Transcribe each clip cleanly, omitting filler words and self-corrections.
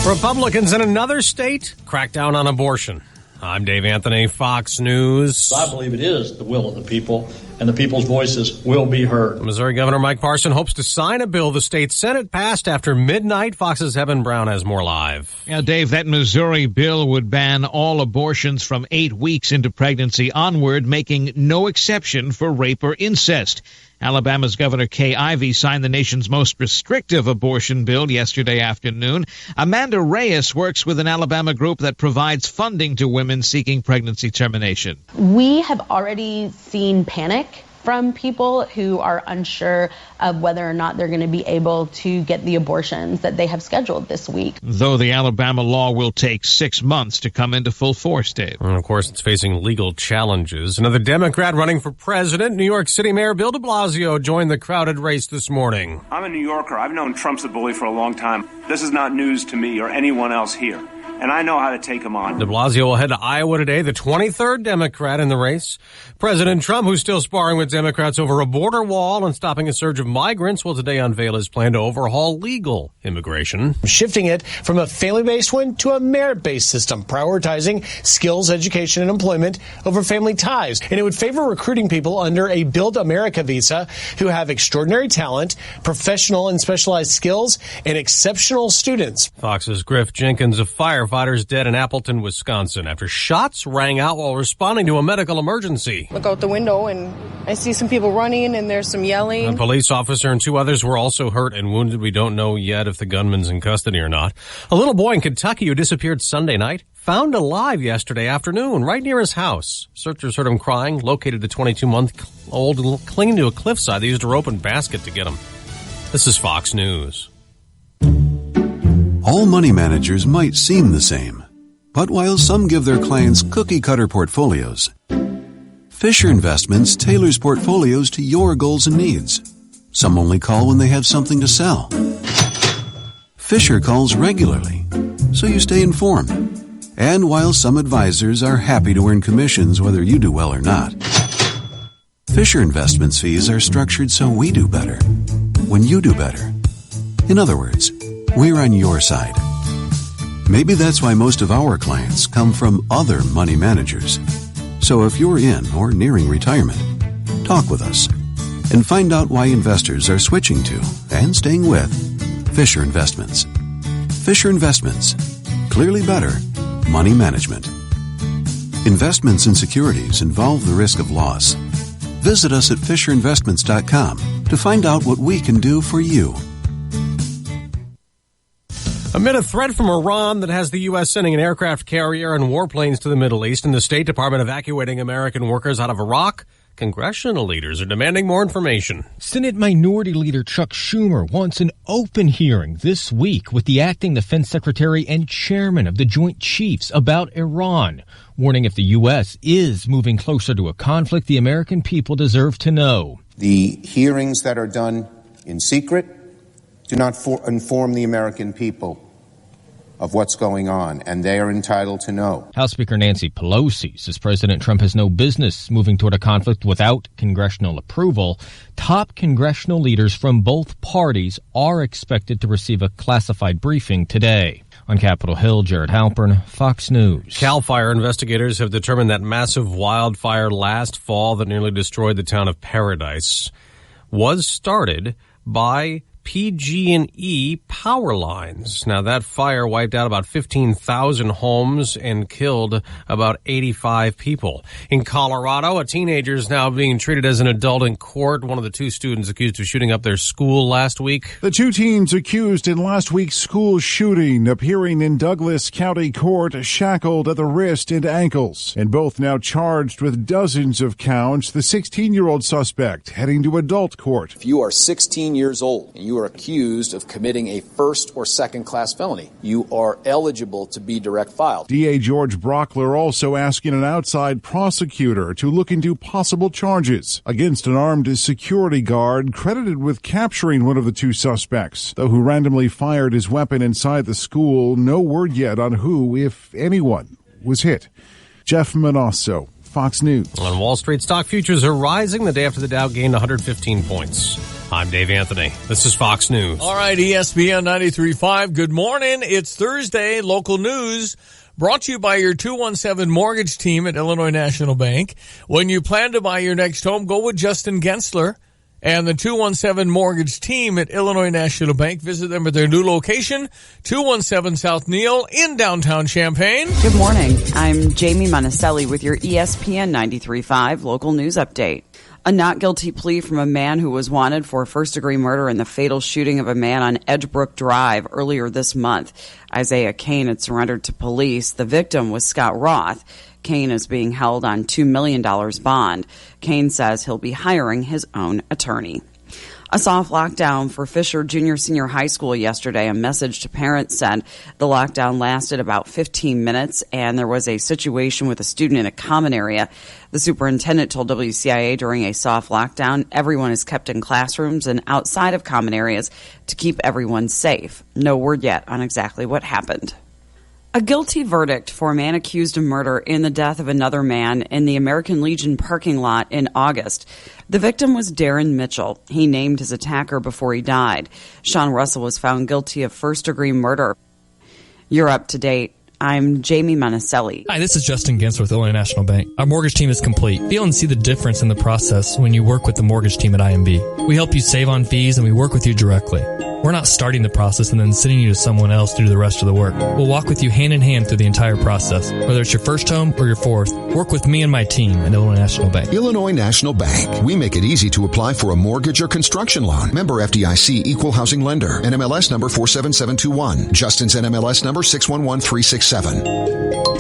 Republicans in another state crack down on abortion. I'm Dave Anthony, Fox News. I believe it is the will of the people, and the people's voices will be heard. Missouri Governor Mike Parson hopes to sign a bill the state Senate passed after midnight. Fox's Evan Brown has more live. Yeah, Dave, that Missouri bill would ban all abortions from 8 weeks into pregnancy onward, making no exception for rape or incest. Alabama's Governor Kay Ivey signed the nation's most restrictive abortion bill yesterday afternoon. Amanda Reyes works with an Alabama group that provides funding to women seeking pregnancy termination. We have already seen panic from people who are unsure of whether or not they're going to be able to get the abortions that they have scheduled this week. Though the Alabama law will take 6 months to come into full force, Dave. And of course, it's facing legal challenges. Another Democrat running for president, New York City Mayor Bill de Blasio, joined the crowded race this morning. I'm a New Yorker. I've known Trump's a bully for a long time. This is not news to me or anyone else here. And I know how to take him on. De Blasio will head to Iowa today, the 23rd Democrat in the race. President Trump, who's still sparring with Democrats over a border wall and stopping a surge of migrants, will today unveil his plan to overhaul legal immigration. Shifting it from a family-based one to a merit-based system, prioritizing skills, education, and employment over family ties. And it would favor recruiting people under a Build America visa who have extraordinary talent, professional and specialized skills, and exceptional students. Fox's Griff Jenkins, a firefighters dead in Appleton, Wisconsin, after shots rang out while responding to a medical emergency. Look out the window and I see some people running and there's some yelling. A police officer and 2 others were also hurt and wounded. We don't know yet if the gunman's in custody or not. A little boy in Kentucky who disappeared Sunday night, found alive yesterday afternoon right near his house. Searchers heard him crying, located the 22-month-old clinging to a cliffside. They used a rope and basket to get him. This is Fox News. All money managers might seem the same, but while some give their clients cookie-cutter portfolios, Fisher Investments tailors portfolios to your goals and needs. Some only call when they have something to sell. Fisher calls regularly, so you stay informed. And while some advisors are happy to earn commissions whether you do well or not, Fisher Investments fees are structured so we do better when you do better. In other words, we're on your side. Maybe that's why most of our clients come from other money managers. So if you're in or nearing retirement, talk with us and find out why investors are switching to and staying with Fisher Investments. Fisher Investments. Clearly better money management. Investments in securities involve the risk of loss. Visit us at FisherInvestments.com to find out what we can do for you. Amid a threat from Iran that has the U.S. sending an aircraft carrier and warplanes to the Middle East and the State Department evacuating American workers out of Iraq, congressional leaders are demanding more information. Senate Minority Leader Chuck Schumer wants an open hearing this week with the acting defense secretary and chairman of the Joint Chiefs about Iran, warning if the U.S. is moving closer to a conflict, the American people deserve to know. The hearings that are done in secret do not inform the American people of what's going on, and they are entitled to know. House Speaker Nancy Pelosi says President Trump has no business moving toward a conflict without congressional approval. Top congressional leaders from both parties are expected to receive a classified briefing today. On Capitol Hill, Jared Halpern, Fox News. CAL FIRE investigators have determined that massive wildfire last fall that nearly destroyed the town of Paradise was started by PG&E power lines. Now, that fire wiped out about 15,000 homes and killed about 85 people. In Colorado, a teenager is now being treated as an adult in court. One of the 2 students accused of shooting up their school last week. The 2 teens accused in last week's school shooting appearing in Douglas County Court shackled at the wrist and ankles, and both now charged with dozens of counts. The 16-year-old suspect heading to adult court. If you are 16 years old and you are accused of committing a first or second class felony, you are eligible to be direct filed. DA George Brockler also asking an outside prosecutor to look into possible charges against an armed security guard credited with capturing one of the 2 suspects, though who randomly fired his weapon inside the school. No word yet on who, if anyone, was hit. Jeff Manasso, Fox News. On Wall Street, stock futures are rising the day after the Dow gained 115 points. I'm Dave Anthony. This is Fox News. All right, ESPN 93.5. Good morning. It's Thursday. Local news brought to you by your 217 mortgage team at Illinois National Bank. When you plan to buy your next home, go with Justin Gensler and the 217 mortgage team at Illinois National Bank. Visit them at their new location, 217 South Neal in downtown Champaign. Good morning. I'm Jamie Monticelli with your ESPN 93.5 local news update. A not guilty plea from a man who was wanted for first-degree murder in the fatal shooting of a man on Edgebrook Drive earlier this month. Isaiah Kane had surrendered to police. The victim was Scott Roth. Kane is being held on $2 million bond. Kane says he'll be hiring his own attorney. A soft lockdown for Fisher Junior Senior High School yesterday. A message to parents said the lockdown lasted about 15 minutes and there was a situation with a student in a common area. The superintendent told WCIA during a soft lockdown, everyone is kept in classrooms and outside of common areas to keep everyone safe. No word yet on exactly what happened. A guilty verdict for a man accused of murder in the death of another man in the American Legion parking lot in August. The victim was Darren Mitchell. He named his attacker before he died. Sean Russell was found guilty of first-degree murder. You're up to date. I'm Jamie Monticelli. Hi, this is Justin Gensler with Illinois National Bank. Our mortgage team is complete. Feel and see the difference in the process when you work with the mortgage team at IMB. We help you save on fees and we work with you directly. We're not starting the process and then sending you to someone else to do the rest of the work. We'll walk with you hand in hand through the entire process. Whether it's your first home or your fourth, work with me and my team at Illinois National Bank. Illinois National Bank. We make it easy to apply for a mortgage or construction loan. Member FDIC Equal Housing Lender. NMLS number 47721. Justin's NMLS number 611367.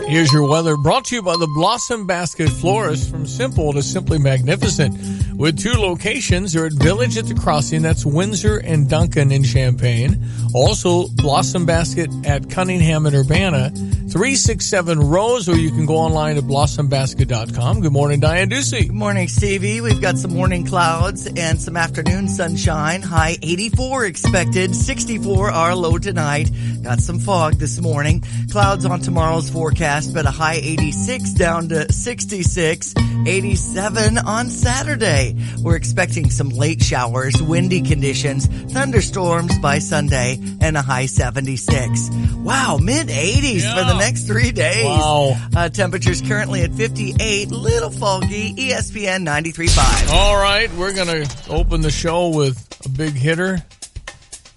Here's your weather brought to you by the Blossom Basket Florist. From simple to simply magnificent. With two locations, they're at Village at the Crossing, that's Windsor and Duncan in Champaign. Also, Blossom Basket at Cunningham and Urbana, 367 Rose, or you can go online at blossombasket.com. Good morning, Diane Ducey. Good morning, Stevie. We've got some morning clouds and some afternoon sunshine. High 84 expected, 64 our low tonight. Got some fog this morning. Clouds on tomorrow's forecast, but a high 86 down to 66, 87 on Saturday. We're expecting some late showers, windy conditions, thunderstorms by Sunday, and a high 76. Wow, mid-80s for the next 3 days. Wow. Temperatures currently at 58, little foggy, ESPN 93.5. All right, we're going to open the show with a big hitter.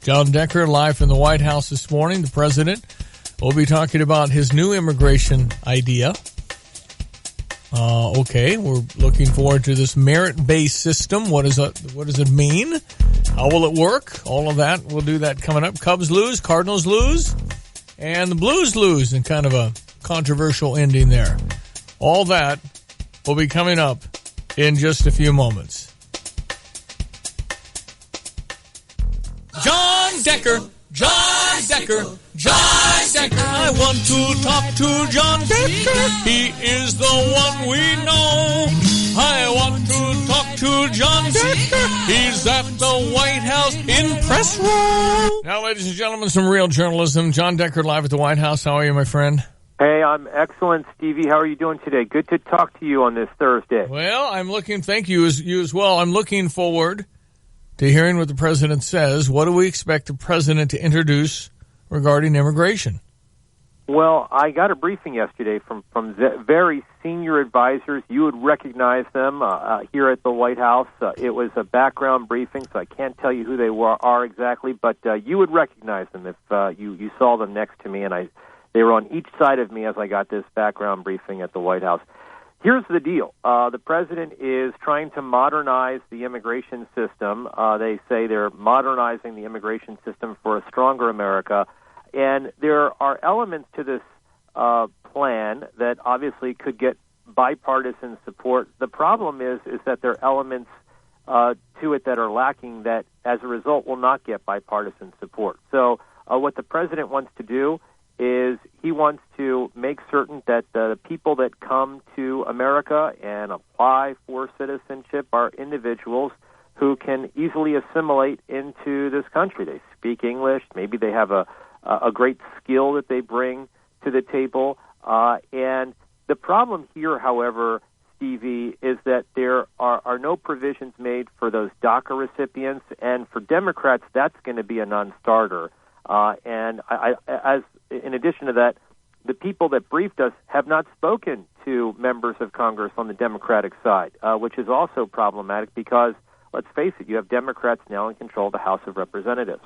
John Decker live from the White House this morning. The president will be talking about his new immigration idea. Okay, we're looking forward to this merit-based system. What does it mean? How will it work? All of that. We'll do that coming up. Cubs lose, Cardinals lose, and the Blues lose, and kind of a controversial ending there. All that will be coming up in just a few moments. John Decker, John Decker, John Decker. I want to talk to John Decker. He is the one we know. I want to talk to John Decker. He's at the White House in press row. Now, ladies and gentlemen, some real journalism. John Decker live at the White House. How are you, my friend? Hey, I'm excellent, Stevie. How are you doing today? Good to talk to you on this Thursday. Well, thank you as well. I'm looking forward to hearing what the president says. What do we expect the president to introduce regarding immigration? Well, I got a briefing yesterday from very senior advisors. You would recognize them here at the White House. It was a background briefing, so I can't tell you who they are exactly, but you would recognize them if you saw them next to me, and they were on each side of me as I got this background briefing at the White House. Here's the deal. The president is trying to modernize the immigration system. They say they're modernizing the immigration system for a stronger America. And there are elements to this plan that obviously could get bipartisan support. The problem is that there are elements to it that are lacking that, as a result, will not get bipartisan support. So what the president wants to do is he wants to make certain that the people that come to America and apply for citizenship are individuals who can easily assimilate into this country. They speak English. Maybe they have a great skill that they bring to the table. And The problem here, however, Stevie, is that there are no provisions made for those DACA recipients, and for Democrats, that's going to be a non-starter. And in addition to that, the people that briefed us have not spoken to members of Congress on the Democratic side, which is also problematic because, let's face it, you have Democrats now in control of the House of Representatives.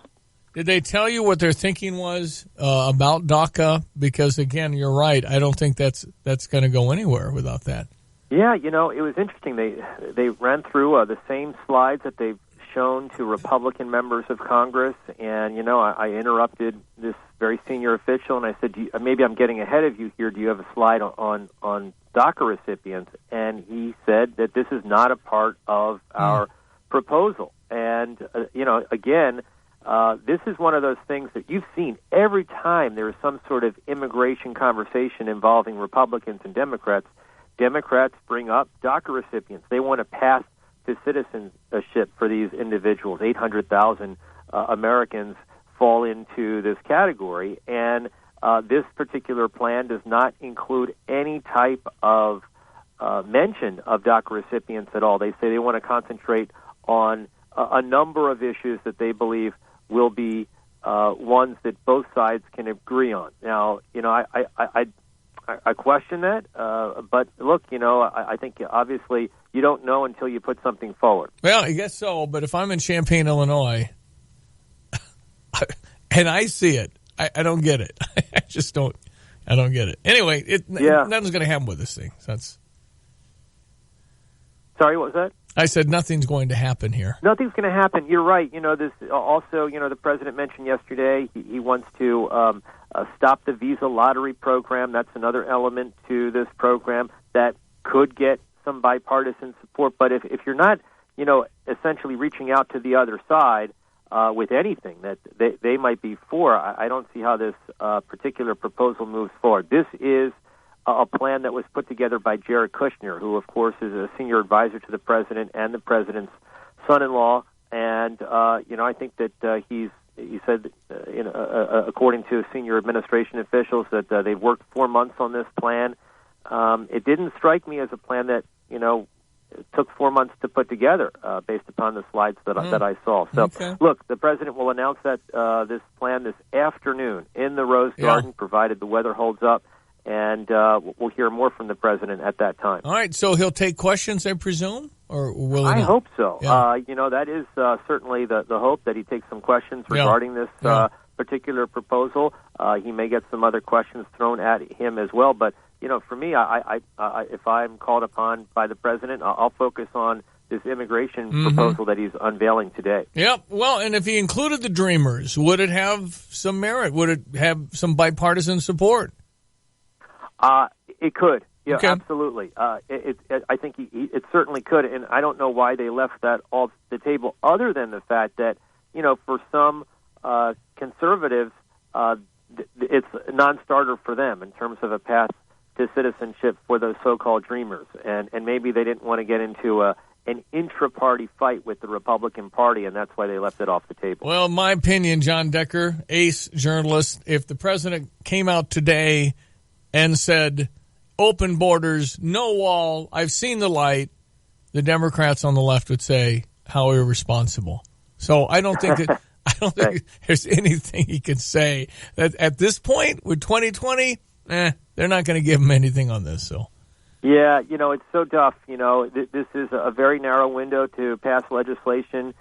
Did they tell you what their thinking was about DACA? Because, again, you're right. I don't think that's going to go anywhere without that. Yeah, it was interesting. They ran through the same slides that they've shown to Republican members of Congress, and, I interrupted this very senior official, and I said, maybe I'm getting ahead of you here. Do you have a slide on DACA recipients? And he said that this is not a part of our proposal. And, again, this is one of those things that you've seen every time there is some sort of immigration conversation involving Republicans and Democrats. Democrats bring up DACA recipients. They want to pass to citizenship for these individuals. 800,000 Americans fall into this category, and this particular plan does not include any type of mention of DACA recipients at all. They say they want to concentrate on a number of issues that they believe will be ones that both sides can agree on. Now, I question that, but look, I think obviously you don't know until you put something forward. Well, I guess so, but if I'm in Champaign, Illinois, and I see it, I don't get it. I don't get it. Anyway, nothing's going to happen with this thing. Sorry, what was that? I said nothing's going to happen here. Nothing's going to happen. You're right. This also, the president mentioned yesterday he wants to stop the visa lottery program. That's another element to this program that could get some bipartisan support. But if you're not, essentially reaching out to the other side with anything that they might be for, I don't see how this particular proposal moves forward. This is a plan that was put together by Jared Kushner, who, of course, is a senior advisor to the president and the president's son-in-law. And, I think that he said, according to senior administration officials, that they've worked 4 months on this plan. It didn't strike me as a plan that, it took 4 months to put together based upon the slides that I saw. So, Look, the president will announce that this plan this afternoon in the Rose Garden, provided the weather holds up. And we'll hear more from the president at that time. All right, so he'll take questions, I presume, or will he? I hope so. Yeah. That is certainly the hope, that he takes some questions regarding this particular proposal. He may get some other questions thrown at him as well. But for me, I if I'm called upon by the president, I'll focus on this immigration proposal that he's unveiling today. Yep. Well, and if he included the Dreamers, would it have some merit? Would it have some support? It could. Yeah, okay. Absolutely. I think it certainly could, and I don't know why they left that off the table, other than the fact that, for some conservatives, it's a non-starter for them in terms of a path to citizenship for those so-called Dreamers, and maybe they didn't want to get into an intra-party fight with the Republican Party, and that's why they left it off the table. Well, in my opinion, John Decker, ace journalist, if the president came out today and said, open borders, no wall, I've seen the light, the Democrats on the left would say, how irresponsible. So I don't think there's anything he could say that at this point with 2020, they're not going to give him anything on this. So. Yeah, it's so tough. This is a very narrow window to pass legislation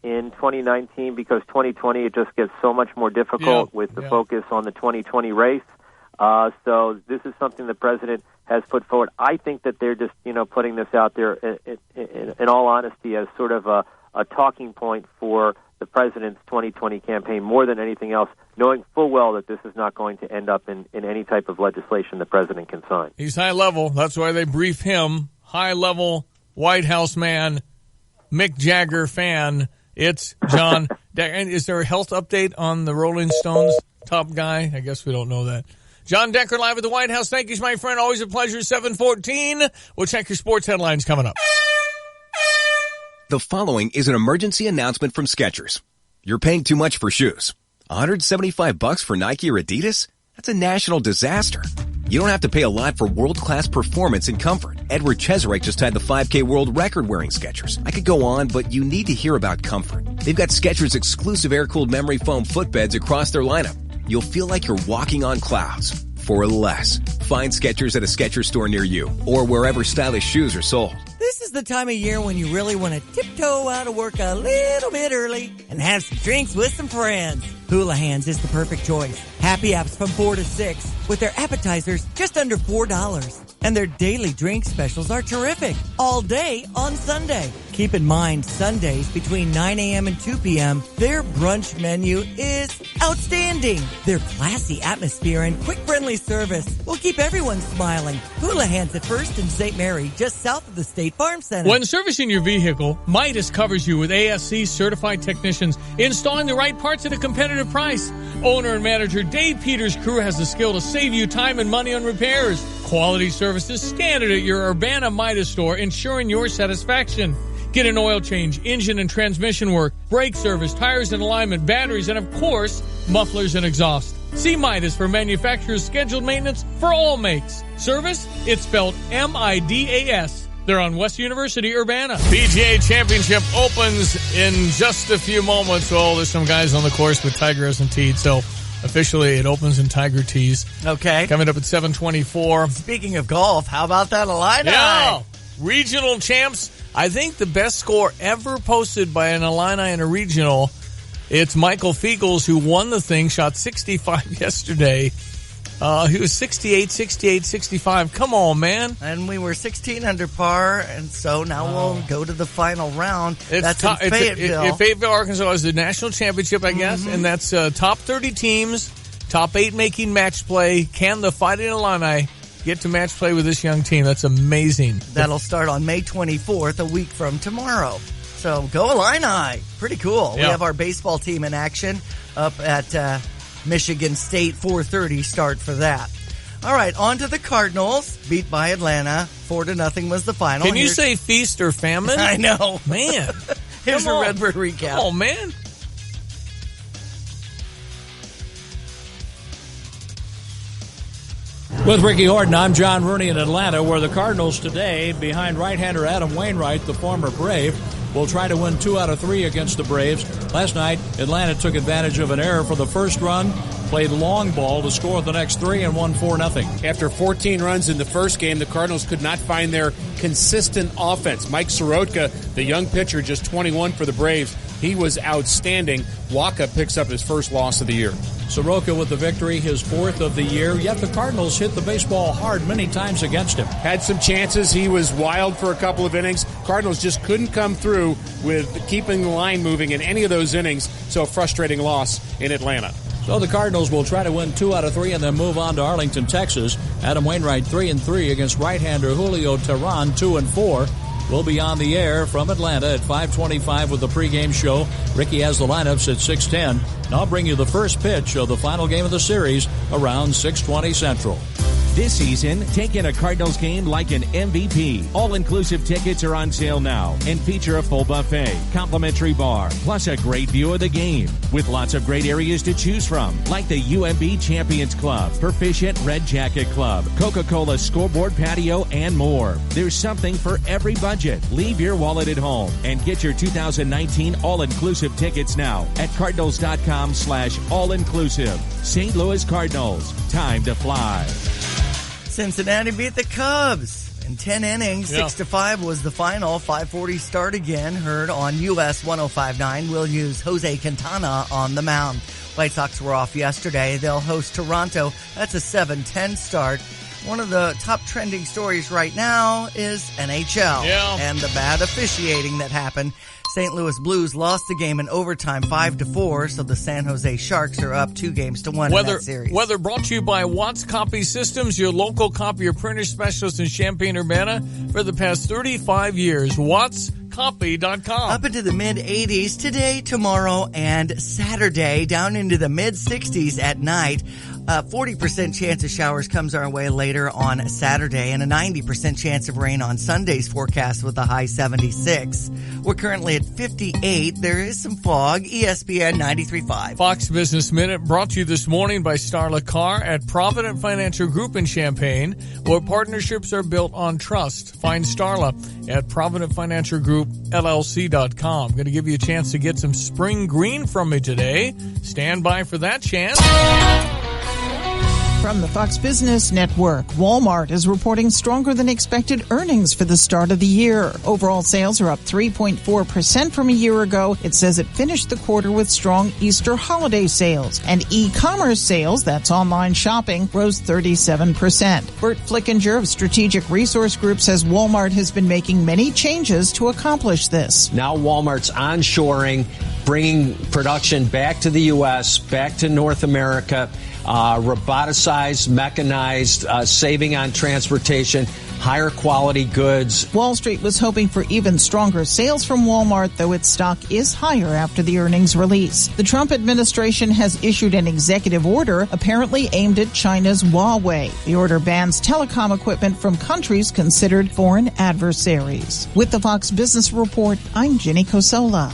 in 2019 because 2020 it just gets so much more difficult with the focus on the 2020 race. So this is something the president has put forward. I think that they're just, putting this out there in all honesty as sort of a talking point for the president's 2020 campaign more than anything else, knowing full well that this is not going to end up in any type of legislation the president can sign. He's high level. That's why they brief him. High level White House man, Mick Jagger fan. It's John. And is there a health update on the Rolling Stones top guy? I guess we don't know that. John Decker live at the White House. Thank you, my friend. Always a pleasure. 7:14. We'll check your sports headlines coming up. The following is an emergency announcement from Skechers. You're paying too much for shoes. $175 for Nike or Adidas? That's a national disaster. You don't have to pay a lot for world-class performance and comfort. Edward Cheserek just had the 5K world record wearing Skechers. I could go on, but you need to hear about comfort. They've got Skechers exclusive air-cooled memory foam footbeds across their lineup. You'll feel like you're walking on clouds for less. Find Skechers at a Skechers store near you or wherever stylish shoes are sold. This is the time of year when you really want to tiptoe out of work a little bit early and have some drinks with some friends. Hula Hands is the perfect choice. Happy apps from 4 to 6 with their appetizers just under $4. And their daily drink specials are terrific all day on Sunday. Keep in mind, Sundays between 9 a.m. and 2 p.m., their brunch menu is outstanding. Their classy atmosphere and quick, friendly service will keep everyone smiling. Hula Hands at First and St. Mary, just south of the State Farm Center. When servicing your vehicle, Midas covers you with ASC certified technicians installing the right parts at a competitive price. Owner and manager Dave Peters' crew has the skill to save you time and money on repairs. Quality services standard at your Urbana Midas store, ensuring your satisfaction. Get an oil change, engine and transmission work, brake service, tires and alignment, batteries, and of course, mufflers and exhaust. See Midas for manufacturer's scheduled maintenance for all makes. Service? It's spelled M-I-D-A-S. They're on West University, Urbana. PGA Championship opens in just a few moments. Well, there's some guys on the course, but Tiger hasn't teed, so officially it opens in Tiger tees. Okay. Coming up at 7:24. Speaking of golf, how about that Illini? Yeah. Regional champs. I think the best score ever posted by an Illini in a regional, it's Michael Fiegels, who won the thing, shot 65 yesterday. He was 68, 68, 65. Come on, man. And we were 16 under par, and so now we'll go to the final round. That's in Fayetteville. Fayetteville, Arkansas is the national championship, I guess, and that's top 30 teams, top 8 making match play. Can the Fighting Illini get to match play with this young team? That's amazing. That'll start on May 24th, a week from tomorrow. So go Illini. Pretty cool. Yeah. We have our baseball team in action up at Michigan State, 4:30 start for that. All right, on to the Cardinals, beat by Atlanta. 4-0 was the final. Can you say feast or famine? I know. Man. Here's a Redbird recap. Oh, man. With Ricky Horton, I'm John Rooney in Atlanta, where the Cardinals today, behind right-hander Adam Wainwright, the former Brave, will try to win 2 out of 3 against the Braves. Last night, Atlanta took advantage of an error for the first run, played long ball to score the next 3, and won 4-0. After 14 runs in the first game, the Cardinals could not find their consistent offense. Mike Soroka, the young pitcher, just 21 for the Braves. He was outstanding. Waka picks up his first loss of the year. Soroka with the victory, his 4th of the year, yet the Cardinals hit the baseball hard many times against him. Had some chances. He was wild for a couple of innings. Cardinals just couldn't come through with keeping the line moving in any of those innings, so a frustrating loss in Atlanta. So the Cardinals will try to win 2 out of 3 and then move on to Arlington, Texas. Adam Wainwright 3-3 against right-hander Julio Teheran 2-4. We'll be on the air from Atlanta at 5:25 with the pregame show. Ricky has the lineups at 6:10. And I'll bring you the first pitch of the final game of the series around 6:20 Central. This season, take in a Cardinals game like an MVP. All-inclusive tickets are on sale now and feature a full buffet, complimentary bar, plus a great view of the game with lots of great areas to choose from, like the UMB Champions Club, Proficient Red Jacket Club, Coca-Cola Scoreboard Patio, and more. There's something for every budget. Leave your wallet at home and get your 2019 all-inclusive tickets now at cardinals.com/all-inclusive. St. Louis Cardinals, time to fly. Cincinnati beat the Cubs in 10 innings. 6-5 was the final. 5:40 start again. Heard on US 105.9. We'll use Jose Quintana on the mound. White Sox were off yesterday. They'll host Toronto. That's a 7:10 start. One of the top trending stories right now is NHL and the bad officiating that happened. St. Louis Blues lost the game in overtime 5-4, so the San Jose Sharks are up 2-1 in that series. Weather brought to you by Watts Copy Systems, your local copier printer specialist in Champaign-Urbana for the past 35 years. WattsCopy.com. Up into the mid-80s today, tomorrow, and Saturday, down into the mid-60s at night. 40% chance of showers comes our way later on Saturday, and a 90% chance of rain on Sunday's forecast with a high 76. We're currently at 58. There is some fog. ESPN 93.5. Fox Business Minute brought to you this morning by Starla Carr at Provident Financial Group in Champaign, where partnerships are built on trust. Find Starla at ProvidentFinancialGroupLLC.com. I'm going to give you a chance to get some spring green from me today. Stand by for that chance. From the Fox Business Network, Walmart is reporting stronger than expected earnings for the start of the year. Overall sales are up 3.4% from a year ago. It says it finished the quarter with strong Easter holiday sales. And e-commerce sales, that's online shopping, rose 37%. Bert Flickinger of Strategic Resource Group says Walmart has been making many changes to accomplish this. Now Walmart's onshoring, bringing production back to the U.S., back to North America, roboticized, mechanized, saving on transportation, higher quality goods. Wall Street was hoping for even stronger sales from Walmart, though its stock is higher after the earnings release. The Trump administration has issued an executive order apparently aimed at China's Huawei. The order bans telecom equipment from countries considered foreign adversaries. With the Fox Business Report, I'm Jenny Cosola.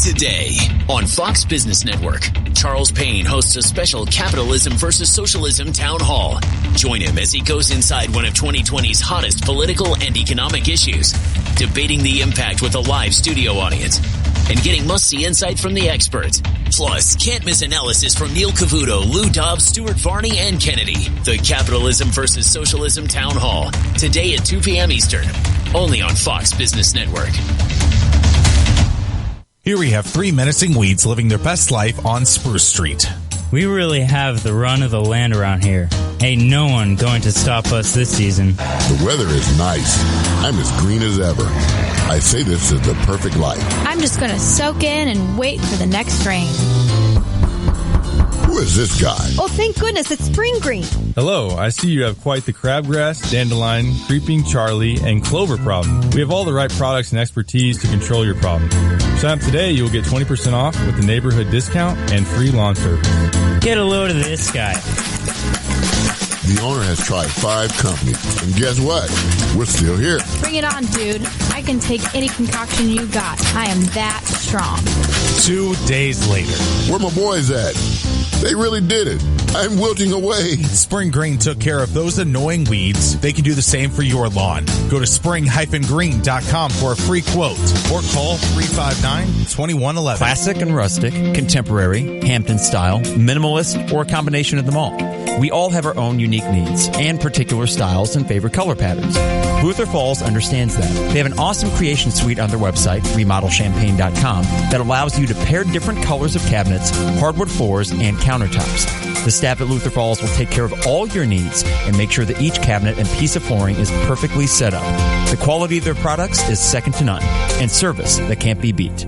Today on Fox Business Network, Charles Payne hosts a special Capitalism versus Socialism town hall. Join him as he goes inside one of 2020's hottest political and economic issues, debating the impact with a live studio audience, and getting must-see insight from the experts. Plus, can't miss analysis from Neil Cavuto, Lou Dobbs, Stuart Varney, and Kennedy. The Capitalism versus Socialism town hall, today at 2 p.m. Eastern, only on Fox Business Network. Here we have 3 menacing weeds living their best life on Spruce Street. We really have the run of the land around here. Ain't no one going to stop us this season. The weather is nice. I'm as green as ever. I say this is the perfect life. I'm just going to soak in and wait for the next rain. Who is this guy? Oh, thank goodness, it's spring green. Hello, I see you have quite the crabgrass, dandelion, creeping Charlie, and clover problem. We have all the right products and expertise to control your problem. Sign up today, you'll get 20% off with the neighborhood discount and free lawn service. Get a load of this guy. The owner has tried 5 companies, and guess what? We're still here. Bring it on, dude. I can take any concoction you got. I am that strong. 2 days later. Where my boys at? They really did it. I'm wilting away. Spring Green took care of those annoying weeds. They can do the same for your lawn. Go to spring-green.com for a free quote or call 359-2111. Classic and rustic, contemporary, Hampton style, minimalist, or a combination of them all. We all have our own unique needs and particular styles and favorite color patterns. Luther Falls understands that. They have an awesome creation suite on their website, remodelchampaign.com, that allows you to pair different colors of cabinets, hardwood floors, and countertops. The staff at Luther Falls will take care of all your needs and make sure that each cabinet and piece of flooring is perfectly set up. The quality of their products is second to none, and service that can't be beat.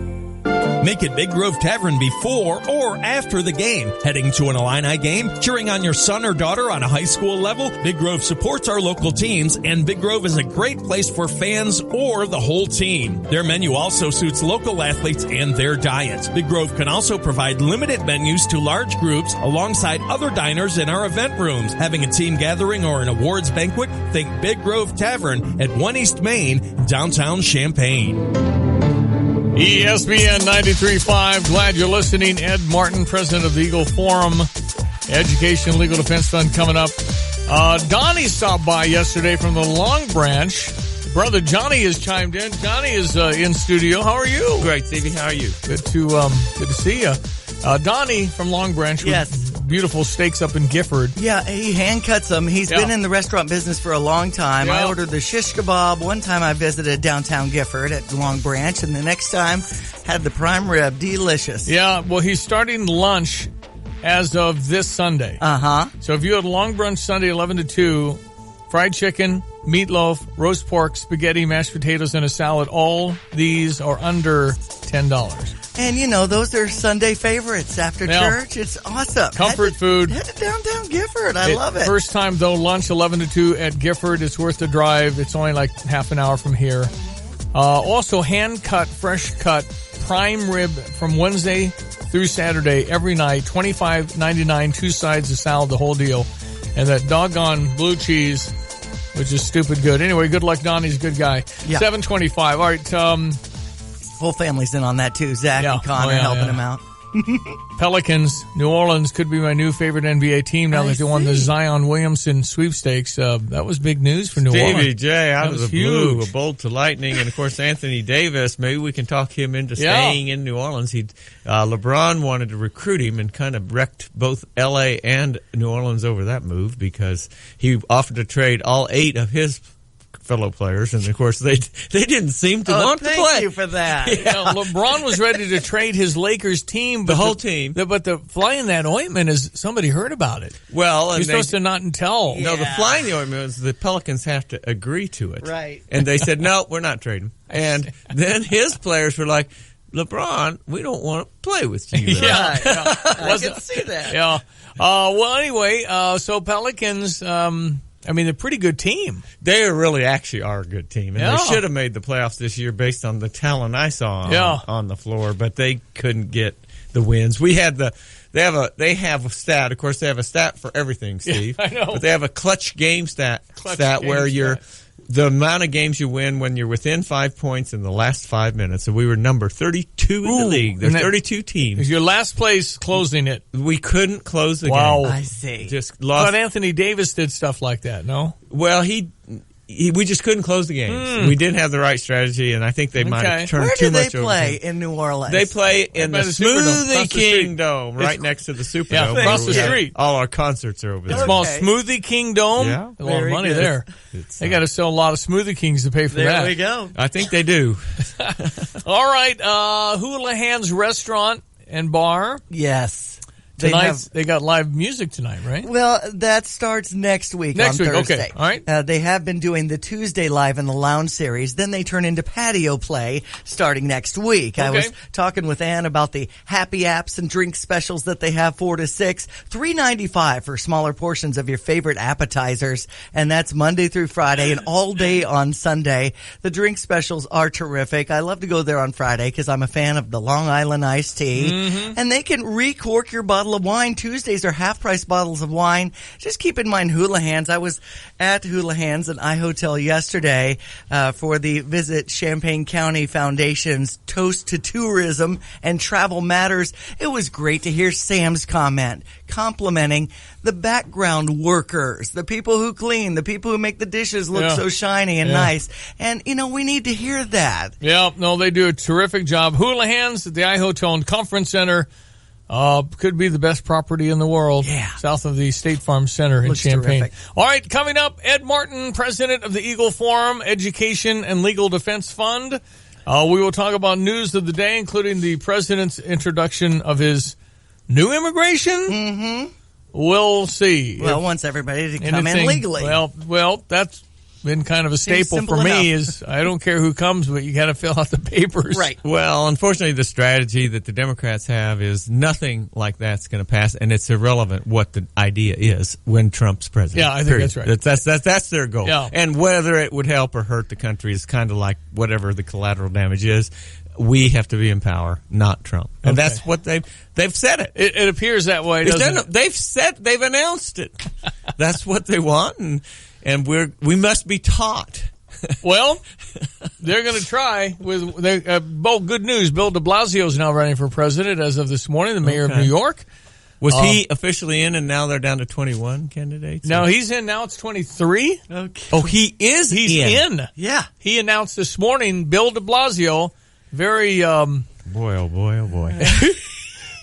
Make it Big Grove Tavern before or after the game. Heading to an Illini game? Cheering on your son or daughter on a high school level? Big Grove supports our local teams, and Big Grove is a great place for fans or the whole team. Their menu also suits local athletes and their diets. Big Grove can also provide limited menus to large groups alongside other diners in our event rooms. Having a team gathering or an awards banquet? Think Big Grove Tavern at 1 East Main, downtown Champaign. ESPN 93.5. Glad you're listening. Ed Martin, president of the Eagle Forum Education Legal Defense Fund, coming up. Donnie stopped by yesterday from the Long Branch. Brother Johnny has chimed in. Johnny is in studio. How are you? Great, Stevie. How are you? Good to see you. Donnie from Long Branch. Yes. Beautiful steaks up in Gifford. Yeah, he hand cuts them. He's been in the restaurant business for a long time. I ordered the shish kebab. One time I visited downtown Gifford at Long Branch, and the next time had the prime rib. Delicious. Yeah, well, he's starting lunch as of this Sunday. Uh-huh. So if you have Long Brunch Sunday 11 to 2, fried chicken, meatloaf, roast pork, spaghetti, mashed potatoes, and a salad, all these are under $10. And, you know, those are Sunday favorites after church. It's awesome. Comfort food. Head to downtown Gifford. I love it. First time, though, lunch 11 to 2 at Gifford. It's worth the drive. It's only like half an hour from here. Also, hand-cut, fresh-cut prime rib from Wednesday through Saturday every night, $25.99, 2 sides of salad, the whole deal. And that doggone blue cheese, which is stupid good. Anyway, good luck, Donnie's a good guy. Yeah. $7.25. All right. Whole family's in on that too. Zach and Connor helping him out. Pelicans, New Orleans could be my new favorite NBA team now that they won the Zion Williamson sweepstakes. That was big news for New Orleans. Stevie J out of the blue, a bolt to lightning, and of course Anthony Davis. Maybe we can talk him into staying in New Orleans. LeBron wanted to recruit him and kind of wrecked both L.A. and New Orleans over that move because he offered to trade all 8 of his fellow players, and of course they didn't seem to want to play. Thank you for that. LeBron was ready to trade his Lakers team, but the whole team. But the fly in that ointment is somebody heard about it. Well, you're supposed to not tell. No, the fly in the ointment is the Pelicans have to agree to it, right? And they said no, we're not trading. And then his players were like, LeBron, we don't want to play with you. I can see that. Yeah. Well, anyway, so Pelicans. I mean, they're a pretty good team. They really actually are a good team, and they should have made the playoffs this year based on the talent I saw on the floor, but they couldn't get the wins. They have a stat. Of course, they have a stat for everything, Steve. Yeah, I know. But they have a clutch game stat where you're the amount of games you win when you're within 5 points in the last 5 minutes. So we were number 32 in the league. There's 32 teams. Your last place closing it. We couldn't close the game. I see. Just lost. But Anthony Davis did stuff like that, no? Well, we just couldn't close the games. We didn't have the right strategy, and I think they might have turned too much over. Where do they play in New Orleans? They play in the Smoothie King Dome, right It's next to the Superdome. Yeah, across the street. All our concerts are over there. It's called Smoothie King Dome. Yeah. A lot of money there. They got to sell a lot of Smoothie Kings to pay for that. There we go. I think they do. All right. Houlihan's Restaurant and Bar. Yes. They got live music tonight, right? Well, that starts next week on Thursday. Okay. All right. They have been doing the Tuesday Live in the Lounge series. Then they turn into patio play starting next week. Okay. I was talking with Ann about the happy apps and drink specials that they have 4 to 6, $3.95 for smaller portions of your favorite appetizers, and that's Monday through Friday and all day on Sunday. The drink specials are terrific. I love to go there on Friday because I'm a fan of the Long Island iced tea, and they can recork your bottle of wine. Tuesdays are half-price bottles of wine. Just keep in mind Houlihan's. I was at Houlihan's and iHotel yesterday for the Visit Champaign County Foundation's Toast to Tourism and Travel Matters. It was great to hear Sam's comment complimenting the background workers, the people who clean, the people who make the dishes look so shiny and nice. And, we need to hear that. Yeah, no, they do a terrific job. Houlihan's at the iHotel and Conference Center. Could be the best property in the world. Yeah. South of the State Farm Center in Champaign. Terrific. All right, coming up, Ed Martin, president of the Eagle Forum Education and Legal Defense Fund. We will talk about news of the day, including the president's introduction of his new immigration. Mm-hmm. We'll see. Well, wants everybody to come in legally. Well, that's been kind of a staple for me is I don't care who comes, but you got to fill out the papers. Right. Well, unfortunately, the strategy that the Democrats have is nothing like that's going to pass, and it's irrelevant what the idea is when Trump's president. Yeah, I think that's right. That's their goal. Yeah. And whether it would help or hurt the country is kind of like whatever the collateral damage is. We have to be in power, not Trump, and that's what they've said it. It appears that way, doesn't it? They've announced it. That's what they want, and we must be taught. Well, they're going to try with good news. Bill de Blasio is now running for president as of this morning, the mayor of New York. Was he officially in, and now they're down to 21 candidates? No, he's in. Now it's 23. Okay. Oh, he is. He's in. Yeah. He announced this morning. Bill de Blasio, very boy, oh boy, oh boy.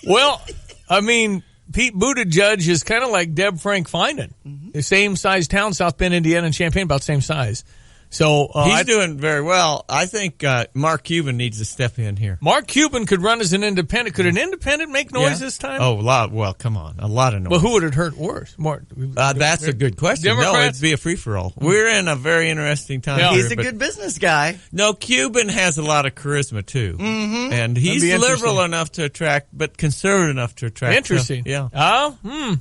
Well, I mean, Pete Buttigieg is kind of like Deb Frank Finan. The same size town, South Bend, Indiana, and Champaign, about the same size. So he's doing very well. I think Mark Cuban needs to step in here. Mark Cuban could run as an independent. Could an independent make noise this time? Oh, a lot. Well, come on, a lot of noise. But who would it hurt worse? That's a good question. Democrats? No, it'd be a free-for-all. We're in a very interesting time. Yeah. Here, he's a good business guy. No, Cuban has a lot of charisma too, and he's liberal enough to attract, but conservative enough to attract. Interesting. Yeah.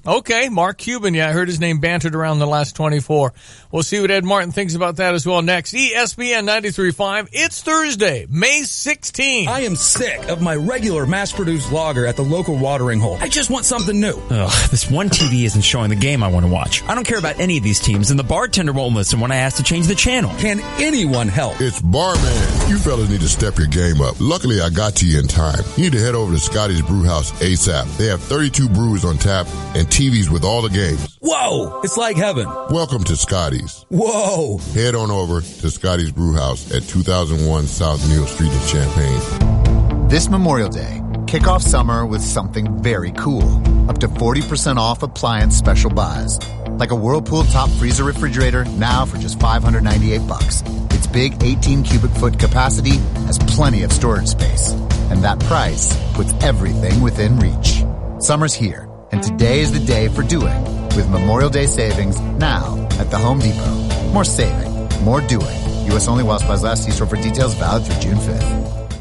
Okay. Mark Cuban. Yeah, I heard his name bantered around the last 24. We'll see what Ed Martin thinks about that as well. Well, next, ESPN 93.5. It's Thursday, May 16th. I am sick of my regular mass-produced lager at the local watering hole. I just want something new. Ugh, this one TV isn't showing the game I want to watch. I don't care about any of these teams, and the bartender won't listen when I ask to change the channel. Can anyone help? It's Barman. You fellas need to step your game up. Luckily, I got to you in time. You need to head over to Scotty's Brew House ASAP. They have 32 brews on tap and TVs with all the games. Whoa! It's like heaven. Welcome to Scotty's. Whoa! Head on over to Scotty's Brew House at 2001 South Neal Street in Champaign. This Memorial Day, kick off summer with something very cool. Up to 40% off appliance special buys. Like a Whirlpool top freezer refrigerator now for just $598. Its big 18 cubic foot capacity has plenty of storage space. And that price puts everything within reach. Summer's here, and today is the day for doing. With Memorial Day savings now at the Home Depot. More saving, more doing. U.S. only while supplies last. See store for details. Valid through June 5th.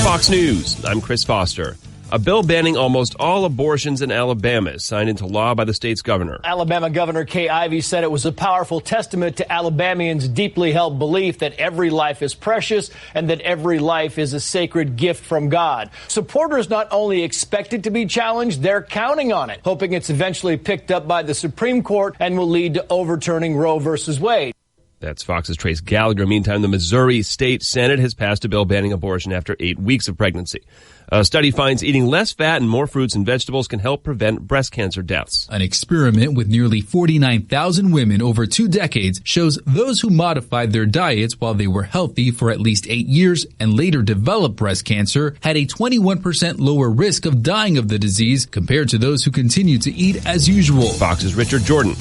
Fox News, I'm Chris Foster. A bill banning almost all abortions in Alabama is signed into law by the state's governor. Alabama Governor Kay Ivey said it was a powerful testament to Alabamians' deeply held belief that every life is precious and that every life is a sacred gift from God. Supporters not only expect it to be challenged, they're counting on it, hoping it's eventually picked up by the Supreme Court and will lead to overturning Roe versus Wade. That's Fox's Trace Gallagher. Meantime, the Missouri State Senate has passed a bill banning abortion after 8 weeks of pregnancy. A study finds eating less fat and more fruits and vegetables can help prevent breast cancer deaths. An experiment with nearly 49,000 women over 2 decades shows those who modified their diets while they were healthy for at least 8 years and later developed breast cancer had a 21% lower risk of dying of the disease compared to those who continued to eat as usual. Fox's Richard Jordan.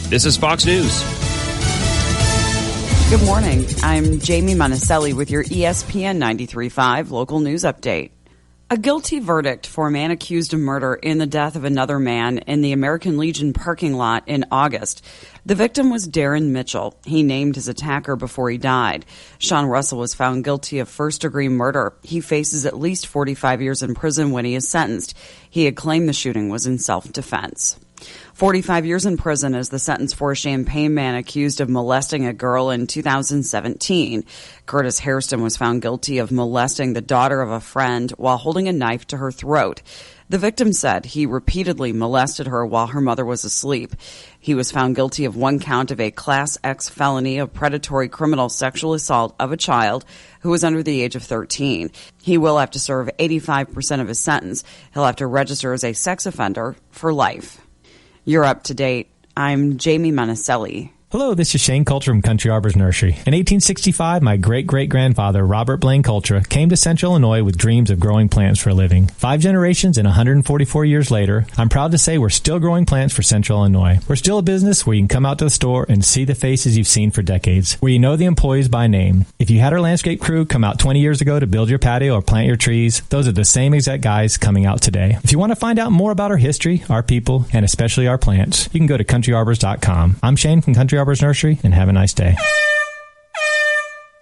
This is Fox News. Good morning. I'm Jamie Monticelli with your ESPN 93.5 local news update. A guilty verdict for a man accused of murder in the death of another man in the American Legion parking lot in August. The victim was Darren Mitchell. He named his attacker before he died. Sean Russell was found guilty of first-degree murder. He faces at least 45 years in prison when he is sentenced. He had claimed the shooting was in self-defense. 45 years in prison is the sentence for a Champaign man accused of molesting a girl in 2017. Curtis Hairston was found guilty of molesting the daughter of a friend while holding a knife to her throat. The victim said he repeatedly molested her while her mother was asleep. He was found guilty of 1 count of a Class X felony of predatory criminal sexual assault of a child who was under the age of 13. He will have to serve 85% of his sentence. He'll have to register as a sex offender for life. You're up to date. I'm Jamie Monticelli. Hello, this is Shane Coulter from Country Arbors Nursery. In 1865, my great-great-grandfather, Robert Blaine Coulter, came to Central Illinois with dreams of growing plants for a living. 5 generations and 144 years later, I'm proud to say we're still growing plants for Central Illinois. We're still a business where you can come out to the store and see the faces you've seen for decades, where you know the employees by name. If you had our landscape crew come out 20 years ago to build your patio or plant your trees, those are the same exact guys coming out today. If you want to find out more about our history, our people, and especially our plants, you can go to countryarbors.com. I'm Shane from Country Arbors Nursery, and have a nice day.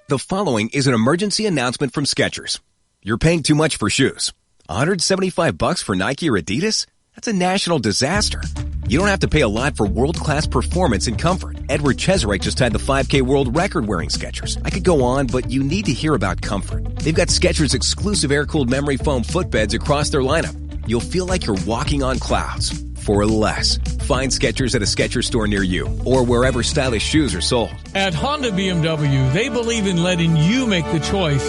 The following is an emergency announcement from Skechers. You're paying too much for shoes. $175 for Nike or Adidas? That's a national disaster. You don't have to pay a lot for world-class performance and comfort. Edward Cheserek just had the 5K world record wearing Skechers. I could go on, but you need to hear about comfort. They've got Skechers exclusive air-cooled memory foam footbeds across their lineup. You'll feel like you're walking on clouds for less. Find Skechers at a Skechers store near you or wherever stylish shoes are sold. At Honda BMW, they believe in letting you make the choice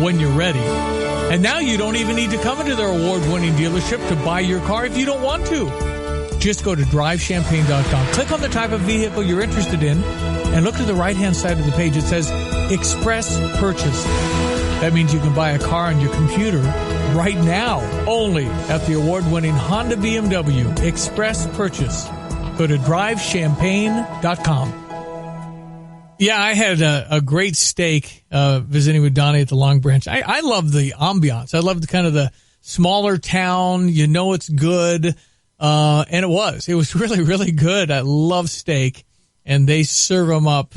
when you're ready. And now you don't even need to come into their award-winning dealership to buy your car if you don't want to. Just go to drivechampaign.com. Click on the type of vehicle you're interested in and look to the right-hand side of the page. It says Express Purchase. That means you can buy a car on your computer right now, only at the award-winning Honda BMW Express Purchase. Go to drivechampaign.com. Yeah, I had a great steak visiting with Donnie at the Long Branch. I love the ambiance. I love the kind of the smaller town. You know it's good. And it was really, really good. I love steak, and they serve them up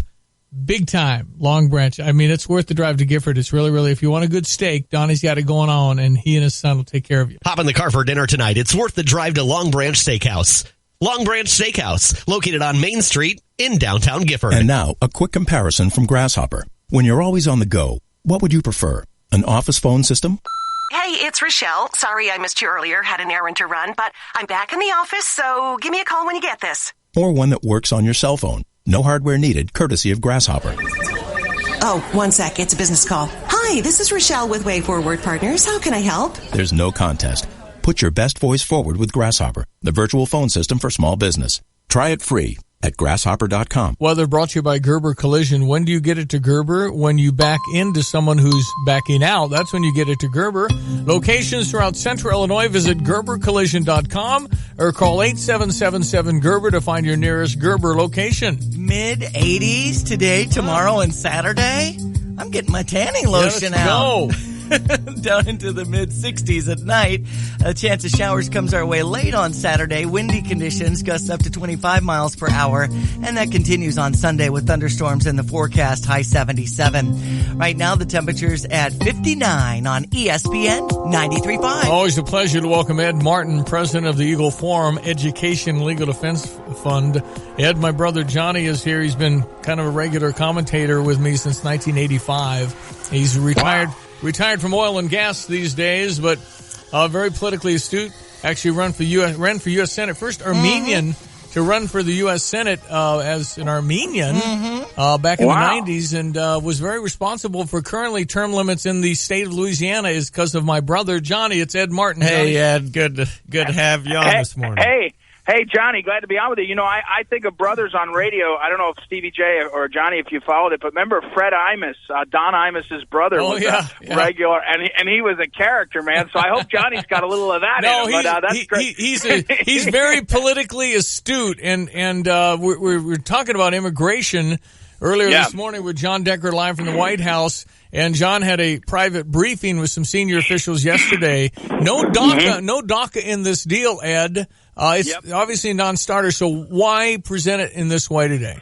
big time. Long Branch. I mean, it's worth the drive to Gifford. It's really, really, if you want a good steak, Donnie's got it going on, and he and his son will take care of you. Hop in the car for dinner tonight. It's worth the drive to Long Branch Steakhouse. Long Branch Steakhouse, located on Main Street in downtown Gifford. And now, a quick comparison from Grasshopper. When you're always on the go, what would you prefer? An office phone system? Hey, it's Rochelle. Sorry I missed you earlier. Had an errand to run, but I'm back in the office, so give me a call when you get this. Or one that works on your cell phone? No hardware needed, courtesy of Grasshopper. Oh, one sec. It's a business call. Hi, this is Rochelle with Way Forward Partners. How can I help? There's no contest. Put your best voice forward with Grasshopper, the virtual phone system for small business. Try it free at grasshopper.com. Weather brought to you by Gerber Collision. When do you get it to Gerber? When you back into someone who's backing out. That's when you get it to Gerber. Locations throughout Central Illinois. Visit GerberCollision.com or call 8777-GERBER to find your nearest Gerber location. Mid-80s today, tomorrow, and Saturday. I'm getting my tanning lotion out. Go. Down into the mid-60s at night. A chance of showers comes our way late on Saturday. Windy conditions, gusts up to 25 miles per hour. And that continues on Sunday with thunderstorms in the forecast, high 77. Right now, the temperature's at 59 on ESPN 93.5. Always a pleasure to welcome Ed Martin, president of the Eagle Forum Education Legal Defense Fund. Ed, my brother Johnny is here. He's been kind of a regular commentator with me since 1985. He's retired. Wow. Retired from oil and gas these days, but very politically astute. Actually ran for U.S. Senate. First Armenian to run for the U.S. Senate as an Armenian back in the 90s, and was very responsible for currently term limits in the state of Louisiana is because of my brother Johnny. It's Ed Martin. Hey, Ed. Good to have you on this morning. Hey, Johnny, glad to be on with you. You know, I think of brothers on radio. I don't know if Stevie J or Johnny, if you followed it, but remember Fred Imus, Don Imus's brother, was a regular, and he was a character, man. So I hope Johnny's got a little of that in him. But that's great. He's very politically astute, and we're talking about immigration earlier this morning with John Decker live from the White House. And John had a private briefing with some senior officials yesterday. No DACA in this deal, Ed. It's obviously a non-starter, so why present it in this way today?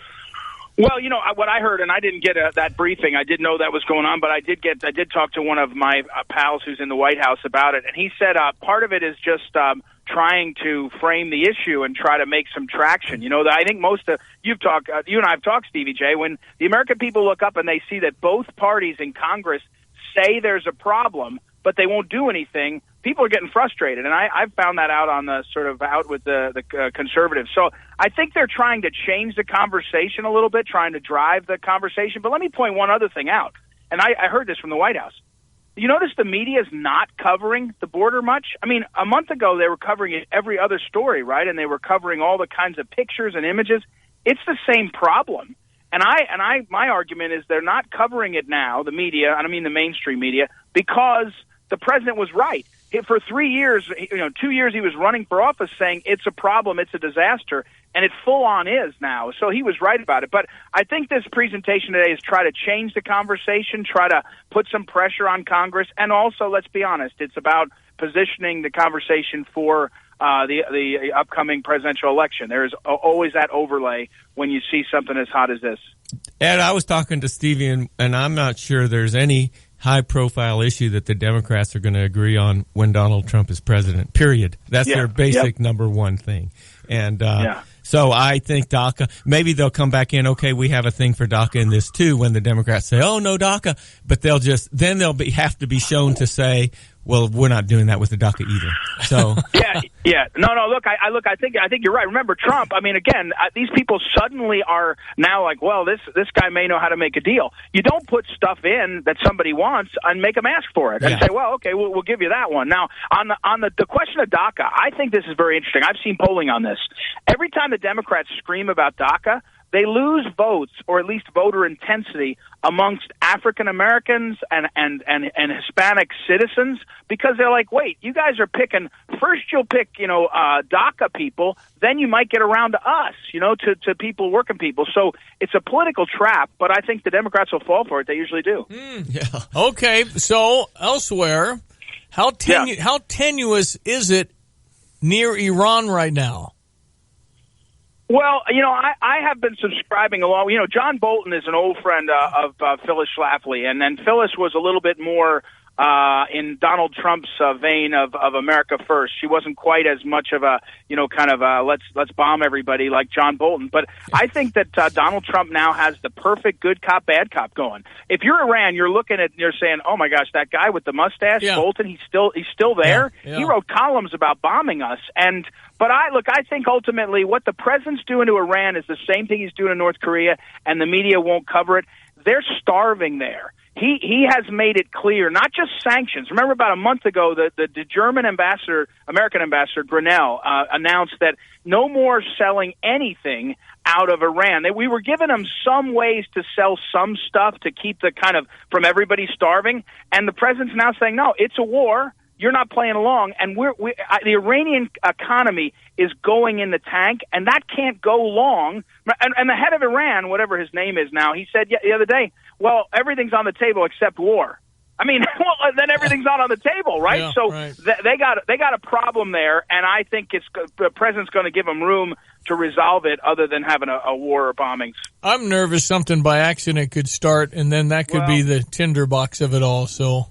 Well, you know, what I heard, and I didn't get that briefing. I didn't know that was going on, but I did talk to one of my pals who's in the White House about it, and he said part of it is just trying to frame the issue and try to make some traction. You know, I think you and I have talked, Stevie J, when the American people look up and they see that both parties in Congress say there's a problem, but they won't do anything, people are getting frustrated. And I've found that out on the sort of out with the conservatives. So I think they're trying to change the conversation a little bit, trying to drive the conversation. But let me point one other thing out. And I heard this from the White House. You notice the media is not covering the border much? I mean, a month ago they were covering every other story, right? And they were covering all the kinds of pictures and images. It's the same problem. And my argument is they're not covering it now, the media, and I mean the mainstream media, because the president was right. For 3 years, 2 years he was running for office saying it's a problem, it's a disaster, and it full on is now. So he was right about it. But I think this presentation today is try to change the conversation, try to put some pressure on Congress, and also, let's be honest, it's about positioning the conversation for the upcoming presidential election. There is always that overlay when you see something as hot as this. Ed, I was talking to Stevie, and I'm not sure there's any high-profile issue that the Democrats are going to agree on when Donald Trump is president, period. That's their basic number one thing. And so I think DACA, maybe they'll come back in, okay, we have a thing for DACA in this too, when the Democrats say, oh, no DACA. But they'll have to be shown to say, well, we're not doing that with the DACA either. So No, look, I think you're right. Remember Trump. I mean, again, these people suddenly are now like, well, this guy may know how to make a deal. You don't put stuff in that somebody wants and make them ask for it and say, well, okay, we'll give you that one. Now, on the question of DACA, I think this is very interesting. I've seen polling on this. Every time the Democrats scream about DACA, they lose votes, or at least voter intensity, amongst African Americans and Hispanic citizens, because they're like, wait, you guys are picking, first you'll pick, DACA people, then you might get around to us, to people, working people. So it's a political trap, but I think the Democrats will fall for it. They usually do. Okay, so elsewhere, how tenuous is it near Iran right now? Well, I have been subscribing along. John Bolton is an old friend of Phyllis Schlafly, and then Phyllis was a little bit more in Donald Trump's vein of America First. She wasn't quite as much of a, let's bomb everybody like John Bolton. But I think that Donald Trump now has the perfect good cop, bad cop going. If you're Iran, you're looking at, you're saying, oh my gosh, that guy with the mustache, Bolton, he's still there. Yeah. He wrote columns about bombing us. But I think ultimately what the president's doing to Iran is the same thing he's doing in North Korea, and the media won't cover it. They're starving there. He has made it clear, not just sanctions. Remember about a month ago, the German ambassador, American ambassador Grinnell, announced that no more selling anything out of Iran. We were giving them some ways to sell some stuff to keep the kind of from everybody starving, and the president's now saying, no, it's a war. You're not playing along, and the Iranian economy is going in the tank, and that can't go long. And the head of Iran, whatever his name is now, he said the other day, well, everything's on the table except war. I mean, well, then everything's not on the table, right? Yeah, so right. They got a problem there, and I think the president's going to give them room to resolve it other than having a war or bombings. I'm nervous something by accident could start, and then that could be the tinderbox of it all, so...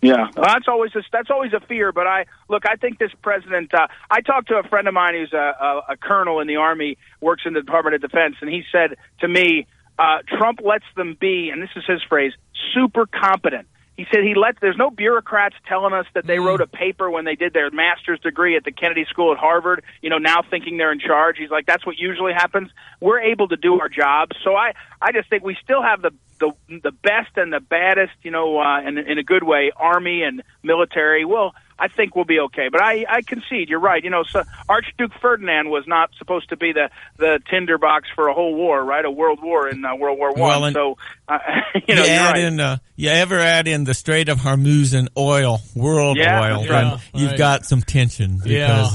Yeah, well, that's always a fear. But I think this president. I talked to a friend of mine who's a colonel in the Army, works in the Department of Defense, and he said to me, Trump lets them be, and this is his phrase, super competent. He said there's no bureaucrats telling us that they wrote a paper when they did their master's degree at the Kennedy School at Harvard, now thinking they're in charge. He's like, that's what usually happens. We're able to do our jobs. So I just think we still have the best and the baddest, in a good way, Army and military. Well, I think we'll be okay. But I concede, you're right. So Archduke Ferdinand was not supposed to be the tinderbox for a whole war, right? A world war in World War I. So, you ever add in the Strait of Hormuz and oil, world oil, and you've got some tension. Because,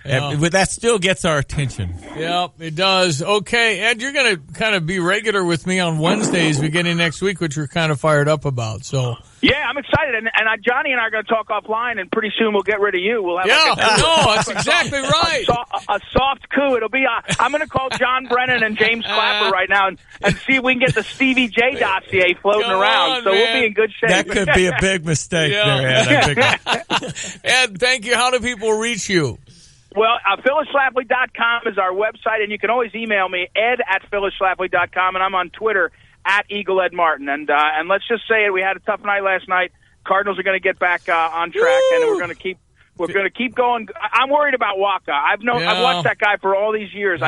but that still gets our attention. Yep, it does. Okay, Ed, you're going to kind of be regular with me on Wednesdays beginning next week, which we're kind of fired up about. So. Yeah, I'm excited, and Johnny and I are going to talk offline, and pretty soon we'll get rid of you. We'll have that's exactly right. A soft coup. It'll be. I'm going to call John Brennan and James Clapper right now and see if we can get the Stevie J dossier floating around. So we'll be in good shape. That could be a big mistake there, Ed. Ed, thank you. How do people reach you? Well, phyllisschlafly.com is our website, and you can always email me, ed@phyllisschlafly.com, and I'm on Twitter @Eagle Ed Martin. And let's just say it, we had a tough night last night. Cardinals are going to get back on track, and we're going to keep going. I'm worried about Waka. I've watched that guy for all these years.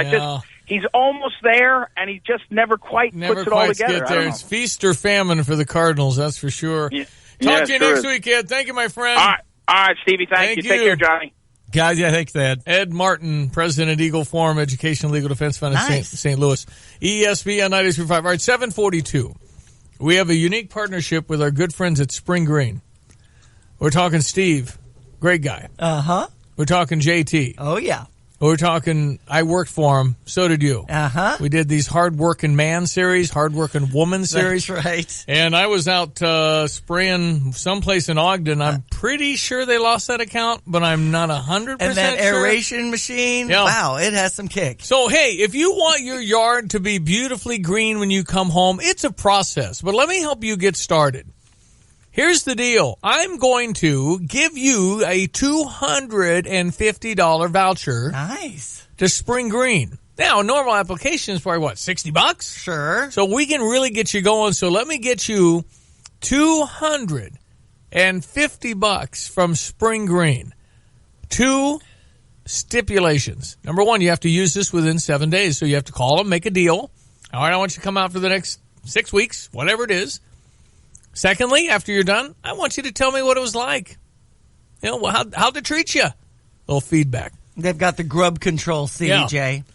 He's almost there, and he just never quite puts it all together. It's feast or famine for the Cardinals, that's for sure. Yeah. Talk to you next week, Ed. Thank you, my friend. All right, Stevie. Thank you. Take care, Johnny. Guys, thanks, Ed. Ed Martin, President, Eagle Forum, Education Legal Defense Fund in St. Louis. ESPN 93.5. All right, 742. We have a unique partnership with our good friends at Spring Green. We're talking Steve. Great guy. Uh-huh. We're talking JT. Oh, yeah. We're talking, I worked for him. So did you. Uh-huh. We did these hard-working man series, hard-working woman series. That's right. And I was out spraying someplace in Ogden. I'm pretty sure they lost that account, but I'm not 100% sure. And that aeration machine, wow, it has some kick. So, hey, if you want your yard to be beautifully green when you come home, it's a process. But let me help you get started. Here's the deal. I'm going to give you a $250 voucher. Nice. To Spring Green. Now, normal application is probably, $60? Sure. So we can really get you going. So let me get you $250 from Spring Green. 2 stipulations. Number 1, you have to use this within 7 days. So you have to call them, make a deal. All right, I want you to come out for the next 6 weeks, whatever it is. Secondly, after you're done, I want you to tell me what it was like. How'd they treat you? A little feedback. They've got the grub control, CJ.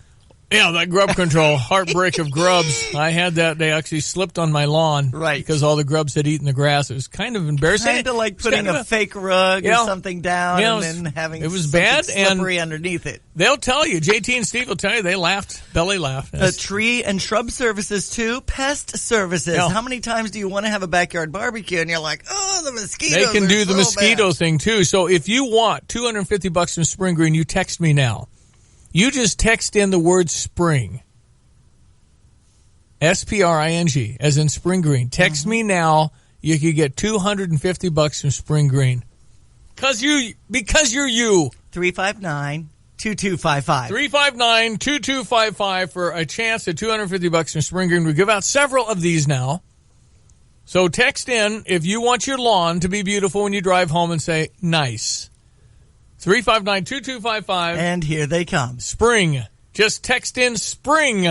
Yeah, that grub control, heartbreak of grubs. I had that. They actually slipped on my lawn. Right. Because all the grubs had eaten the grass. It was kind of embarrassing. Kind of like putting a fake rug or something down and then having it was bad slippery underneath it. They'll tell you, JT and Steve will tell you, they laughed, belly laughed. Tree and shrub services, too. Pest services. Yeah. How many times do you want to have a backyard barbecue and you're like, oh, the mosquitoes They can do the mosquito bad. thing, too. So if you want $250 from Spring Green, you text me now. You just text in the word spring. SPRING, as in Spring Green. Text me now. you could get $250 from Spring Green. Because you're you. 359-2255. 359-2255 for a chance at $250 from Spring Green. We give out several of these now. So text in if you want your lawn to be beautiful when you drive home and say, nice. 359-2255. And here they come. Spring. Just text in spring.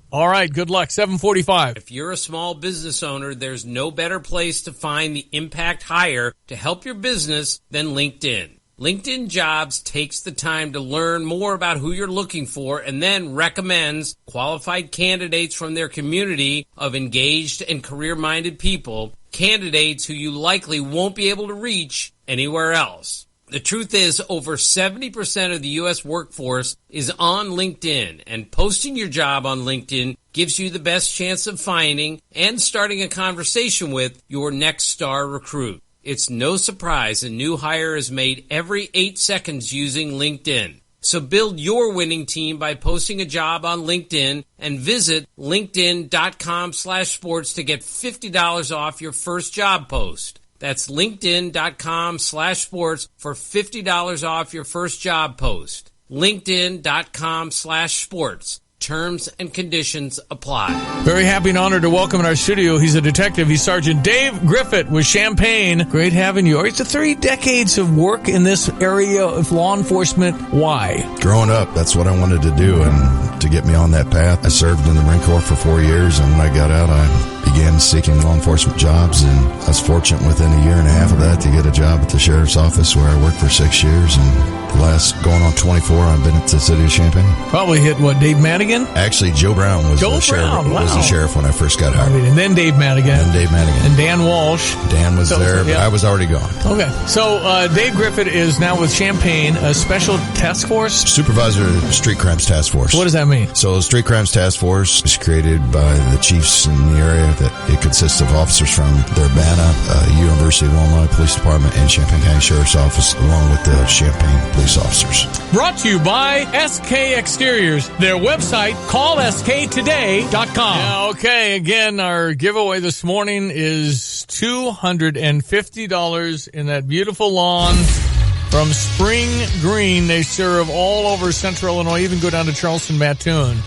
All right, good luck. 745. If you're a small business owner, there's no better place to find the impact hire to help your business than LinkedIn. LinkedIn Jobs takes the time to learn more about who you're looking for and then recommends qualified candidates from their community of engaged and career-minded people, candidates who you likely won't be able to reach anywhere else. The truth is, over 70% of the U.S. workforce is on LinkedIn, and posting your job on LinkedIn gives you the best chance of finding and starting a conversation with your next star recruit. It's no surprise a new hire is made every 8 seconds using LinkedIn. So build your winning team by posting a job on LinkedIn and visit linkedin.com/sports to get $50 off your first job post. That's linkedin.com/sports for $50 off your first job post. LinkedIn.com/sports. Terms and conditions apply. Very happy and honored to welcome in our studio. He's a detective. He's Sergeant Dave Griffith with Champaign. Great having you. It's 3 decades of work in this area of law enforcement. Why? Growing up, that's what I wanted to do, and to get me on that path, I served in the Marine Corps for 4 years, and when I got out, I began seeking law enforcement jobs, and I was fortunate within a year and a half of that to get a job at the Sheriff's Office where I worked for 6 years, and the last going on 24, I've been at the city of Champaign. Probably hit, Dave Madigan? Actually, Joe Brown was the sheriff when I first got hired. And then Dave Madigan. And Dan Walsh. Dan was there, but I was already gone. Okay. So Dave Griffith is now with Champaign, a special task force? Supervisor of the Street Crimes Task Force. What does that mean? So the Street Crimes Task Force was created by the chiefs in the area. That it consists of officers from the Urbana, University of Illinois Police Department, and Champaign County Sheriff's Office, along with the Champaign police officers. Brought to you by SK Exteriors. Their website, callsktoday.com. Yeah, okay, again, our giveaway this morning is $250 in that beautiful lawn from Spring Green. They serve all over central Illinois, even go down to Charleston, Mattoon.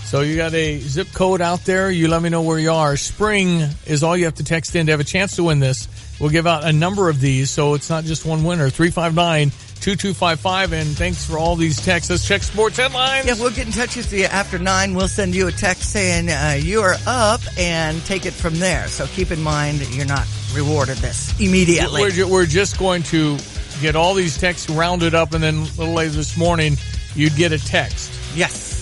So you got a zip code out there. You let me know where you are. Spring is all you have to text in to have a chance to win this. We'll give out a number of these, so it's not just one winner. 359-2255, and thanks for all these texts. Let's check sports headlines. Yeah, we'll get in touch with you after 9. We'll send you a text saying you are up and take it from there. So keep in mind that you're not rewarded this immediately. We're just going to get all these texts rounded up, and then a little later this morning, you'd get a text. Yes.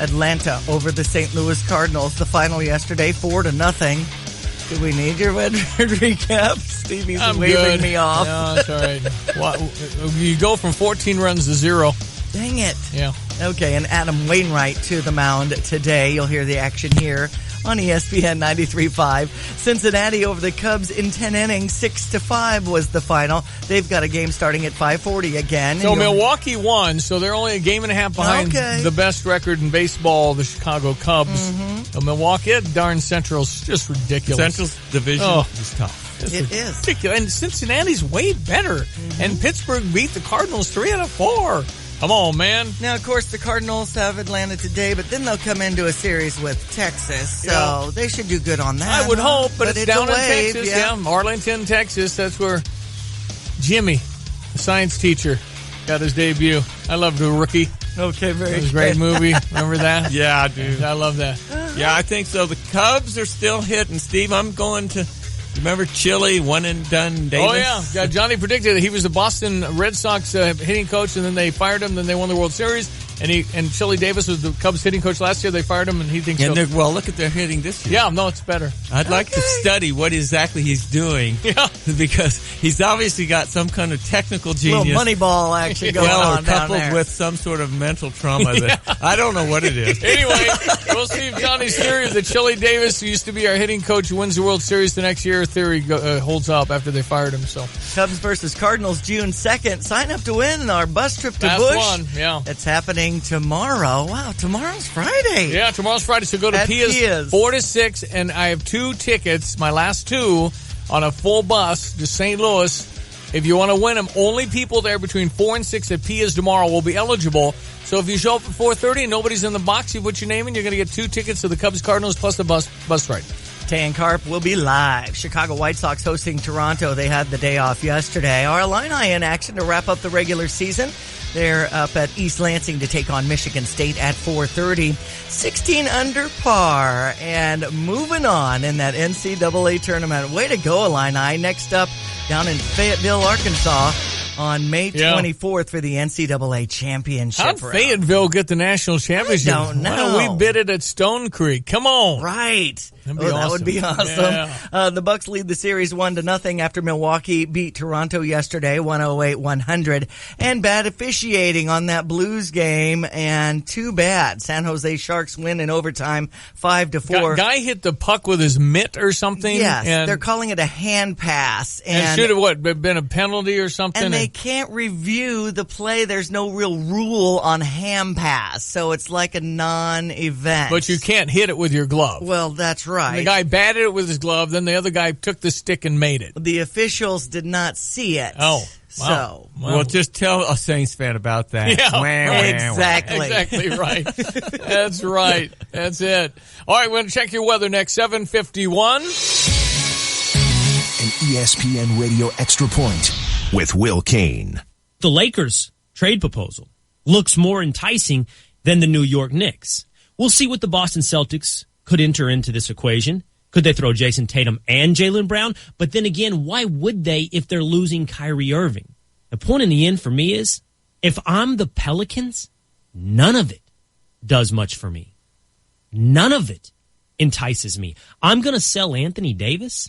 Atlanta over the St. Louis Cardinals. The final yesterday, 4-0. Do we need your red recap? Stevie's waving me off. No, it's all right. Well, you go from 14 runs to 0. Dang it. Yeah. Okay, and Adam Wainwright to the mound today. You'll hear the action here on ESPN 93.5. Cincinnati over the Cubs in 10 innings, 6-5 was the final. They've got a game starting at 5:40 again. So Milwaukee won, so they're only a game and a half behind the best record in baseball, the Chicago Cubs. So Milwaukee, darn Central's just ridiculous. Central's division is tough. It is. Ridiculous. And Cincinnati's way better. And Pittsburgh beat the Cardinals 3 out of 4. Come on, man. Now, of course, the Cardinals have Atlanta today, but then they'll come into a series with Texas, so they should do good on that. I would hope, but it's down in wave, Texas. Yeah, Arlington, Texas. That's where Jimmy, the science teacher, got his debut. I loved The Rookie. Okay, very good. It was a great movie. Remember that? Yeah, dude. I love that. Yeah, I think so. The Cubs are still hitting. Steve, I'm going to... Remember Chili, one and done Davis? Oh, yeah. Johnny predicted that he was the Boston Red Sox hitting coach, and then they fired him, then they won the World Series. And Chili Davis was the Cubs hitting coach last year. They fired him, and he thinks well, look at their hitting this year. Yeah, no, it's better. I'd like to study what exactly he's doing. Yeah. Because he's obviously got some kind of technical genius. Well, Moneyball action going on down there. Coupled with some sort of mental trauma that I don't know what it is. Anyway, we'll see if Johnny's theory that Chili Davis, who used to be our hitting coach, who wins the World Series the next year, theory holds up after they fired him. So Cubs versus Cardinals, June 2nd. Sign up to win our bus trip to That's Busch. One, yeah. It's happening playing tomorrow. Wow, tomorrow's Friday. Yeah, tomorrow's Friday. So go to Pia's 4 to 6, and I have 2 tickets, my last 2, on a full bus to St. Louis. If you want to win them, only people there between 4 and 6 at Pia's tomorrow will be eligible. So if you show up at 4:30 and nobody's in the box, you put your name in, you're going to get 2 tickets to the Cubs Cardinals plus the bus ride. Tan Carp will be live. Chicago White Sox hosting Toronto. They had the day off yesterday. Our Illini in action to wrap up the regular season. They're up at East Lansing to take on Michigan State at 4:30. 16 under par. And moving on in that NCAA tournament. Way to go, Illini. Next up, down in Fayetteville, Arkansas, on May 24th for the NCAA championship. How'd Fayetteville get the national championship? I don't know. Why don't we bid it at Stone Creek? Come on. Right. That'd be awesome. That would be awesome. Yeah. The Bucks lead the series 1-0 after Milwaukee beat Toronto yesterday, 108-100. And bad officiating on that Blues game, and too bad. San Jose Sharks win in overtime, 5-4. Guy hit the puck with his mitt or something. Yes, and they're calling it a hand pass. And should have been a penalty or something? And they can't review the play. There's no real rule on hand pass, so it's like a non-event. But you can't hit it with your glove. Well, that's right. The guy batted it with his glove, then the other guy took the stick and made it. The officials did not see it. Oh. So, wow. Well, just tell a Saints fan about that. Yeah, exactly. Exactly right. That's right. That's it. All right, we're going to check your weather next, 7:51. An ESPN Radio Extra Point with Will Kane. The Lakers trade proposal looks more enticing than the New York Knicks. We'll see what the Boston Celtics could enter into this equation. Could they throw Jason Tatum and Jaylen Brown? But then again, why would they if they're losing Kyrie Irving? The point in the end for me is, if I'm the Pelicans, none of it does much for me. None of it entices me. I'm going to sell Anthony Davis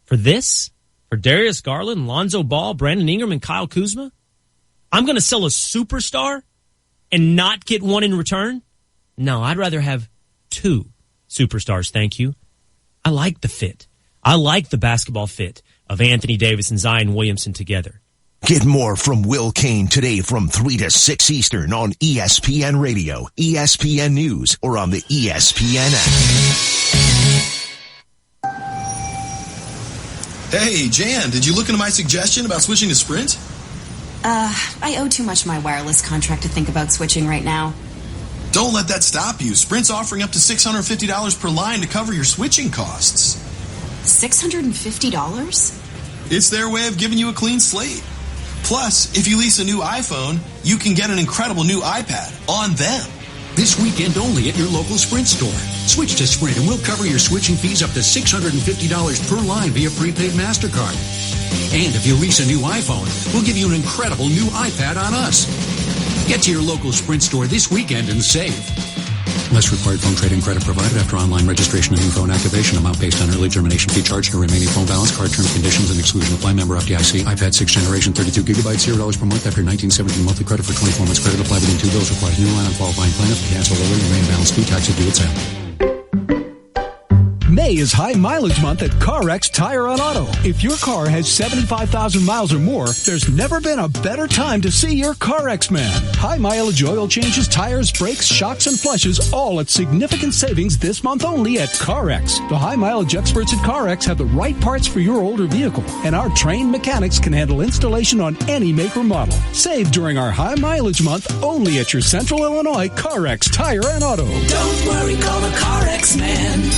for this, for Darius Garland, Lonzo Ball, Brandon Ingram, and Kyle Kuzma. I'm going to sell a superstar and not get one in return? No, I'd rather have 2 superstars, thank you. I like the fit. I like the basketball fit of Anthony Davis and Zion Williamson together. Get more from Will Kane today from 3 to 6 Eastern on ESPN Radio, ESPN News, or on the ESPN app. Hey, Jan, did you look into my suggestion about switching to Sprint? I owe too much to my wireless contract to think about switching right now. Don't let that stop you. Sprint's offering up to $650 per line to cover your switching costs. $650? It's their way of giving you a clean slate. Plus, if you lease a new iPhone, you can get an incredible new iPad on them. This weekend only at your local Sprint store. Switch to Sprint and we'll cover your switching fees up to $650 per line via prepaid MasterCard. And if you lease a new iPhone, we'll give you an incredible new iPad on us. Get to your local Sprint store this weekend and save. Less required phone trade-in credit provided after online registration and new phone activation. Amount based on early termination fee charged to remaining phone balance. Card terms, conditions, and exclusion apply. Member FDIC. iPad 6th generation, 32 gigabytes, $0 per month after 1917 monthly credit for 24 months. Credit apply within 2 bills. Requires new line on qualifying plan. If cancel early, remaining balance due. Taxes due at sale. May is high mileage month at CarX Tire on Auto. If your car has 75,000 miles or more, there's never been a better time to see your CarX man. High mileage oil changes, tires, brakes, shocks, and flushes, all at significant savings this month only at CarX. The high mileage experts at CarX have the right parts for your older vehicle, and our trained mechanics can handle installation on any make or model. Save during our high mileage month only at your Central Illinois CarX Tire and Auto. Don't worry, call the CarX man.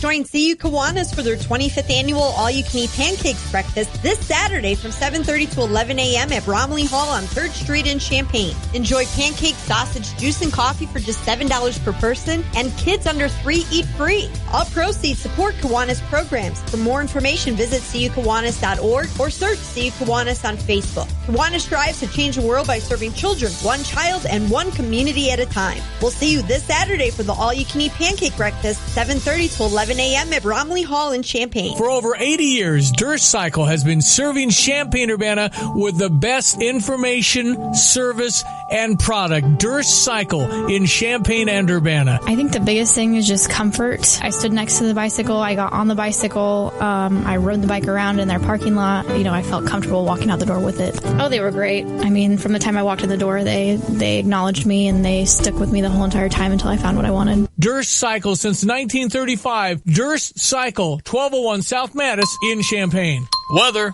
Join CU Kiwanis for their 25th annual All-You-Can-Eat Pancakes Breakfast this Saturday from 7:30 to 11 a.m. at Bromley Hall on 3rd Street in Champaign. Enjoy pancakes, sausage, juice, and coffee for just $7 per person, and kids under 3 eat free. All proceeds support Kiwanis programs. For more information, visit cukiwanis.org or search CU Kiwanis on Facebook. Kiwanis strives to change the world by serving children, one child and one community at a time. We'll see you this Saturday for the All-You-Can-Eat Pancake Breakfast, 7:30 to 11 a.m. at Bromley Hall in Champaign. For over 80 years, Dirt Cycle has been serving Champaign-Urbana with the best information, service, and product. Durst Cycle in Champaign and Urbana. I think the biggest thing is just comfort. I stood next to the bicycle. I got on the bicycle. I rode the bike around in their parking lot. I felt comfortable walking out the door with it. Oh, they were great. I mean, from the time I walked in the door, they acknowledged me and they stuck with me the whole entire time until I found what I wanted. Durst Cycle since 1935. Durst Cycle, 1201 South Mattis in Champaign. Weather.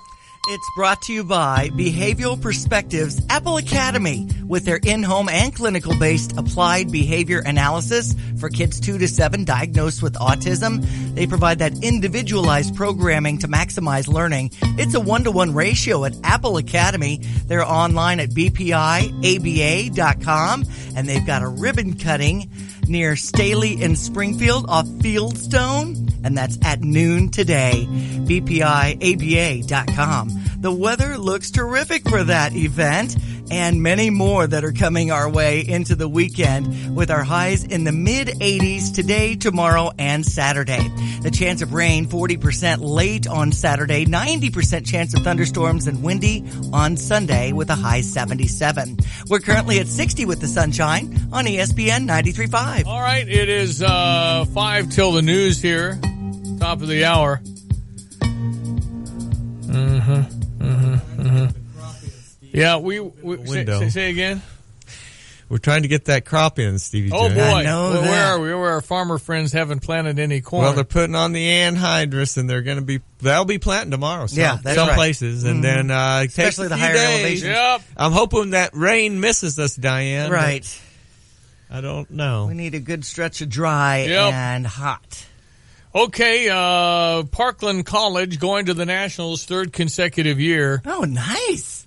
It's brought to you by Behavioral Perspectives Apple Academy with their in-home and clinical-based applied behavior analysis for kids 2 to 7 diagnosed with autism. They provide that individualized programming to maximize learning. It's a 1-to-1 ratio at Apple Academy. They're online at bpiaba.com, and they've got a ribbon cutting near Staley and Springfield off Fieldstone, and that's at noon today. bpiaba.com. The weather looks terrific for that event, and many more that are coming our way into the weekend with our highs in the mid-80s today, tomorrow, and Saturday. The chance of rain, 40% late on Saturday, 90% chance of thunderstorms and windy on Sunday with a high 77. We're currently at 60 with the sunshine on ESPN 93.5. All right, it is 5 till the news here, top of the hour. Yeah, we say again. We're trying to get that crop in, Stevie J. Oh, boy. I know that. Where are we? Where our farmer friends haven't planted any corn. Well, they're putting on the anhydrous, and they'll be planting tomorrow. Some places. And then, especially the higher elevations. Yep. I'm hoping that rain misses us, Diane. Right. I don't know. We need a good stretch of dry and hot. Okay, Parkland College going to the Nationals 3rd consecutive year. Oh, nice.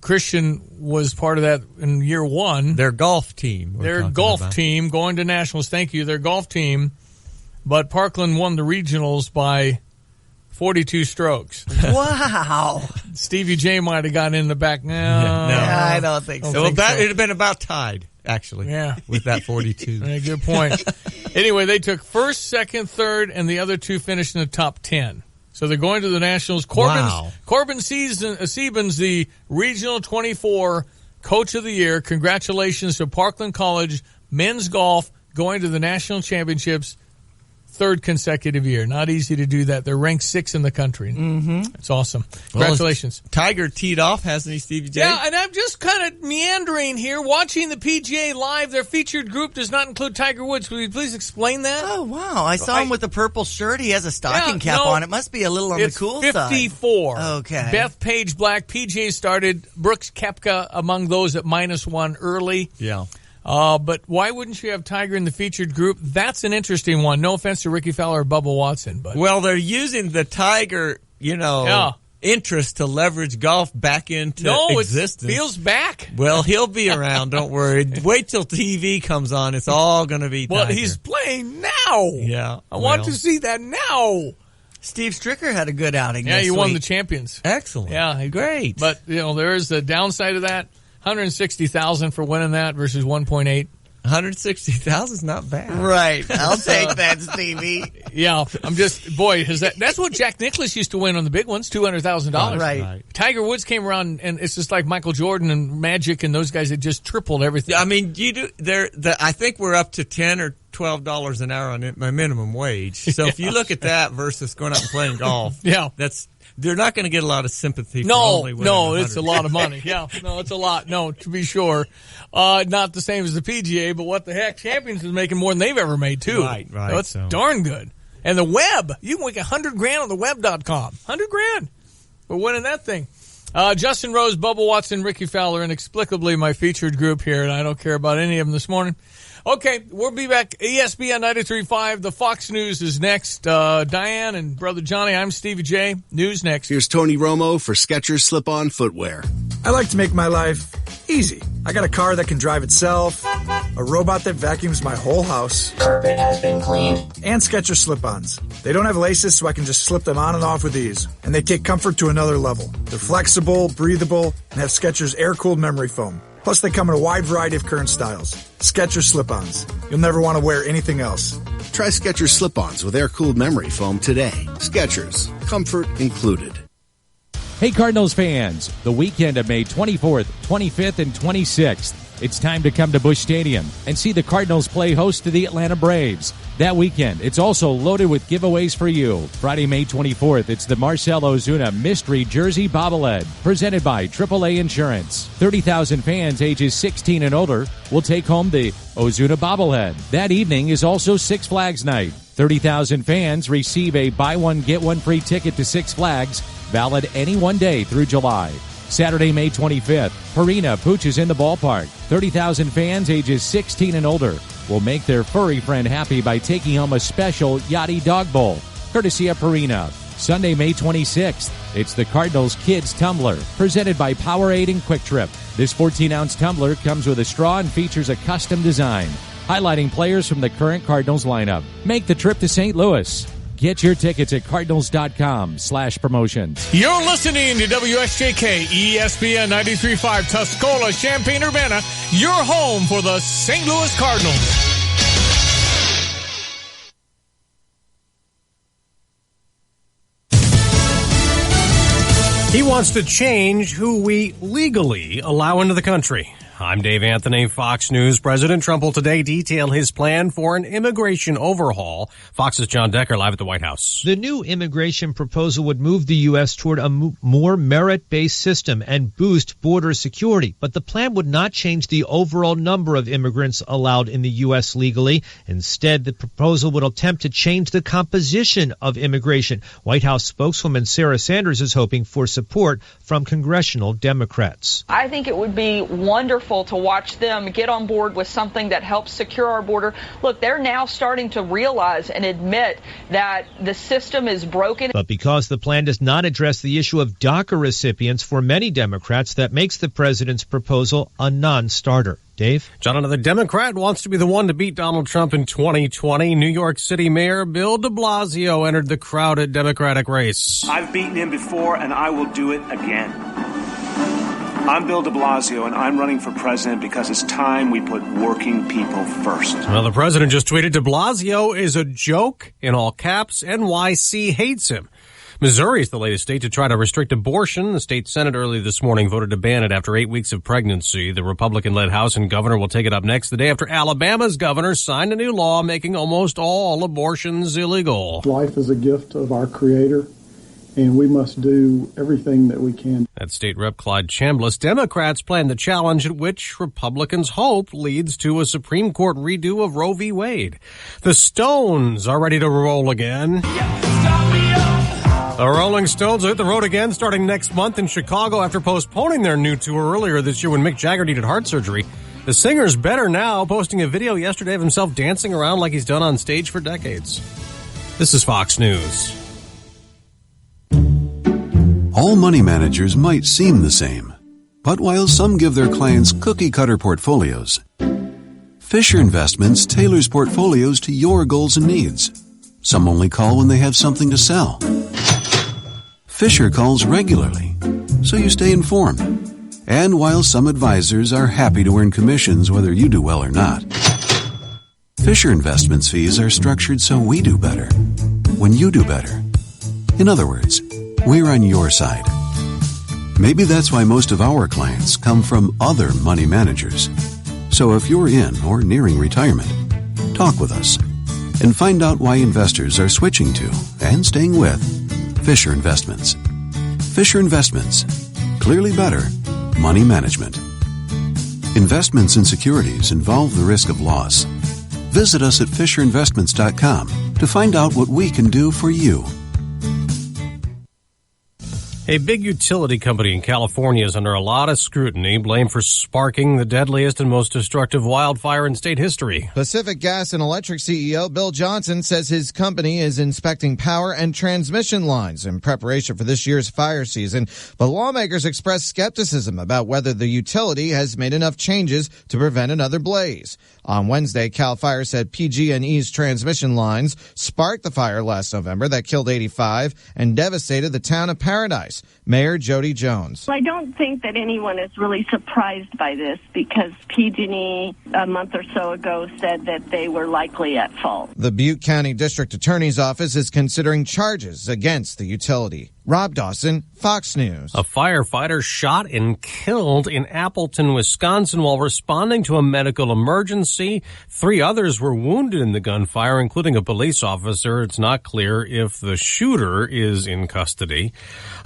Christian was part of that in year 1. Their golf team. Their golf team going to Nationals. Thank you. Their golf team. But Parkland won the regionals by 42 strokes. Wow. Stevie J might have gotten in the back. No, I don't think so. It'd have been about tied, actually. Yeah. With that 42. Yeah, good point. Anyway, they took 1st, 2nd, 3rd, and the other 2 finished in the top 10. So they're going to the Nationals. Corbin Siebens, the Regional 24 Coach of the Year. Congratulations to Parkland College men's golf going to the National Championships 3rd consecutive year. Not easy to do that. They're ranked 6th in the country. Mm-hmm. It's awesome. Congratulations. Well, Tiger teed off, hasn't he, Stevie J? Yeah, and I'm just kind of meandering here, watching the PGA live. Their featured group does not include Tiger Woods. Will you please explain that? Oh, wow. I saw him with a purple shirt. He has a stocking cap on. It must be a little on the cool side. 54. Okay. Beth Page Black, PGA started. Brooks Koepka among those at -1 early. Yeah. But why wouldn't you have Tiger in the featured group? That's an interesting one. No offense to Ricky Fowler or Bubba Watson, but they're using the Tiger, interest to leverage golf back into existence. It feels back. Well, he'll be around. Don't worry. Wait till TV comes on. It's all going to be Tiger. Well, he's playing now. Yeah, I want to see that now. Steve Stricker had a good outing. Yeah, this won week. the Champions. Excellent. Yeah, great. But there is the downside of that. $160,000 for winning that versus 1.8. $160,000 is not bad. Right. I'll take that, Stevie. Yeah, I'm just, that's what Jack Nicklaus used to win on the big ones, $200,000. Right. Tiger Woods came around, and it's just like Michael Jordan and Magic and those guys that just tripled everything. Yeah, I mean, I think we're up to $10 or $12 an hour on my minimum wage. So if you look at that versus going out and playing golf, they're not going to get a lot of sympathy. No, it's a lot of money. Yeah, no, it's a lot. No, to be sure, not the same as the PGA, but what the heck, Champions is making more than they've ever made too. Right. That's darn good. And the web, you can make $100,000 on the web.com. $100,000 for winning that thing. Justin Rose, Bubba Watson, Ricky Fowler, inexplicably my featured group here, and I don't care about any of them this morning. Okay, we'll be back. ESPN 93.5. The Fox News is next. Diane and Brother Johnny, I'm Stevie J. News next. Here's Tony Romo for Skechers Slip-On Footwear. I like to make my life easy. I got a car that can drive itself, a robot that vacuums my whole house. Carpet has been cleaned. And Skechers Slip-Ons. They don't have laces, so I can just slip them on and off with ease. And they take comfort to another level. They're flexible, breathable, and have Skechers air-cooled memory foam. Plus, they come in a wide variety of current styles. Skechers Slip-Ons. You'll never want to wear anything else. Try Skechers Slip-Ons with air-cooled memory foam today. Skechers. Comfort included. Hey Cardinals fans, the weekend of May 24th, 25th, and 26th. It's time to come to Busch Stadium and see the Cardinals play host to the Atlanta Braves. That weekend, it's also loaded with giveaways for you. Friday, May 24th, it's the Marcell Ozuna Mystery Jersey Bobblehead, presented by AAA Insurance. 30,000 fans ages 16 and older will take home the Ozuna Bobblehead. That evening is also Six Flags night. 30,000 fans receive a buy one, get one free ticket to Six Flags, valid any one day through July. Saturday, May 25th, Purina Pooch is in the ballpark. 30,000 fans ages 16 and older will make their furry friend happy by taking home a special Yachty Dog Bowl, courtesy of Purina. Sunday, May 26th, it's the Cardinals Kids Tumbler, presented by Powerade and Quick Trip. This 14-ounce tumbler comes with a straw and features a custom design, highlighting players from the current Cardinals lineup. Make the trip to St. Louis. Get your tickets at cardinals.com/promotions. You're listening to WSJK ESPN 93.5 Tuscola, Champaign-Urbana, your home for the St. Louis Cardinals. He wants to change who we legally allow into the country. I'm Dave Anthony, Fox News. President Trump will today detail his plan for an immigration overhaul. Fox's John Decker live at the White House. The new immigration proposal would move the U.S. toward a more merit-based system and boost border security. But the plan would not change the overall number of immigrants allowed in the U.S. legally. Instead, the proposal would attempt to change the composition of immigration. White House spokeswoman Sarah Sanders is hoping for support from congressional Democrats. I think it would be wonderful to watch them get on board with something that helps secure our border. Look, they're now starting to realize and admit that the system is broken. But because the plan does not address the issue of DACA recipients for many Democrats, that makes the president's proposal a non-starter. Dave? John, another Democrat wants to be the one to beat Donald Trump in 2020. New York City Mayor Bill de Blasio entered the crowded Democratic race. I've beaten him before, and I will do it again. I'm Bill de Blasio, and I'm running for president because it's time we put working people first. Well, the president just tweeted, de Blasio is a joke, in all caps, NYC hates him. Missouri is the latest state to try to restrict abortion. The state Senate early this morning voted to ban it after 8 weeks of pregnancy. The Republican-led House and governor will take it up next, the day after Alabama's governor signed a new law making almost all abortions illegal. Life is a gift of our Creator, and we must do everything that we can. That State Rep Clyde Chambliss. Democrats plan the challenge at which Republicans hope leads to a Supreme Court redo of Roe v. Wade. The Stones are ready to roll again. The Rolling Stones will hit the road again starting next month in Chicago after postponing their new tour earlier this year when Mick Jagger needed heart surgery. The singer's better now, posting a video yesterday of himself dancing around like he's done on stage for decades. This is Fox News. All money managers might seem the same, but while some give their clients cookie-cutter portfolios, Fisher Investments tailors portfolios to your goals and needs. Some only call when they have something to sell. Fisher calls regularly, so you stay informed. And while some advisors are happy to earn commissions whether you do well or not, Fisher Investments fees are structured so we do better when you do better. In other words, we're on your side. Maybe that's why most of our clients come from other money managers. So if you're in or nearing retirement, talk with us and find out why investors are switching to and staying with Fisher Investments. Fisher Investments. Clearly better money management. Investments in securities involve the risk of loss. Visit us at FisherInvestments.com to find out what we can do for you. A big utility company in California is under a lot of scrutiny, blamed for sparking the deadliest and most destructive wildfire in state history. Pacific Gas and Electric CEO Bill Johnson says his company is inspecting power and transmission lines in preparation for this year's fire season, but lawmakers expressed skepticism about whether the utility has made enough changes to prevent another blaze. On Wednesday, CAL FIRE said PG&E's transmission lines sparked the fire last November that killed 85 and devastated the town of Paradise. Mayor Jody Jones. I don't think that anyone is really surprised by this because PG&E a month or so ago said that they were likely at fault. The Butte County District Attorney's Office is considering charges against the utility. Rob Dawson, Fox News. A firefighter shot and killed in Appleton, Wisconsin while responding to a medical emergency. 3 others were wounded in the gunfire, including a police officer. It's not clear if the shooter is in custody.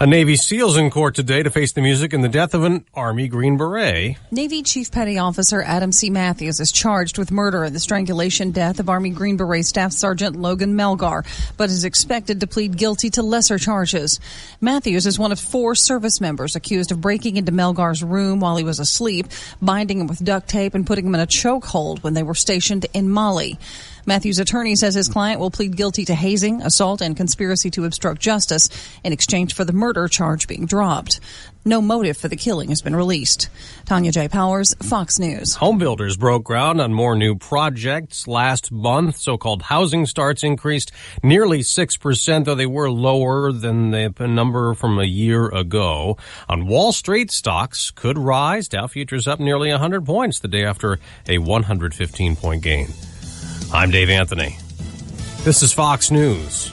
A Navy SEAL's in court today to face the music in the death of an Army Green Beret. Navy Chief Petty Officer Adam C. Matthews is charged with murder in the strangulation death of Army Green Beret Staff Sergeant Logan Melgar, but is expected to plead guilty to lesser charges. Matthews is one of 4 service members accused of breaking into Melgar's room while he was asleep, binding him with duct tape and putting him in a chokehold when they were stationed in Mali. Matthews' attorney says his client will plead guilty to hazing, assault, and conspiracy to obstruct justice in exchange for the murder charge being dropped. No motive for the killing has been released. Tanya J. Powers, Fox News. Home builders broke ground on more new projects last month. So-called housing starts increased nearly 6%, though they were lower than the number from a year ago. On Wall Street, stocks could rise. Dow futures up nearly 100 points the day after a 115-point gain. I'm Dave Anthony. This is Fox News.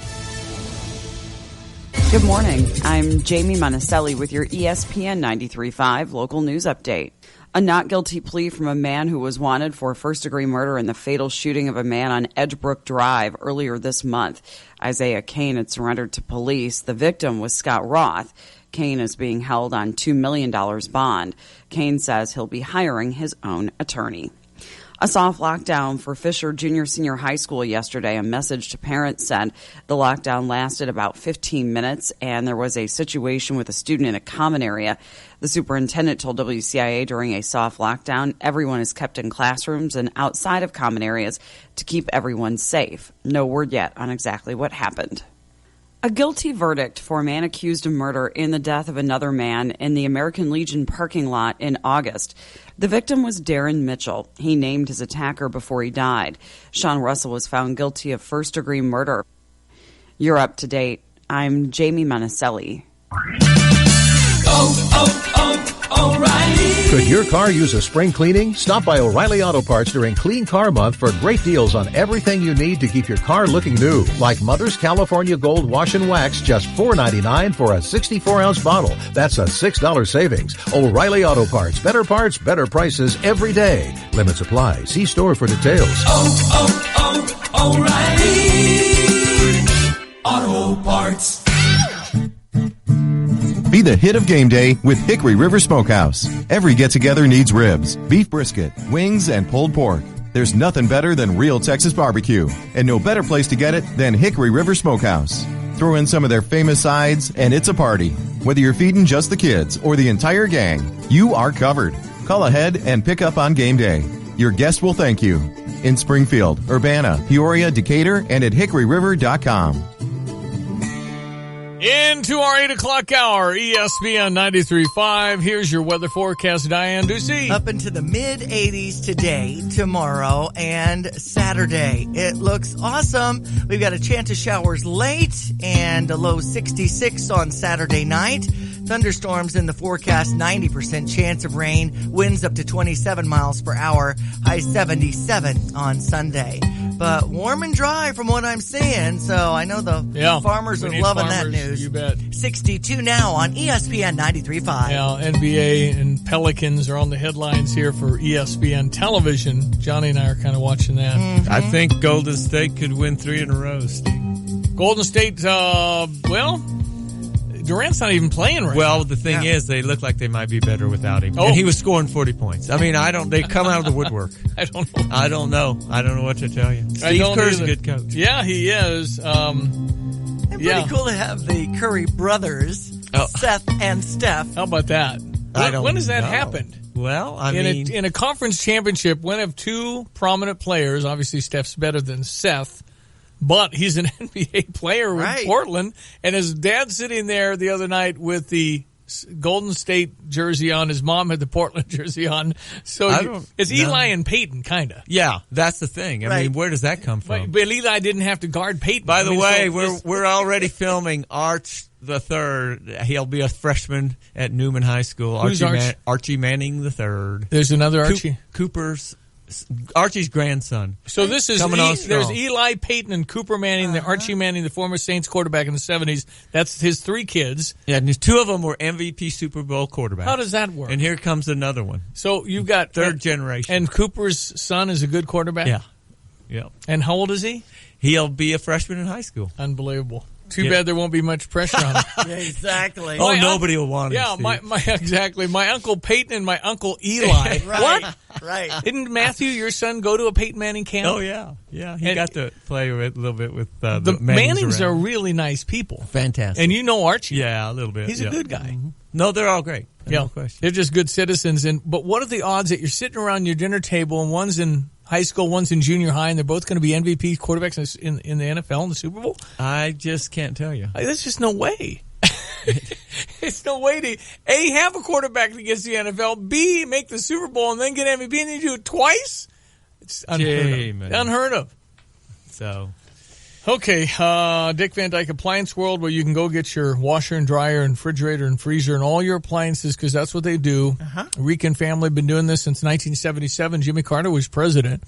Good morning. I'm Jamie Monticelli with your ESPN 93.5 local news update. A not guilty plea from a man who was wanted for first-degree murder in the fatal shooting of a man on Edgebrook Drive earlier this month. Isaiah Kane had surrendered to police. The victim was Scott Roth. Kane is being held on $2 million bond. Kane says he'll be hiring his own attorney. A soft lockdown for Fisher Junior Senior High School yesterday. A message to parents said the lockdown lasted about 15 minutes and there was a situation with a student in a common area. The superintendent told WCIA during a soft lockdown, everyone is kept in classrooms and outside of common areas to keep everyone safe. No word yet on exactly what happened. A guilty verdict for a man accused of murder in the death of another man in the American Legion parking lot in August. The victim was Darren Mitchell. He named his attacker before he died. Sean Russell was found guilty of first-degree murder. You're up to date. I'm Jamie Monticelli. O'Reilly. Could your car use a spring cleaning? Stop by O'Reilly Auto Parts during Clean Car Month for great deals on everything you need to keep your car looking new. Like Mother's California Gold Wash and Wax, just $4.99 for a 64-ounce bottle. That's a $6 savings. O'Reilly Auto Parts. Better prices every day. Limits apply. See store for details. O'Reilly Auto Parts. Be the hit of game day with Hickory River Smokehouse. Every get-together needs ribs, beef brisket, wings, and pulled pork. There's nothing better than real Texas barbecue, and no better place to get it than Hickory River Smokehouse. Throw in some of their famous sides, and it's a party. Whether you're feeding just the kids or the entire gang, you are covered. Call ahead and pick up on game day. Your guests will thank you. In Springfield, Urbana, Peoria, Decatur, and at hickoryriver.com. Into our 8 o'clock hour, ESPN 93.5. Here's your weather forecast, Diane Ducey. Up into the mid-80s today, tomorrow, and Saturday. It looks awesome. We've got a chance of showers late and a low 66 on Saturday night. Thunderstorms in the forecast, 90% chance of rain. Winds up to 27 miles per hour. High 77 on Sunday. But warm and dry from what I'm seeing, so I know the farmers are loving that news. You bet. 62 now on ESPN 93.5. Yeah, NBA and Pelicans are on the headlines here for ESPN television. Johnny and I are kind of watching that. Mm-hmm. I think Golden State could win 3 in a row, Steve. Golden State, Durant's not even playing right now. Well, the thing is, they look like they might be better without him. And he was scoring 40 points. I mean, they come out of the woodwork. I don't know. I don't know what to tell you. Steve Kerr's a good coach. Yeah, he is. It's pretty cool to have the Curry brothers, Seth and Steph. How about that? When has that happened? Well, in a conference championship, when have 2 prominent players, obviously Steph's better than Seth, but he's an NBA player with Portland, and his dad's sitting there the other night with the Golden State jersey on. His mom had the Portland jersey on. So it's Eli and Peyton, kind of. Yeah, that's the thing. I mean, where does that come from? But Eli didn't have to guard Peyton. By the way, we're already filming Arch the Third. He'll be a freshman at Newman High School. Who's Archie Manning the Third. There's another Archie. Cooper's Archie's grandson. So this is coming on strong. There's Eli, Peyton, and Cooper Manning, the Archie Manning, the former Saints quarterback in the 70s. That's his 3 kids. Yeah, and 2 of them were MVP Super Bowl quarterbacks. How does that work? And here comes another one. So you've got third generation. And Cooper's son is a good quarterback? Yeah. Yeah. And how old is he? He'll be a freshman in high school. Unbelievable. Too bad there won't be much pressure on him. Yeah, exactly. Nobody will want him. Yeah, exactly. My Uncle Peyton and my Uncle Eli. Right, what? Right. Didn't Matthew, your son, go to a Peyton Manning camp? Oh, yeah. Yeah, he got to play with a little bit with the Mannings around. are really nice people. Fantastic. And you know Archie. Yeah, a little bit. He's a good guy. Mm-hmm. No, they're all great. No question. They're just good citizens. But what are the odds that you're sitting around your dinner table and one's in high school, one's in junior high, and they're both going to be MVP quarterbacks in the NFL in the Super Bowl? I just can't tell you. There's just no way. It's no way to A, have a quarterback that gets the NFL, B, make the Super Bowl, and then get MVP, and then you do it twice? It's unheard of. So... Okay, Dick Van Dyke Appliance World, where you can go get your washer and dryer and refrigerator and freezer and all your appliances, because that's what they do. Rick and family have been doing this since 1977. Jimmy Carter was president,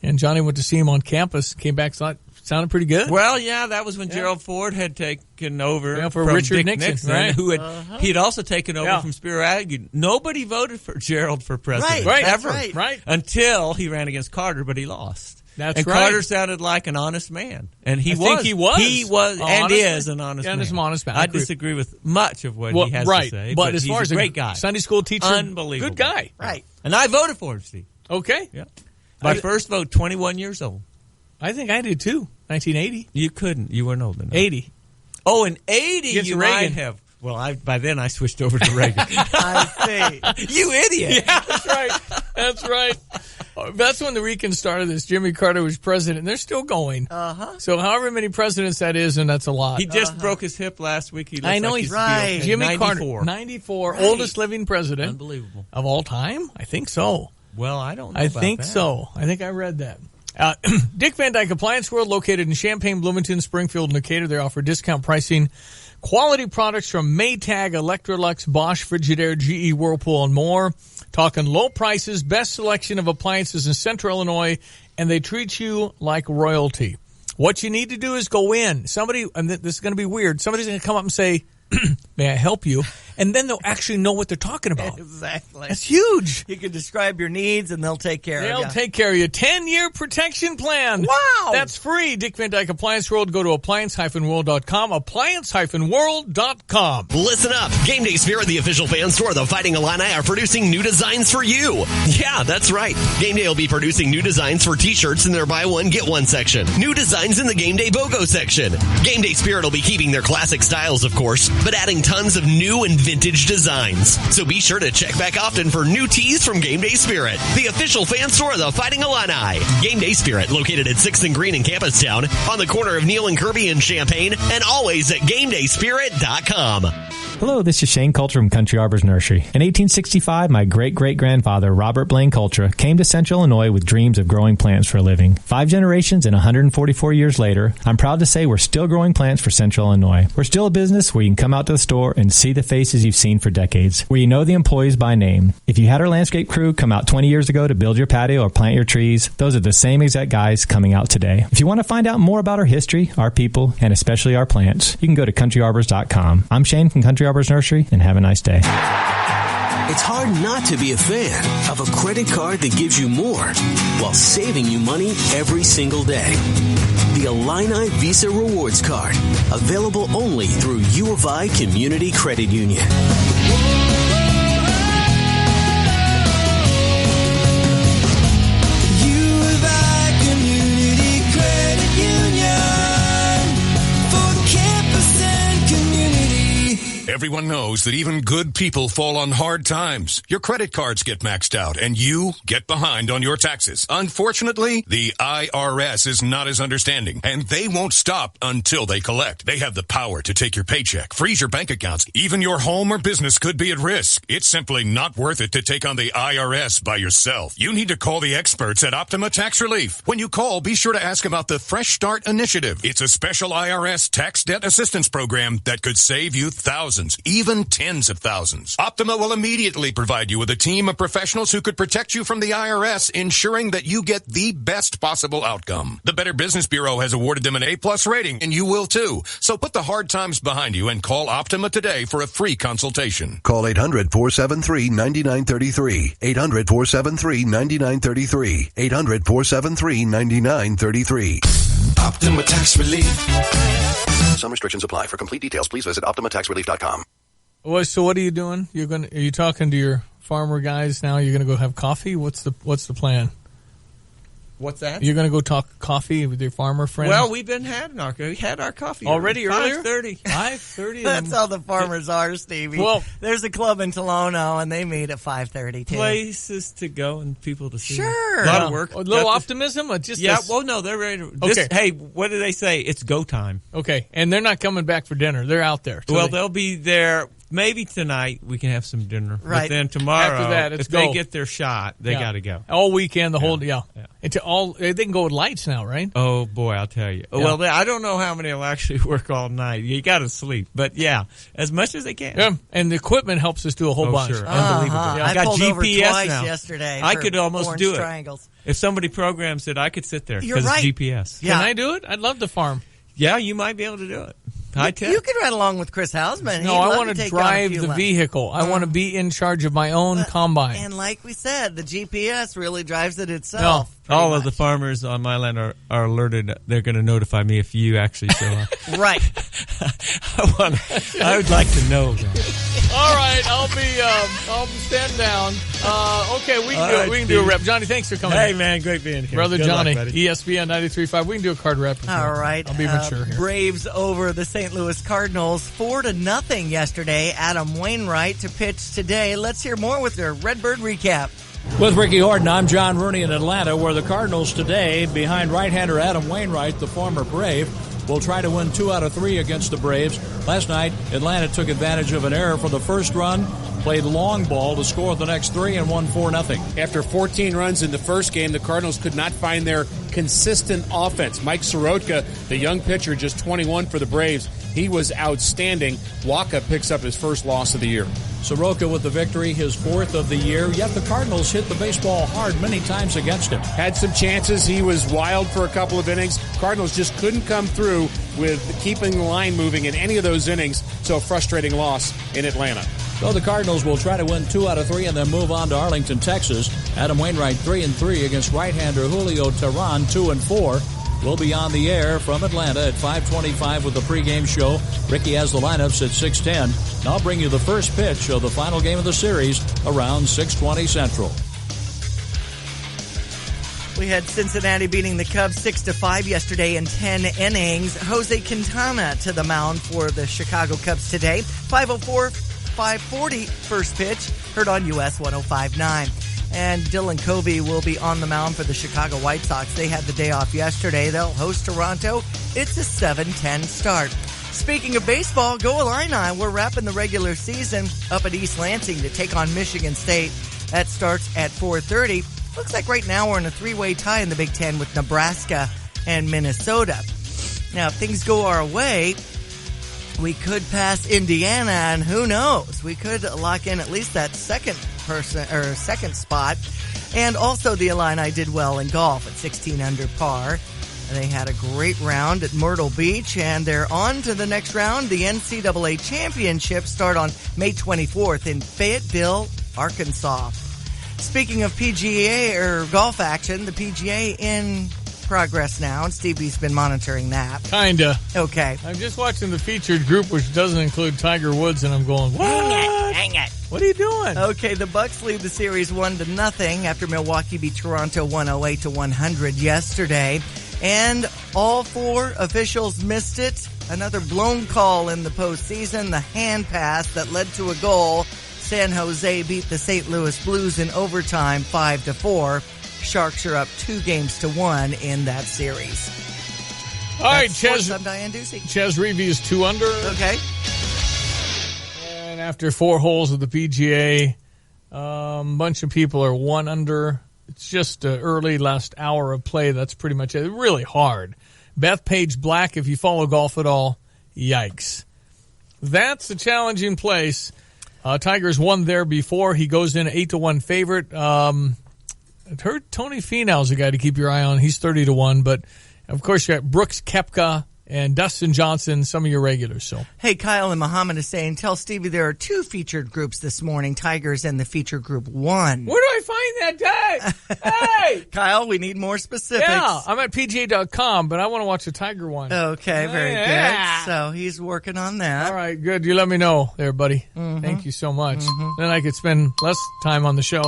and Johnny went to see him on campus, came back, sounded pretty good. Well, yeah, that was when Gerald Ford had taken over for from Richard Dick Nixon, right? who he had also taken over from Spiro Agnew. Nobody voted for Gerald for president, right, ever, until he ran against Carter, but he lost. That's right. Carter sounded like an honest man, and he was. Think he was. He was and is an honest man. An honest man. I disagree with much of what he has to say, but as he's far as a great guy, Sunday school teacher, unbelievable, good guy, right? And I voted for him, Steve. Okay, yeah. My first vote, 21 years old. I think I did too. 1980. You couldn't. You weren't old enough. 80. Oh, in 80, you Reagan. might have. Well, by then I switched over to Reagan. I see. You idiot. Yeah, that's right. That's right. That's when the Ricans started this. Jimmy Carter was president, and they're still going. So however many presidents that is, and that's a lot. He just broke his hip last week. I know he's right. Jimmy 94. Carter, 94, oldest living president. Unbelievable. Of all time? I think so. Well, I don't know I about think that. so. I think I read that. Dick Van Dyke Appliance World, located in Champaign, Bloomington, Springfield, and Decatur. They offer discount pricing, quality products from Maytag, Electrolux, Bosch, Frigidaire, GE, Whirlpool, and more. Talking low prices, best selection of appliances in Central Illinois, and they treat you like royalty. What you need to do is go in. Somebody, and this is going to be weird, somebody's going to come up and say, may I help you? And then they'll actually know what they're talking about. Exactly. That's huge. You can describe your needs, and they'll take care of you. They'll take care of you. 10-year protection plan. Wow. That's free. Dick Van Dyke Appliance World. Go to appliance-world.com. Appliance-world.com. Listen up. Game Day Spirit, the official fan store of the Fighting Illini, are producing new designs for you. Yeah, that's right. Game Day will be producing new designs for t-shirts in their buy one, get one section. New designs in the Game Day BOGO section. Game Day Spirit will be keeping their classic styles, of course, but adding tons of new and vintage designs. So be sure to check back often for new tees from Game Day Spirit, the official fan store of the Fighting Illini. Game Day Spirit, located at 6th and Green in Campustown, on the corner of Neal and Kirby in Champaign, and always at GameDaySpirit.com. Hello, this is Shane Coulter from Country Arbors Nursery. In 1865, my great-great-grandfather, Robert Blaine Coulter, came to Central Illinois with dreams of growing plants for a living. 5 generations and 144 years later, I'm proud to say we're still growing plants for Central Illinois. We're still a business where you can come out to the store and see the faces you've seen for decades, where you know the employees by name. If you had our landscape crew come out 20 years ago to build your patio or plant your trees, those are the same exact guys coming out today. If you want to find out more about our history, our people, and especially our plants, you can go to countryarbors.com. I'm Shane from Country Arbors Nursery, and have a nice day. It's hard not to be a fan of a credit card that gives you more while saving you money every single day. The Illini Visa Rewards Card, available only through U of I Community Credit Union. Everyone knows that even good people fall on hard times. Your credit cards get maxed out, and you get behind on your taxes. Unfortunately, the IRS is not as understanding, and they won't stop until they collect. They have the power to take your paycheck, freeze your bank accounts. Even your home or business could be at risk. It's simply not worth it to take on the IRS by yourself. You need to call the experts at Optima Tax Relief. When you call, be sure to ask about the Fresh Start Initiative. It's a special IRS tax debt assistance program that could save you thousands. thousands, even tens of thousands. Optima will immediately provide you with a team of professionals who could protect you from the IRS, ensuring that you get the best possible outcome. The Better Business Bureau has awarded them an A+ rating, and you will too. So put the hard times behind you and call Optima today for a free consultation. Call 800-473-9933. 800-473-9933. 800-473-9933. Optima Tax Relief. Some restrictions apply. For complete details, please visit OptimaTaxRelief.com. Well, so what are you doing? Are you talking to your farmer guys now? You're going to go have coffee? What's the plan? What's that? You're going to go talk coffee with your farmer friends? Well, we had our coffee already earlier. 5:30. 5:30. That's how the farmers are, Stevie. Well, there's a club in Tolono, and they meet at 5:30 too. Places to go and people to see. Sure, a lot of work. A little optimism. Well, no, they're ready. Hey, what do they say? It's go time. Okay, and they're not coming back for dinner. They're out there. So they'll be there. Maybe tonight we can have some dinner. Right. But then tomorrow, after that, if they get their shot, they got to go. All weekend, the whole they can go with lights now, right? Oh boy, I'll tell you. Yeah. Well, I don't know how many will actually work all night. You got to sleep, but yeah, as much as they can. Yeah, and the equipment helps us do a whole bunch. Sure. Unbelievable. I got pulled GPS over twice now. yesterday. I could almost do it. Triangles. If somebody programs it, I could sit there You're because right. it's GPS. Yeah. Can I do it? I'd love to farm. Yeah, you might be able to do it. High tech. You could ride along with Chris Hausman. No, I want to drive the vehicle. I want to be in charge of my own combine. And like we said, the GPS really drives it itself. No, all of the farmers on my land are alerted. They're going to notify me if you actually show up. Right. I would like to know that. All right, I'll stand down. Okay, we can do a rep. Johnny, thanks for coming. Hey, man, great being here. Brother Good Johnny, luck, ESPN 93.5. We can do a card rep. All right. I'll be mature here. Braves over the St. Louis Cardinals 4-0 yesterday. Adam Wainwright to pitch today. Let's hear more with their Redbird recap. With Ricky Horton, I'm John Rooney in Atlanta, where the Cardinals today, behind right-hander Adam Wainwright, the former Brave, will try to win 2 out of 3 against the Braves. Last night, Atlanta took advantage of an error for the first run, played long ball to score the next 3 and won 4-0. After 14 runs in the first game, the Cardinals could not find their consistent offense. Mike Soroka, the young pitcher, just 21 for the Braves. He was outstanding. Waka picks up his first loss of the year. Soroka with the victory, his 4th of the year, yet the Cardinals hit the baseball hard many times against him. Had some chances. He was wild for a couple of innings. Cardinals just couldn't come through with keeping the line moving in any of those innings, so a frustrating loss in Atlanta. So the Cardinals will try to win 2 out of 3 and then move on to Arlington, Texas. Adam Wainwright 3-3 against right-hander Julio Teheran 2-4. We'll be on the air from Atlanta at 5:25 with the pregame show. Ricky has the lineups at 6:10. And I'll bring you the first pitch of the final game of the series around 6:20 Central. We had Cincinnati beating the Cubs 6-5 yesterday in 10 innings. Jose Quintana to the mound for the Chicago Cubs today. 5:04, 5:40 first pitch, heard on US 105.9. And Dylan Covey will be on the mound for the Chicago White Sox. They had the day off yesterday. They'll host Toronto. It's a 7:10 start. Speaking of baseball, go Illini. We're wrapping the regular season up at East Lansing to take on Michigan State. That starts at 4:30. Looks like right now we're in a 3-way tie in the Big Ten with Nebraska and Minnesota. Now, if things go our way, we could pass Indiana, and who knows? We could lock in at least that second spot. And also the Illini did well in golf at 16 under par. And they had a great round at Myrtle Beach, and they're on to the next round. The NCAA Championship start on May 24th in Fayetteville, Arkansas. Speaking of PGA or golf action, the PGA in progress now, and Stevie's been monitoring that. Kinda. Okay. I'm just watching the featured group, which doesn't include Tiger Woods, and I'm going, what? Hang it. What are you doing? Okay, the Bucks lead the series 1-0 after Milwaukee beat Toronto 108-100 yesterday. And all 4 officials missed it. Another blown call in the postseason, the hand pass that led to a goal. San Jose beat the St. Louis Blues in overtime 5-4. Sharks are up 2-1 in that series. All right, Ches. I'm Diane Ducey. Ches Reavie is 2 under. Okay. And after 4 holes of the PGA, a bunch of people are 1 under. It's just early last hour of play. That's pretty much it. Really hard. Beth Page Black, if you follow golf at all, yikes. that's a challenging place. Tigers won there before. He goes in 8-1 favorite. I heard Tony Finau's a guy to keep your eye on. He's 30-1, but of course you got Brooks Koepka and Dustin Johnson, some of your regulars. So, hey, Kyle and Muhammad is saying, tell Stevie there are 2 featured groups this morning, Tigers and the feature group 1. Where do I find that day? Hey! Kyle, we need more specifics. Yeah, I'm at PGA.com, but I want to watch the Tiger one. Okay, very good. So he's working on that. All right, good. You let me know there, buddy. Mm-hmm. Thank you so much. Mm-hmm. Then I could spend less time on the show.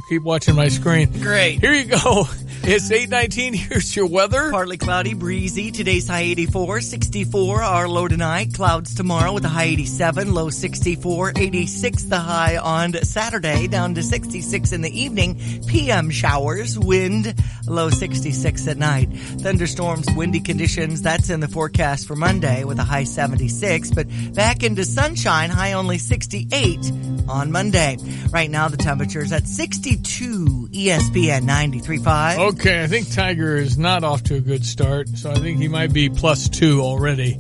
Keep watching my screen. Great. Here you go. It's 8:19. Here's your weather. Partly cloudy, breezy. Today's high 84, 64 our low tonight. Clouds tomorrow with a high 87, low 64, 86 the high on Saturday, down to 66 in the evening. PM showers, wind, low 66 at night. Thunderstorms, windy conditions, that's in the forecast for Monday with a high 76. But back into sunshine, high only 68 on Monday. Right now the temperature's at 62, ESPN 93.5. Okay, I think Tiger is not off to a good start, so I think he might be +2 already.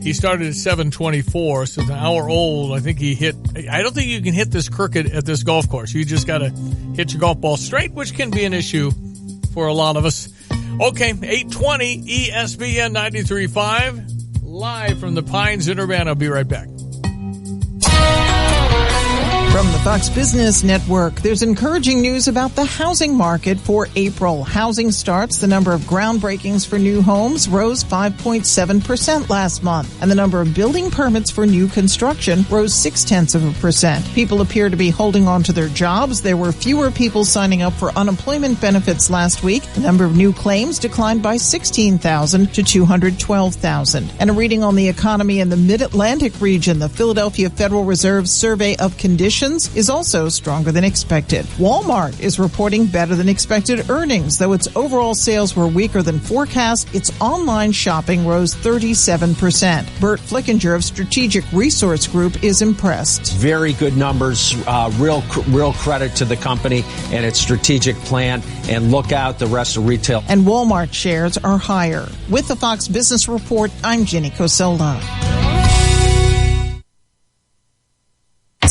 He started at 7:24, so it's an hour old. I think he hit. I don't think you can hit this crooked at this golf course. You just got to hit your golf ball straight, which can be an issue for a lot of us. Okay, 8:20, ESPN 93.5, live from the Pines in Urbana. I'll be right back. From the Fox Business Network, there's encouraging news about the housing market for April. Housing starts, the number of groundbreakings for new homes rose 5.7% last month, and the number of building permits for new construction rose 0.6%. People appear to be holding on to their jobs. There were fewer people signing up for unemployment benefits last week. The number of new claims declined by 16,000 to 212,000. And a reading on the economy in the Mid-Atlantic region, the Philadelphia Federal Reserve Survey of Conditions is also stronger than expected. Walmart is reporting better than expected earnings. Though its overall sales were weaker than forecast, its online shopping rose 37%. Bert Flickinger of Strategic Resource Group is impressed. Very good numbers, real credit to the company and its strategic plan, and look out the rest of retail. And Walmart shares are higher. With the Fox Business Report, I'm Jenny Coselda.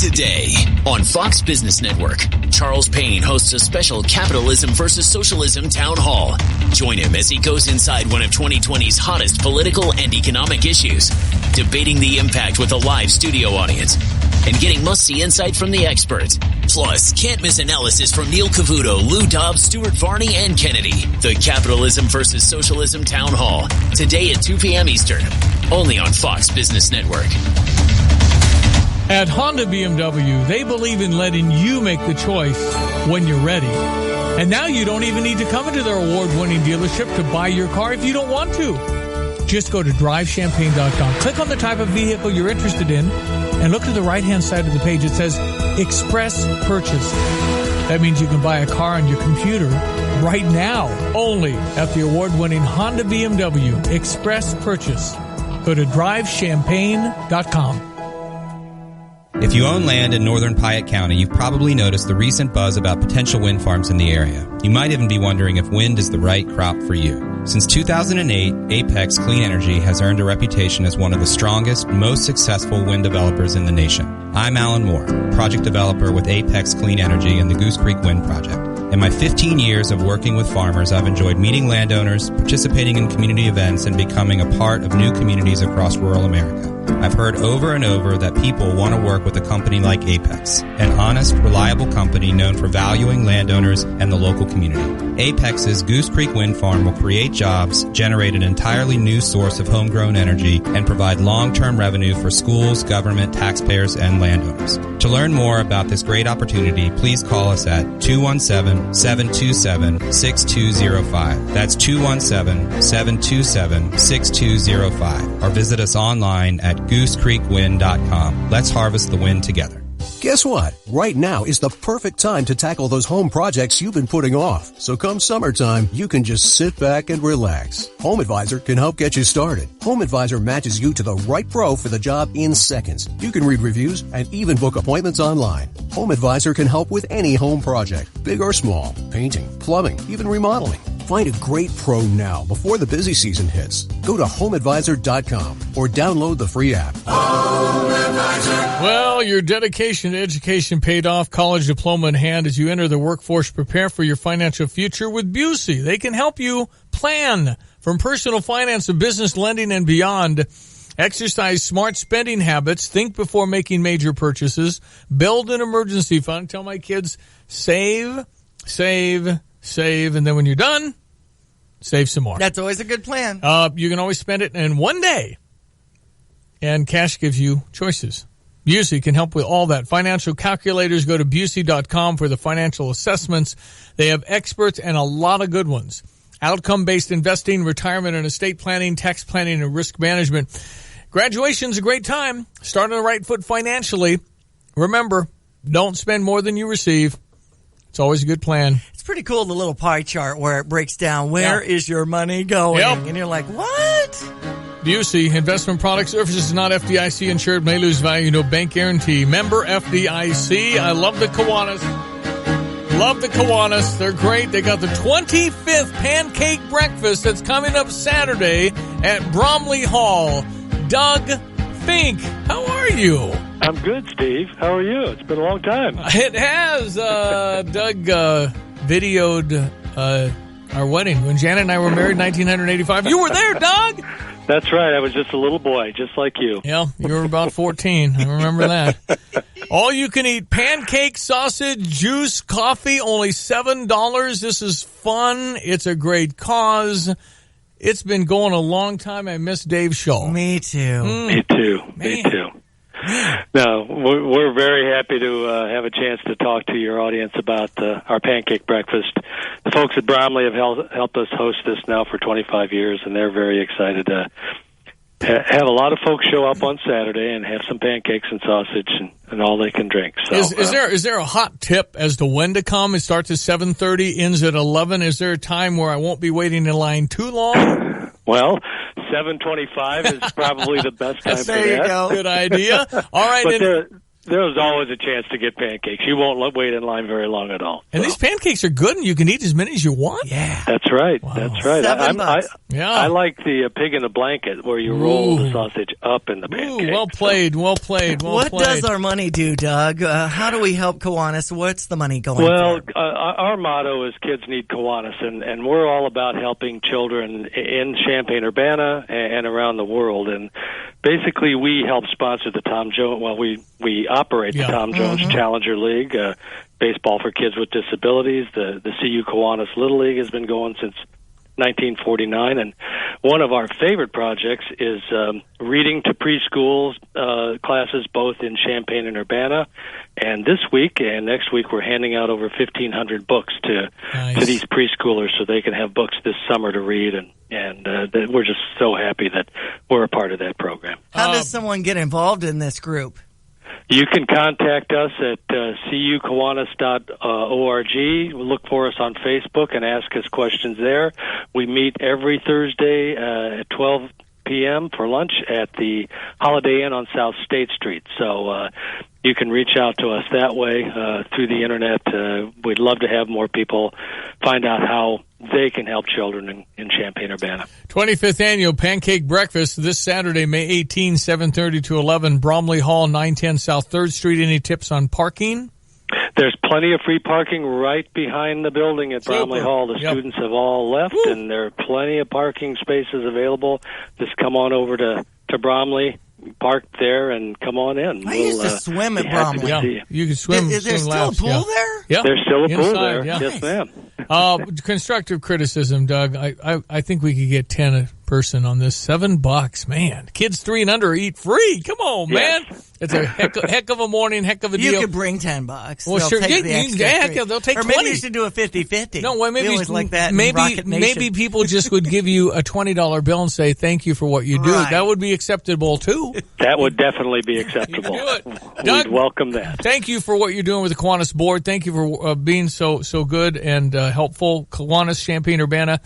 Today on Fox Business Network, Charles Payne hosts a special Capitalism versus Socialism town hall. Join him as he goes inside one of 2020's hottest political and economic issues, debating the impact with a live studio audience, and getting must-see insight from the experts. Plus, can't miss analysis from Neil Cavuto, Lou Dobbs, Stuart Varney, and Kennedy. The Capitalism versus Socialism town hall, today at 2 p.m. Eastern, only on Fox Business Network. At Honda BMW, they believe in letting you make the choice when you're ready. And now you don't even need to come into their award-winning dealership to buy your car if you don't want to. Just go to drivechampagne.com. Click on the type of vehicle you're interested in and look to the right-hand side of the page. It says Express Purchase. That means you can buy a car on your computer right now, only at the award-winning Honda BMW Express Purchase. Go to drivechampagne.com. If you own land in northern Piatt County, you've probably noticed the recent buzz about potential wind farms in the area. You might even be wondering if wind is the right crop for you. Since 2008, Apex Clean Energy has earned a reputation as one of the strongest, most successful wind developers in the nation. I'm Alan Moore, project developer with Apex Clean Energy and the Goose Creek Wind Project. In my 15 years of working with farmers, I've enjoyed meeting landowners, participating in community events, and becoming a part of new communities across rural America. I've heard over and over that people want to work with a company like Apex, an honest, reliable company known for valuing landowners and the local community. Apex's Goose Creek Wind Farm will create jobs, generate an entirely new source of homegrown energy, and provide long-term revenue for schools, government, taxpayers, and landowners. To learn more about this great opportunity, please call us at 217-727-6205. That's 217-727-6205. Or visit us online at goosecreekwind.com. Let's harvest the wind together. Guess what? Right now is the perfect time to tackle those home projects you've been putting off. So come summertime, you can just sit back and relax. Home Advisor can help get you started. Home Advisor matches you to the right pro for the job in seconds. You can read reviews and even book appointments online. Home Advisor can help with any home project, big or small, painting, plumbing, even remodeling. Find a great pro now before the busy season hits. Go to HomeAdvisor.com or download the free app. Well, your dedication to education paid off, college diploma in hand as you enter the workforce. Prepare for your financial future with Busey. They can help you plan from personal finance to business lending and beyond. Exercise smart spending habits. Think before making major purchases. Build an emergency fund. Tell my kids, save, save, save, and then when you're done, save some more. That's always a good plan. You can always spend it in one day, and cash gives you choices. Busey can help with all that. Financial calculators, go to Busey.com for the financial assessments. They have experts and a lot of good ones. Outcome-based investing, retirement and estate planning, tax planning, and risk management. Graduation's a great time. Start on the right foot financially. Remember, don't spend more than you receive. It's always a good plan. It's pretty cool, the little pie chart where it breaks down where is your money going. Yep. And you're like, what? Busey, investment product services not FDIC insured, may lose value, no bank guarantee. Member FDIC. I love the Kiwanis. Love the Kiwanis. They're great. They got the 25th pancake breakfast that's coming up Saturday at Bromley Hall. Doug Fink, how are you? I'm good, Steve. How are you? It's been a long time. It has. Doug videoed our wedding when Janet and I were married in 1985. You were there, Doug. That's right. I was just a little boy, just like you. Yeah, you were about 14. I remember that. All you can eat pancake, sausage, juice, coffee, only $7. This is fun. It's a great cause. It's been going a long time. I miss Dave's show. Me too. Me too. Me too. No, we're very happy to have a chance to talk to your audience about our pancake breakfast. The folks at Bromley have helped us host this now for 25 years, and they're very excited to have a lot of folks show up on Saturday and have some pancakes and sausage and all they can drink. So, is there a hot tip as to when to come? It starts at 7:30, ends at 11. Is there a time where I won't be waiting in line too long? Well, 7:25 is probably the best time for that. There you go. Good idea. All right. But there's always a chance to get pancakes. You won't wait in line very long at all. And these pancakes are good, and you can eat as many as you want. Yeah. That's right. Wow. That's right. I like the pig in a blanket where you roll the sausage up in the pancake. Well played. What does our money do, Doug? How do we help Kiwanis? What's the money going Well, for? our motto is Kids Need Kiwanis, and we're all about helping children in Champaign-Urbana and around the world. And basically, we help sponsor the Tom Jones. Well, we operate the Tom Jones Challenger League, baseball for kids with disabilities. The CU Kiwanis Little League has been going since 1949, and one of our favorite projects is reading to preschools classes both in Champaign and Urbana. And this week and next week, we're handing out over 1,500 books to these preschoolers so they can have books this summer to read, and we're just so happy that we're a part of that program. How does someone get involved in this group? You can contact us at cukiwanis.org. Look for us on Facebook and ask us questions there. We meet every Thursday at 12 p.m. for lunch at the Holiday Inn on South State Street. So you can reach out to us that way through the Internet. We'd love to have more people find out how they can help children in Champaign-Urbana. 25th Annual Pancake Breakfast this Saturday, May 18, 7:30 to 11, Bromley Hall, 910 South 3rd Street. Any tips on parking? There's plenty of free parking right behind the building at Bromley Hall. The students have all left, and there are plenty of parking spaces available. Just come on over to Bromley, park there, and come on in. I used to swim at Bromley. You can swim. Is there still a pool there? Yeah. There's still a pool there. Yeah. Yes, ma'am. Constructive criticism, Doug. I think we could get 10 a person on this. $7, man. Kids 3 and under eat free. Come on, man. It's a heck of a morning, heck of a deal. You could bring $10. Well, they'll sure. Take the extra they'll take or 20. Maybe you should do a 50-50. No, well, maybe we always like that. Maybe people just would give you a $20 bill and say thank you for what you do. Right. That would be acceptable too. That would definitely be acceptable. Doug, we'd welcome that. Thank you for what you're doing with the Kiwanis board. Thank you for being so good and helpful. Kiwanis, Champaign-Urbana.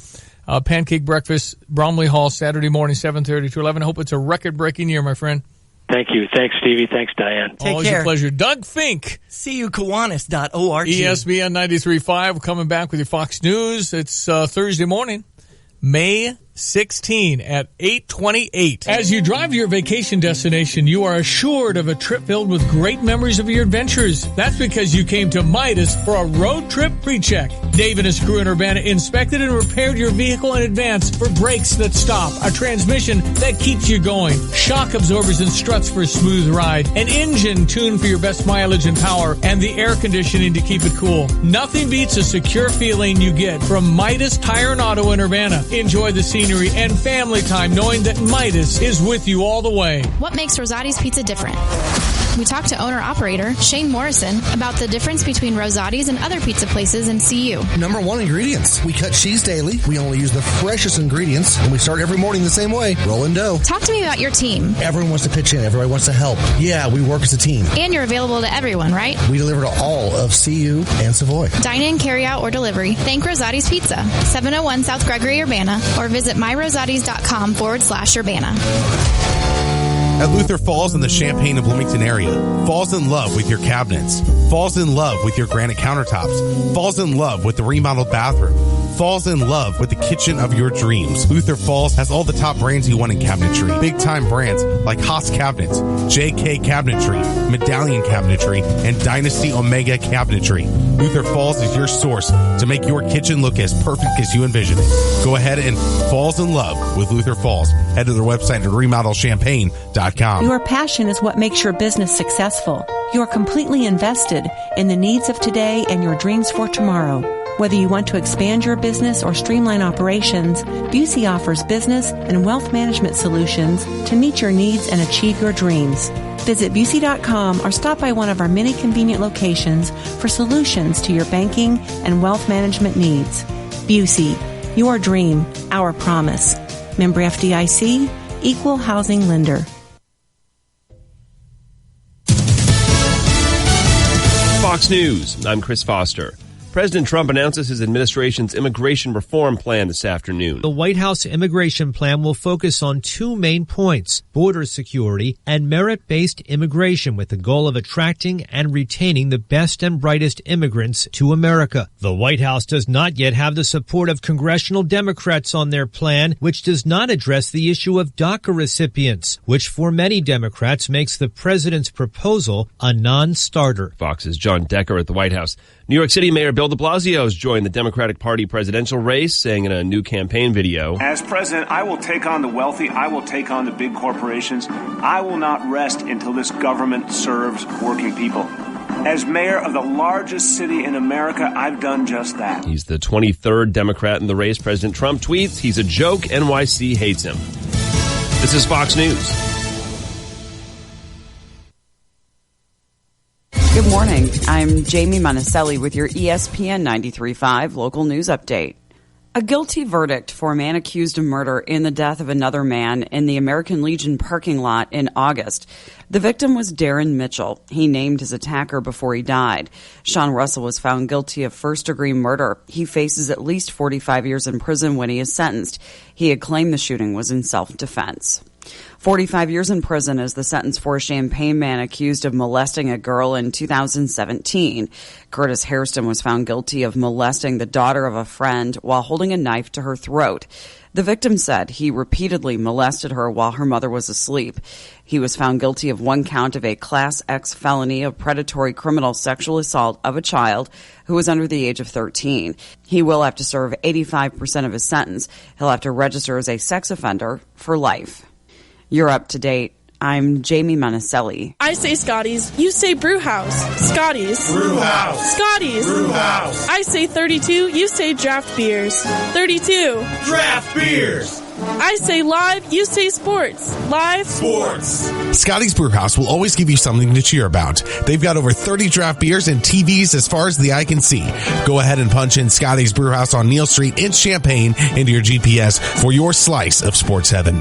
Pancake breakfast, Bromley Hall, Saturday morning, 7:30 to 11. I hope it's a record-breaking year, my friend. Thank you. Thanks, Stevie. Thanks, Diane. Take Always care. a pleasure. Doug Fink. CUKiwanis.org. ESPN 93.5 coming back with your Fox News. It's Thursday morning, May 16 at 8:28. As you drive to your vacation destination, you are assured of a trip filled with great memories of your adventures. That's because you came to Midas for a road trip pre-check. Dave and his crew in Urbana inspected and repaired your vehicle in advance for brakes that stop, a transmission that keeps you going, shock absorbers and struts for a smooth ride, an engine tuned for your best mileage and power, and the air conditioning to keep it cool. Nothing beats a secure feeling you get from Midas Tire and Auto in Urbana. Enjoy the scenery and family time knowing that Midas is with you all the way. What makes Rosati's Pizza different? We talked to owner-operator Shane Morrison about the difference between Rosati's and other pizza places in CU. Number one, ingredients. We cut cheese daily. We only use the freshest ingredients, and we start every morning the same way, rolling dough. Talk to me about your team. Everyone wants to pitch in. Everybody wants to help. Yeah, we work as a team. And you're available to everyone, right? We deliver to all of CU and Savoy. Dine in, carry out, or delivery. Thank Rosati's Pizza, 701 South Gregory, Urbana, or visit myrosatis.com/Urbana. At Luther Falls in the Champaign and Bloomington area, falls in love with your cabinets, falls in love with your granite countertops, falls in love with the remodeled bathroom, falls in love with the kitchen of your dreams. Luther Falls has all the top brands you want in cabinetry. Big time brands like Haas Cabinets, JK Cabinetry, Medallion Cabinetry, and Dynasty Omega Cabinetry. Luther Falls is your source to make your kitchen look as perfect as you envision it. Go ahead and falls in love with Luther Falls. Head to their website at remodelchampaign.com. Your passion is what makes your business successful. You are completely invested in the needs of today and your dreams for tomorrow. Whether you want to expand your business or streamline operations, Busey offers business and wealth management solutions to meet your needs and achieve your dreams. Visit Busey.com or stop by one of our many convenient locations for solutions to your banking and wealth management needs. Busey, your dream, our promise. Member FDIC, Equal Housing Lender. Fox News, I'm Chris Foster. President Trump announces his administration's immigration reform plan this afternoon. The White House immigration plan will focus on two main points: border security and merit-based immigration, with the goal of attracting and retaining the best and brightest immigrants to America. The White House does not yet have the support of congressional Democrats on their plan, which does not address the issue of DACA recipients, which for many Democrats makes the president's proposal a non-starter. Fox's John Decker at the White House. New York City Mayor Bill de Blasio has joined the Democratic Party presidential race, saying in a new campaign video, "As president, I will take on the wealthy. I will take on the big corporations. I will not rest until this government serves working people. As mayor of the largest city in America, I've done just that." He's the 23rd Democrat in the race. President Trump tweets, "He's a joke. NYC hates him." This is Fox News. Good morning. I'm Jamie Monticelli with your ESPN 93.5 local news update. A guilty verdict for a man accused of murder in the death of another man in the American Legion parking lot in August. The victim was Darren Mitchell. He named his attacker before he died. Sean Russell was found guilty of first-degree murder. He faces at least 45 years in prison when he is sentenced. He had claimed the shooting was in self-defense. 45 years in prison is the sentence for a Champaign man accused of molesting a girl in 2017. Curtis Hairston was found guilty of molesting the daughter of a friend while holding a knife to her throat. The victim said he repeatedly molested her while her mother was asleep. He was found guilty of one count of a Class X felony of predatory criminal sexual assault of a child who was under the age of 13. He will have to serve 85% of his sentence. He'll have to register as a sex offender for life. You're up to date. I'm Jamie Monticelli. I say Scotty's. You say Brew House. Scotty's. Brew House. Scotty's. Brew House. I say 32. You say draft beers. 32. Draft beers. I say live. You say sports. Live. Sports. Scotty's Brewhouse will always give you something to cheer about. They've got over 30 draft beers and TVs as far as the eye can see. Go ahead and punch in Scotty's Brewhouse on Neal Street in Champaign into your GPS for your slice of sports heaven.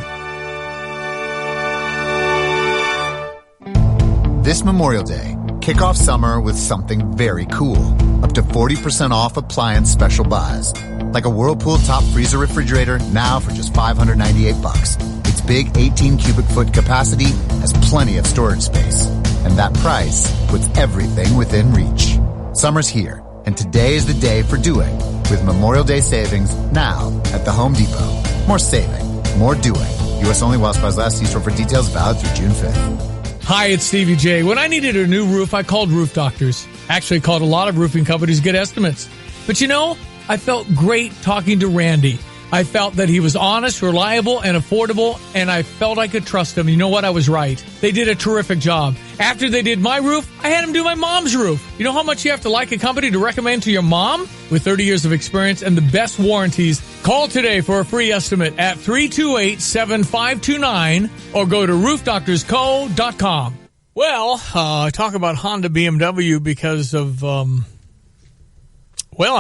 This Memorial Day, kick off summer with something very cool. Up to 40% off appliance special buys. Like a Whirlpool top freezer refrigerator now for just $598. It's big 18 cubic foot capacity has plenty of storage space. And that price puts everything within reach. Summer's here, and today is the day for doing, with Memorial Day savings now at the Home Depot. More saving, more doing. U.S. only while supplies last. See store for details, valid through June 5th. Hi, it's Stevie J. When I needed a new roof, I called Roof Doctors. Actually, called a lot of roofing companies to get estimates. But you know, I felt great talking to Randy. I felt that he was honest, reliable, and affordable, and I felt I could trust him. You know what? I was right. They did a terrific job. After they did my roof, I had them do my mom's roof. You know how much you have to like a company to recommend to your mom? With 30 years of experience and the best warranties, call today for a free estimate at 328-7529 or go to roofdoctorsco.com. Well, I talk about Honda BMW because of, I'm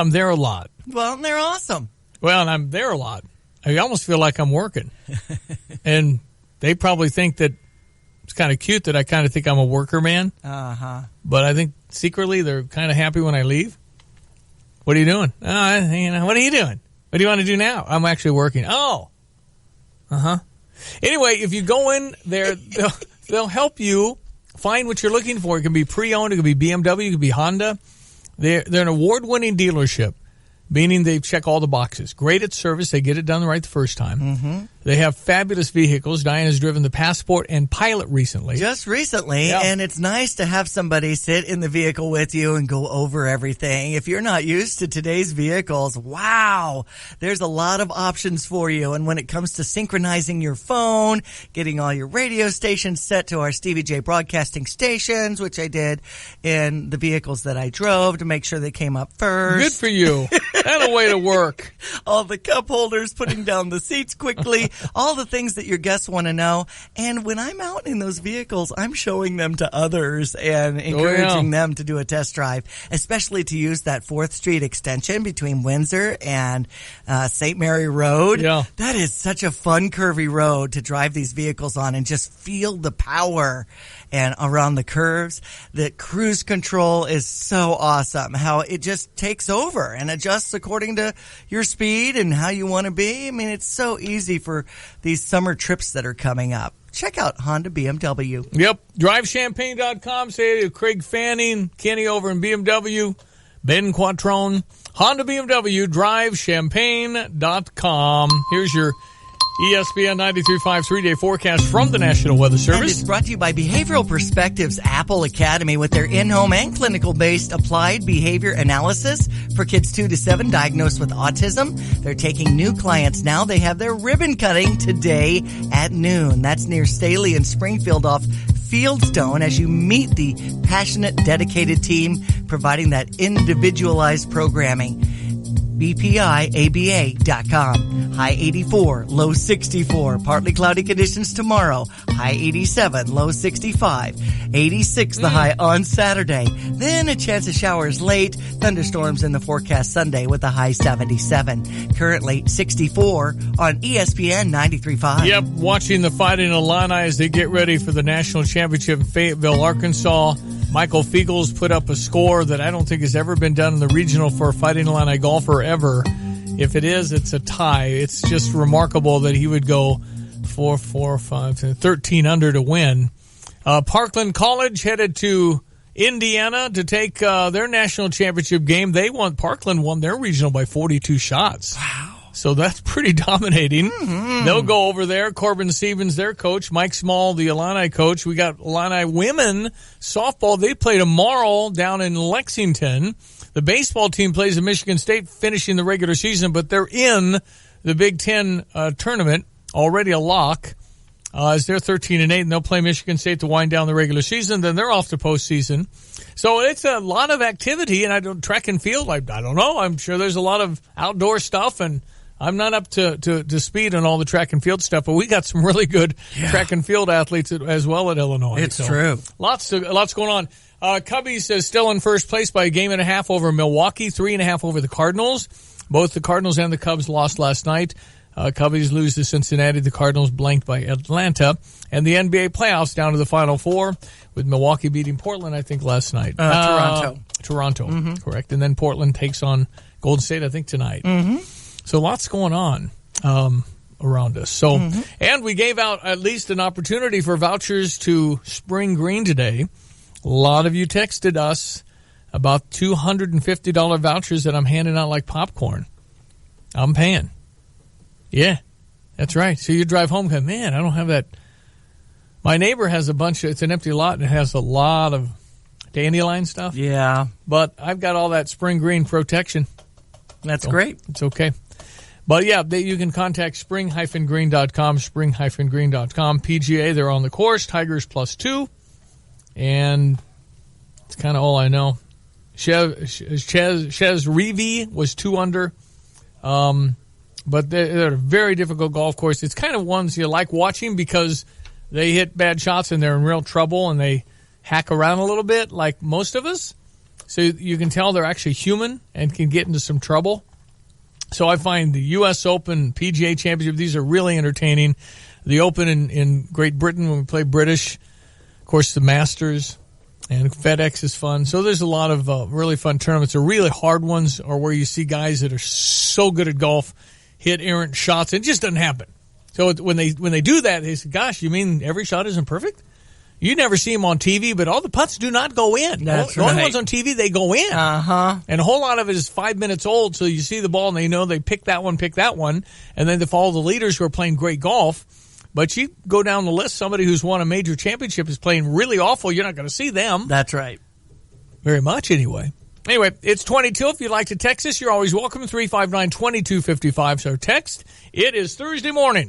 there a lot. Well, they're awesome. Well, and I'm there a lot. I almost feel like I'm working. And they probably think that it's kind of cute that I kind of think I'm a worker man. Uh-huh. But I think secretly they're kind of happy when I leave. What are you doing? What are you doing? What do you want to do now? I'm actually working. Oh. Uh-huh. Anyway, if you go in there, they'll help you find what you're looking for. It can be pre-owned. It can be BMW. It can be Honda. They're an award-winning dealership, meaning they check all the boxes. Great at service. They get it done right the first time. Mm-hmm. They have fabulous vehicles. Diane has driven the Passport and Pilot recently. Just recently, yeah. And it's nice to have somebody sit in the vehicle with you and go over everything. If you're not used to today's vehicles, wow, there's a lot of options for you. And when it comes to synchronizing your phone, getting all your radio stations set to our Stevie J broadcasting stations, which I did in the vehicles that I drove to make sure they came up first. Good for you. And a way to work. All the cup holders, putting down the seats quickly, all the things that your guests want to know. And when I'm out in those vehicles, I'm showing them to others and encouraging them to do a test drive, especially to use that 4th Street extension between Windsor and St. Mary Road. Yeah. That is such a fun, curvy road to drive these vehicles on and just feel the power. And around the curves, the cruise control is so awesome. How it just takes over and adjusts according to your speed and how you want to be. I mean, it's so easy for these summer trips that are coming up. Check out Honda BMW. Yep. DriveChampaign.com. Say to Craig Fanning, Kenny over in BMW, Ben Quattrone, Honda BMW, DriveChampaign.com. Here's your ESPN 93.5 3-day forecast from the National Weather Service. And it's brought to you by Behavioral Perspectives Apple Academy with their in-home and clinical-based applied behavior analysis for kids 2 to 7 diagnosed with autism. They're taking new clients now. They have their ribbon cutting today at noon. That's near Staley and Springfield off Fieldstone as you meet the passionate, dedicated team providing that individualized programming. BPIABA.com. High 84, low 64. Partly cloudy conditions tomorrow. High 87, low 65. 86 the high on Saturday. Then a chance of showers late. Thunderstorms in the forecast Sunday with a high 77. Currently 64 on ESPN 93.5. Yep, watching the Fighting Illini as they get ready for the national championship in Fayetteville, Arkansas. Michael Fiegels put up a score that I don't think has ever been done in the regional for a Fighting Illini golfer ever. If it is, it's a tie. It's just remarkable that he would go 13 under to win. Parkland College headed to Indiana to take their national championship game. Parkland won their regional by 42 shots. Wow. So that's pretty dominating. Mm-hmm. They'll go over there. Corbin Stevens, their coach. Mike Small, the Illini coach. We got Illini women softball. They play tomorrow down in Lexington. The baseball team plays at Michigan State, finishing the regular season, but they're in the Big Ten tournament, already a lock, as they're 13-8, and they'll play Michigan State to wind down the regular season. Then they're off to postseason. So it's a lot of activity, and track and field, I don't know. I'm sure there's a lot of outdoor stuff, and I'm not up to speed on all the track and field stuff, but we got some really good track and field athletes as well at Illinois. It's true. Lots going on. Cubbies is still in first place by a game and a half over Milwaukee, 3.5 over the Cardinals. Both the Cardinals and the Cubs lost last night. Cubbies lose to Cincinnati. The Cardinals blanked by Atlanta. And the NBA playoffs down to the Final Four with Milwaukee beating Portland, I think, last night. Toronto, mm-hmm. Correct. And then Portland takes on Golden State, I think, tonight. Mm-hmm. So lots going on around us. So, and we gave out at least an opportunity for vouchers to Spring Green today. A lot of you texted us about $250 vouchers that I'm handing out like popcorn. I'm paying. Yeah, that's right. So you drive home and go, man, I don't have that. My neighbor has a bunch of, it's an empty lot and it has a lot of dandelion stuff. Yeah. But I've got all that Spring Green protection. That's great. It's okay. But yeah, you can contact spring-green.com, spring-green.com. PGA, they're on the course. Tigers +2. And it's kind of all I know. Chez Reavie was 2 under. But they're a very difficult golf course. It's kind of ones you like watching because they hit bad shots and they're in real trouble and they hack around a little bit like most of us. So you can tell they're actually human and can get into some trouble. So I find the U.S. Open, PGA Championship, these are really entertaining. The Open in Great Britain when we play British. Of course, the Masters and FedEx is fun. So there's a lot of really fun tournaments. The really hard ones are where you see guys that are so good at golf hit errant shots. It just doesn't happen. So when they do that, they say, gosh, you mean every shot isn't perfect? You never see them on TV, but all the putts do not go in. That's the only ones on TV, they go in. Uh-huh. And a whole lot of it is 5 minutes old, so you see the ball and they know they pick that one, and then they follow the leaders who are playing great golf. But you go down the list, somebody who's won a major championship is playing really awful, you're not going to see them. That's right. Very much, anyway. Anyway, it's 22. If you'd like to text us, you're always welcome. 359-2255 is our text. It is Thursday morning.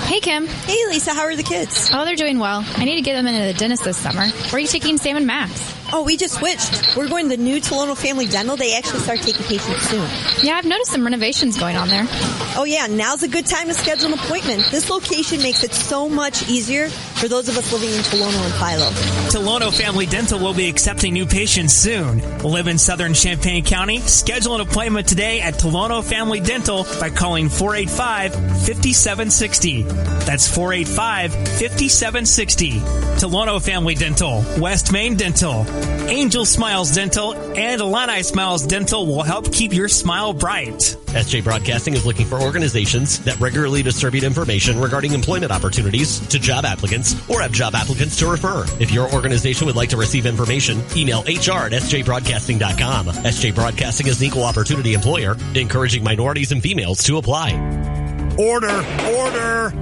Hey, Kim. Hey, Lisa. How are the kids? Oh, they're doing well. I need to get them into the dentist this summer. Where are you taking Sam and Max? Oh, we just switched. We're going to the new Tolono Family Dental. They actually start taking patients soon. Yeah, I've noticed some renovations going on there. Oh, yeah. Now's a good time to schedule an appointment. This location makes it so much easier for those of us living in Tolono and Philo. Tolono Family Dental will be accepting new patients soon. Live in southern Champaign County? Schedule an appointment today at Tolono Family Dental by calling 485-5760. That's 485-5760. Tolono Family Dental, West Main Dental, Angel Smiles Dental, and Illini Smiles Dental will help keep your smile bright. SJ Broadcasting is looking for organizations that regularly distribute information regarding employment opportunities to job applicants or have job applicants to refer. If your organization would like to receive information, email HR@sjbroadcasting.com. SJ Broadcasting is an equal opportunity employer, encouraging minorities and females to apply. Order!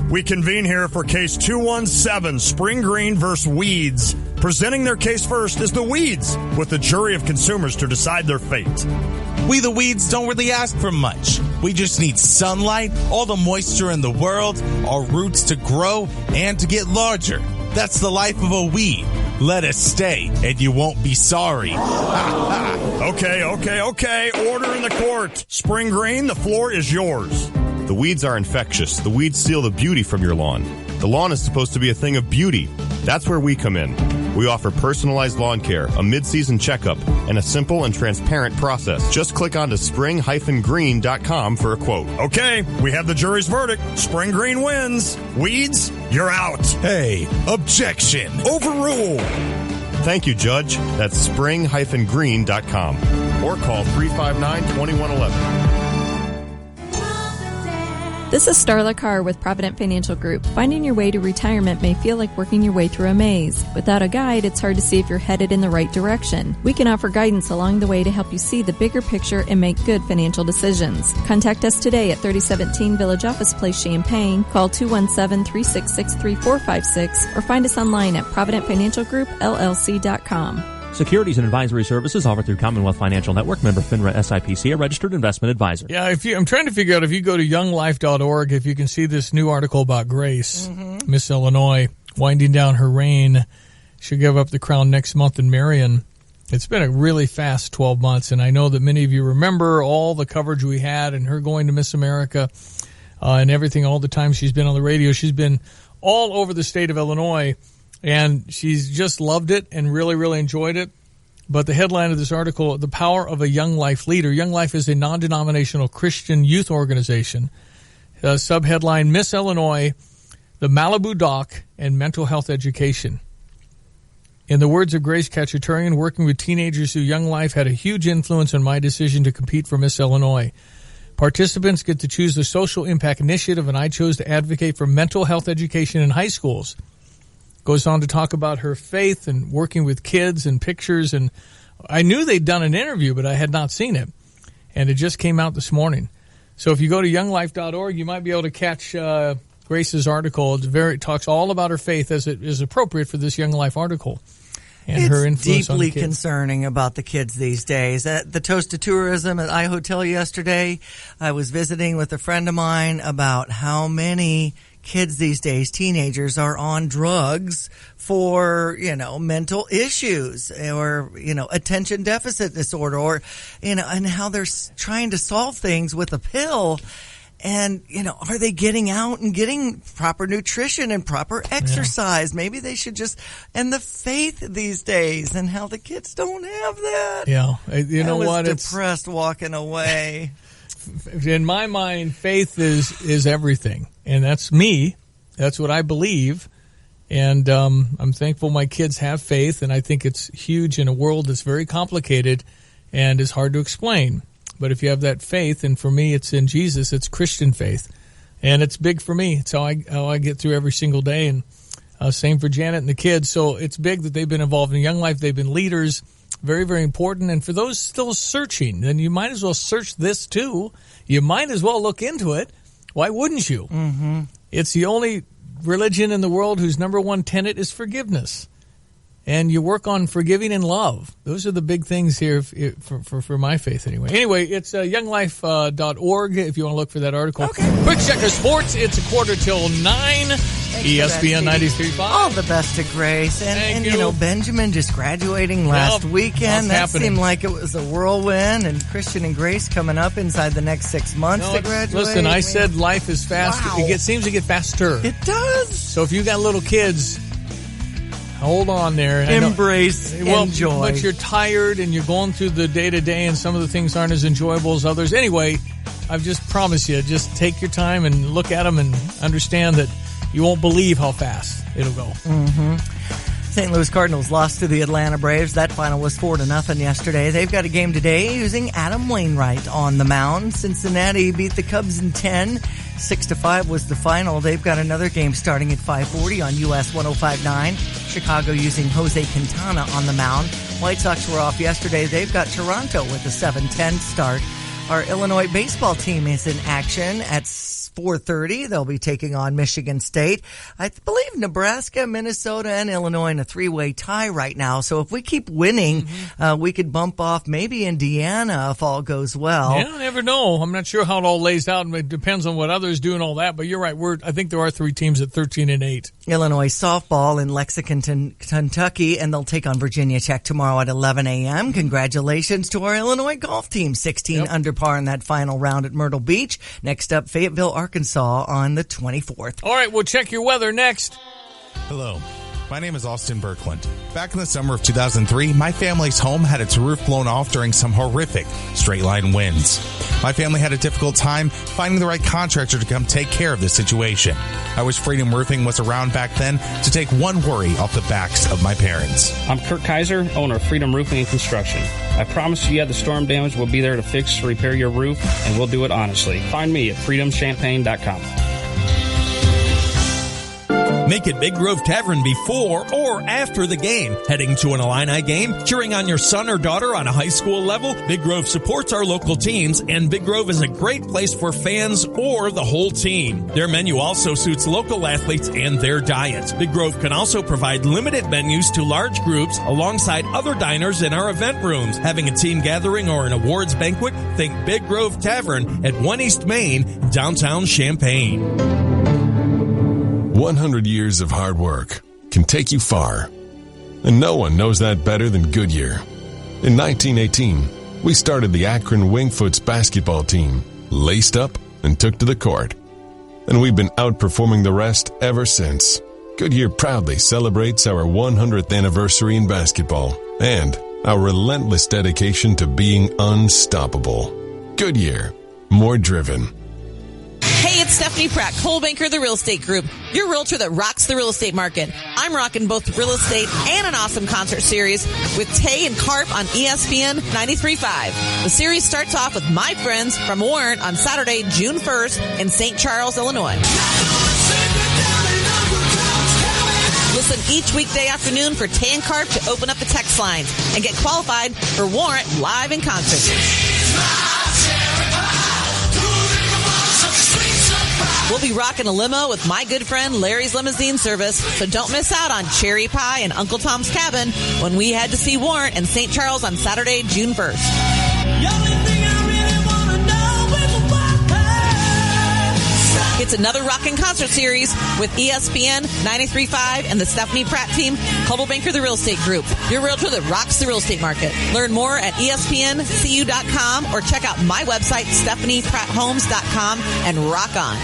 We convene here for case 217, Spring Green versus Weeds. Presenting their case first is the Weeds, with the jury of consumers to decide their fate. We the Weeds don't really ask for much. We just need sunlight, all the moisture in the world, our roots to grow, and to get larger. That's the life of a weed. Let us stay, and you won't be sorry. Okay. Order in the court. Spring Green, the floor is yours. The weeds are infectious. The weeds steal the beauty from your lawn. The lawn is supposed to be a thing of beauty. That's where we come in. We offer personalized lawn care, a mid-season checkup, and a simple and transparent process. Just click on to spring-green.com for a quote. Okay, we have the jury's verdict. Spring Green wins. Weeds, you're out. Hey, objection. Overruled. Thank you, Judge. That's spring-green.com. Or call 359-2111. This is Starla Carr with Provident Financial Group. Finding your way to retirement may feel like working your way through a maze. Without a guide, it's hard to see if you're headed in the right direction. We can offer guidance along the way to help you see the bigger picture and make good financial decisions. Contact us today at 3017 Village Office Place, Champaign. Call 217-366-3456 or find us online at providentfinancialgroupllc.com. Securities and advisory services offered through Commonwealth Financial Network, member FINRA SIPC, a registered investment advisor. Yeah, I'm trying to figure out if you go to younglife.org, if you can see this new article about Grace, Miss Illinois, winding down her reign. She'll give up the crown next month in Marion. It's been a really fast 12 months, and I know that many of you remember all the coverage we had and her going to Miss America and everything, all the time she's been on the radio. She's been all over the state of Illinois. And she's just loved it and really, really enjoyed it. But the headline of this article, The Power of a Young Life Leader. Young Life is a non-denominational Christian youth organization. Subheadline, Miss Illinois, the Malibu Doc, and mental health education. In the words of Grace Kachaturian, working with teenagers through Young Life had a huge influence on my decision to compete for Miss Illinois. Participants get to choose the social impact initiative, and I chose to advocate for mental health education in high schools. Goes on to talk about her faith and working with kids and pictures. And I knew they'd done an interview, but I had not seen it. And it just came out this morning. So if you go to younglife.org, you might be able to catch Grace's article. It talks all about her faith as it is appropriate for this Young Life article. And her influence deeply on the kids. Concerning about the kids these days. At the Toast to Tourism at iHotel yesterday, I was visiting with a friend of mine about how many kids these days, teenagers, are on drugs for, mental issues or, attention deficit disorder or, and how they're trying to solve things with a pill. And, are they getting out and getting proper nutrition and proper exercise? Yeah. Maybe they should and the faith these days and how the kids don't have that. Yeah. I was depressed walking away. In my mind, faith is everything. And that's me. That's what I believe. And I'm thankful my kids have faith. And I think it's huge in a world that's very complicated and is hard to explain. But if you have that faith, and for me it's in Jesus, it's Christian faith. And it's big for me. It's how I get through every single day. And same for Janet and the kids. So it's big that they've been involved in Young Life. They've been leaders. Very, very important. And for those still searching, then you might as well search this too. You might as well look into it. Why wouldn't you? Mm-hmm. It's the only religion in the world whose number one tenet is forgiveness. And you work on forgiving and love. Those are the big things here for my faith anyway. Anyway, it's younglife.org if you want to look for that article. Okay. Quick check of sports. It's 9:15. ESPN 93.5. All the best to Grace. And Benjamin just graduating last weekend. That seemed like it was a whirlwind. And Christian and Grace coming up inside the next 6 months to graduate. Listen, I said life is fast. Wow. It seems to get faster. It does. So if you got little kids, hold on there. Embrace, enjoy. But you're tired and you're going through the day-to-day and some of the things aren't as enjoyable as others. Anyway, I've just promised you, just take your time and look at them and understand that you won't believe how fast it'll go. Mm-hmm. St. Louis Cardinals lost to the Atlanta Braves. That final was 4-0 yesterday. They've got a game today using Adam Wainwright on the mound. Cincinnati beat the Cubs in 10. 6-5 was the final. They've got another game starting at 5:40 on US 105.9. Chicago using Jose Quintana on the mound. White Sox were off yesterday. They've got Toronto with a 7:10 start. Our Illinois baseball team is in action at 4:30. They'll be taking on Michigan State. I believe Nebraska, Minnesota, and Illinois in a three-way tie right now. So if we keep winning, we could bump off maybe Indiana if all goes well. Yeah, I never know. I'm not sure how it all lays out. It depends on what others do and all that. But you're right. I think there are three teams at 13-8. Illinois softball in Lexington, Kentucky, and they'll take on Virginia Tech tomorrow at 11 a.m. Congratulations to our Illinois golf team. 16 under par in that final round at Myrtle Beach. Next up, Fayetteville, Arkansas on the 24th. All right, we'll check your weather next. Hello. My name is Austin Birkland. Back in the summer of 2003, my family's home had its roof blown off during some horrific straight-line winds. My family had a difficult time finding the right contractor to come take care of this situation. I wish Freedom Roofing was around back then to take one worry off the backs of my parents. I'm Kurt Kaiser, owner of Freedom Roofing and Construction. I promise you had the storm damage, we'll be there to fix, repair your roof, and we'll do it honestly. Find me at freedomchampaign.com. Make it Big Grove Tavern before or after the game. Heading to an Illini game, cheering on your son or daughter on a high school level, Big Grove supports our local teams, and Big Grove is a great place for fans or the whole team. Their menu also suits local athletes and their diets. Big Grove can also provide limited menus to large groups alongside other diners in our event rooms. Having a team gathering or an awards banquet, think Big Grove Tavern at 1 East Main, downtown Champaign. 100 years of hard work can take you far. And no one knows that better than Goodyear. In 1918, we started the Akron Wingfoots basketball team, laced up and took to the court. And we've been outperforming the rest ever since. Goodyear proudly celebrates our 100th anniversary in basketball and our relentless dedication to being unstoppable. Goodyear, more driven. Hey, it's Stephanie Pratt, Coldbanker, the Real Estate Group, your realtor that rocks the real estate market. I'm I'm rocking both real estate and an awesome concert series with Tay and Carp on ESPN 93.5. The series starts off with my friends from Warrant on Saturday, June 1st in St. Charles, Illinois. Listen each weekday afternoon for Tay and Carp to open up the text lines and get qualified for Warrant live in concert. We'll be rocking a limo with my good friend Larry's Limousine Service, so don't miss out on Cherry Pie and Uncle Tom's Cabin when we head to see Warrant in St. Charles on Saturday, June 1st. It's another rockin' concert series with ESPN 93.5 and the Stephanie Pratt team, Coldwell Banker the Real Estate Group, your realtor that rocks the real estate market. Learn more at ESPNCU.com or check out my website, StephaniePrattHomes.com, and rock on.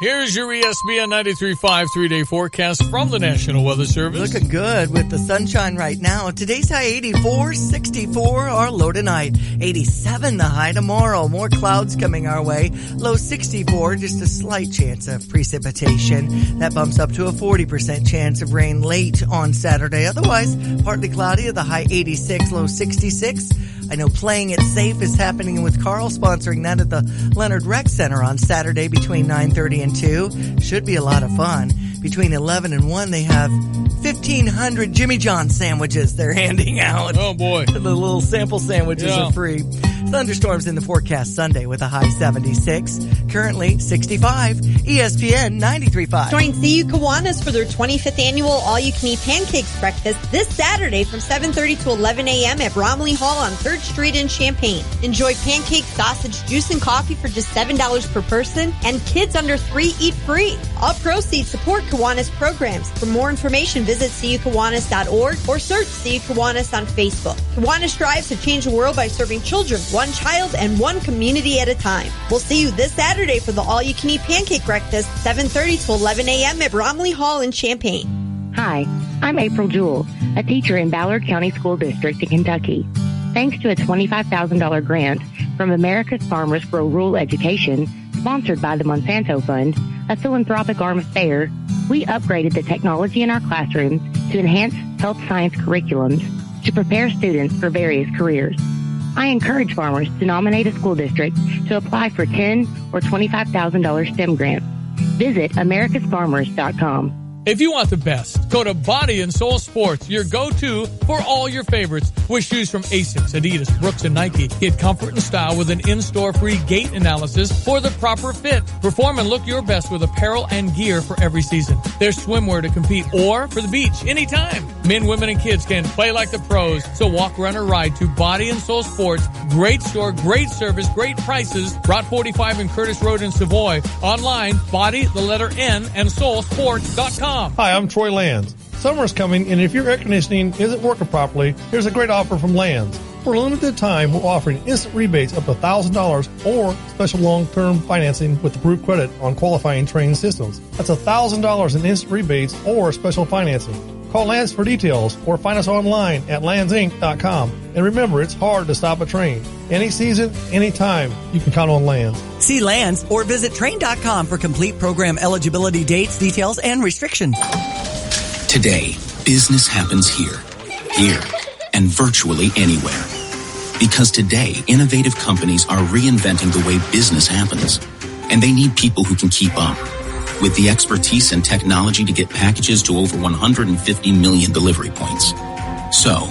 Here's your ESPN 93.5 3-day forecast from the National Weather Service. Looking good with the sunshine right now. Today's high 84, 64 our low tonight. 87 the high tomorrow. More clouds coming our way. Low 64, just a slight chance of precipitation. That bumps up to a 40% chance of rain late on Saturday. Otherwise, partly cloudy at the high 86, low 66. I know Playing It Safe is happening with Carl, sponsoring that at the Leonard Rec Center on Saturday between 9:30 and 2. Should be a lot of fun. Between 11 and 1, they have 1,500 Jimmy John sandwiches they're handing out. Oh, boy. The little sample sandwiches are free. Thunderstorms in the forecast Sunday with a high 76. Currently 65. ESPN 93.5. Join CU Kiwanis for their 25th annual all-you-can-eat pancakes breakfast this Saturday from 7:30 to 11 a.m. at Bromley Hall on 3rd Street in Champaign. Enjoy pancakes, sausage, juice, and coffee for just $7 per person, and kids under 3 eat free. All proceeds support Kiwanis programs. For more information, visit cukiwanis.org or search CU Kiwanis on Facebook. Kiwanis strives to change the world by serving children, one child and one community at a time. We'll see you this Saturday for the all-you-can-eat pancake breakfast, 7:30 to 11 a.m. at Bromley Hall in Champaign. Hi, I'm April Jewell, a teacher in Ballard County School District in Kentucky. Thanks to a $25,000 grant from America's Farmers Grow Rural Education, sponsored by the Monsanto Fund, a philanthropic arm of FAIR, we upgraded the technology in our classrooms to enhance health science curriculums to prepare students for various careers. I encourage farmers to nominate a school district to apply for $10,000 or $25,000 STEM grants. Visit americasfarmers.com. If you want the best, go to Body and Soul Sports, your go-to for all your favorites. With shoes from Asics, Adidas, Brooks, and Nike. Get comfort and style with an in-store free gait analysis for the proper fit. Perform and look your best with apparel and gear for every season. There's swimwear to compete or for the beach anytime. Men, women, and kids can play like the pros. So walk, run, or ride to Body and Soul Sports. Great store, great service, great prices. Route 45 and Curtis Road in Savoy. Online, body, the letter N, and soulsports.com. Hi, I'm Troy Lands. Summer's coming, and if your air conditioning isn't working properly, here's a great offer from Lands. For a limited time, we're offering instant rebates up to $1,000 or special long-term financing with approved credit on qualifying train systems. That's $1,000 in instant rebates or special financing. Call Lands for details or find us online at landsinc.com. And remember, it's hard to stop a train. Any season, anytime, you can count on Lands. See Lands or visit train.com for complete program eligibility dates, details, and restrictions. Today, business happens here, and virtually anywhere. Because today, innovative companies are reinventing the way business happens, and they need people who can keep up. With the expertise and technology to get packages to over 150 million delivery points. So,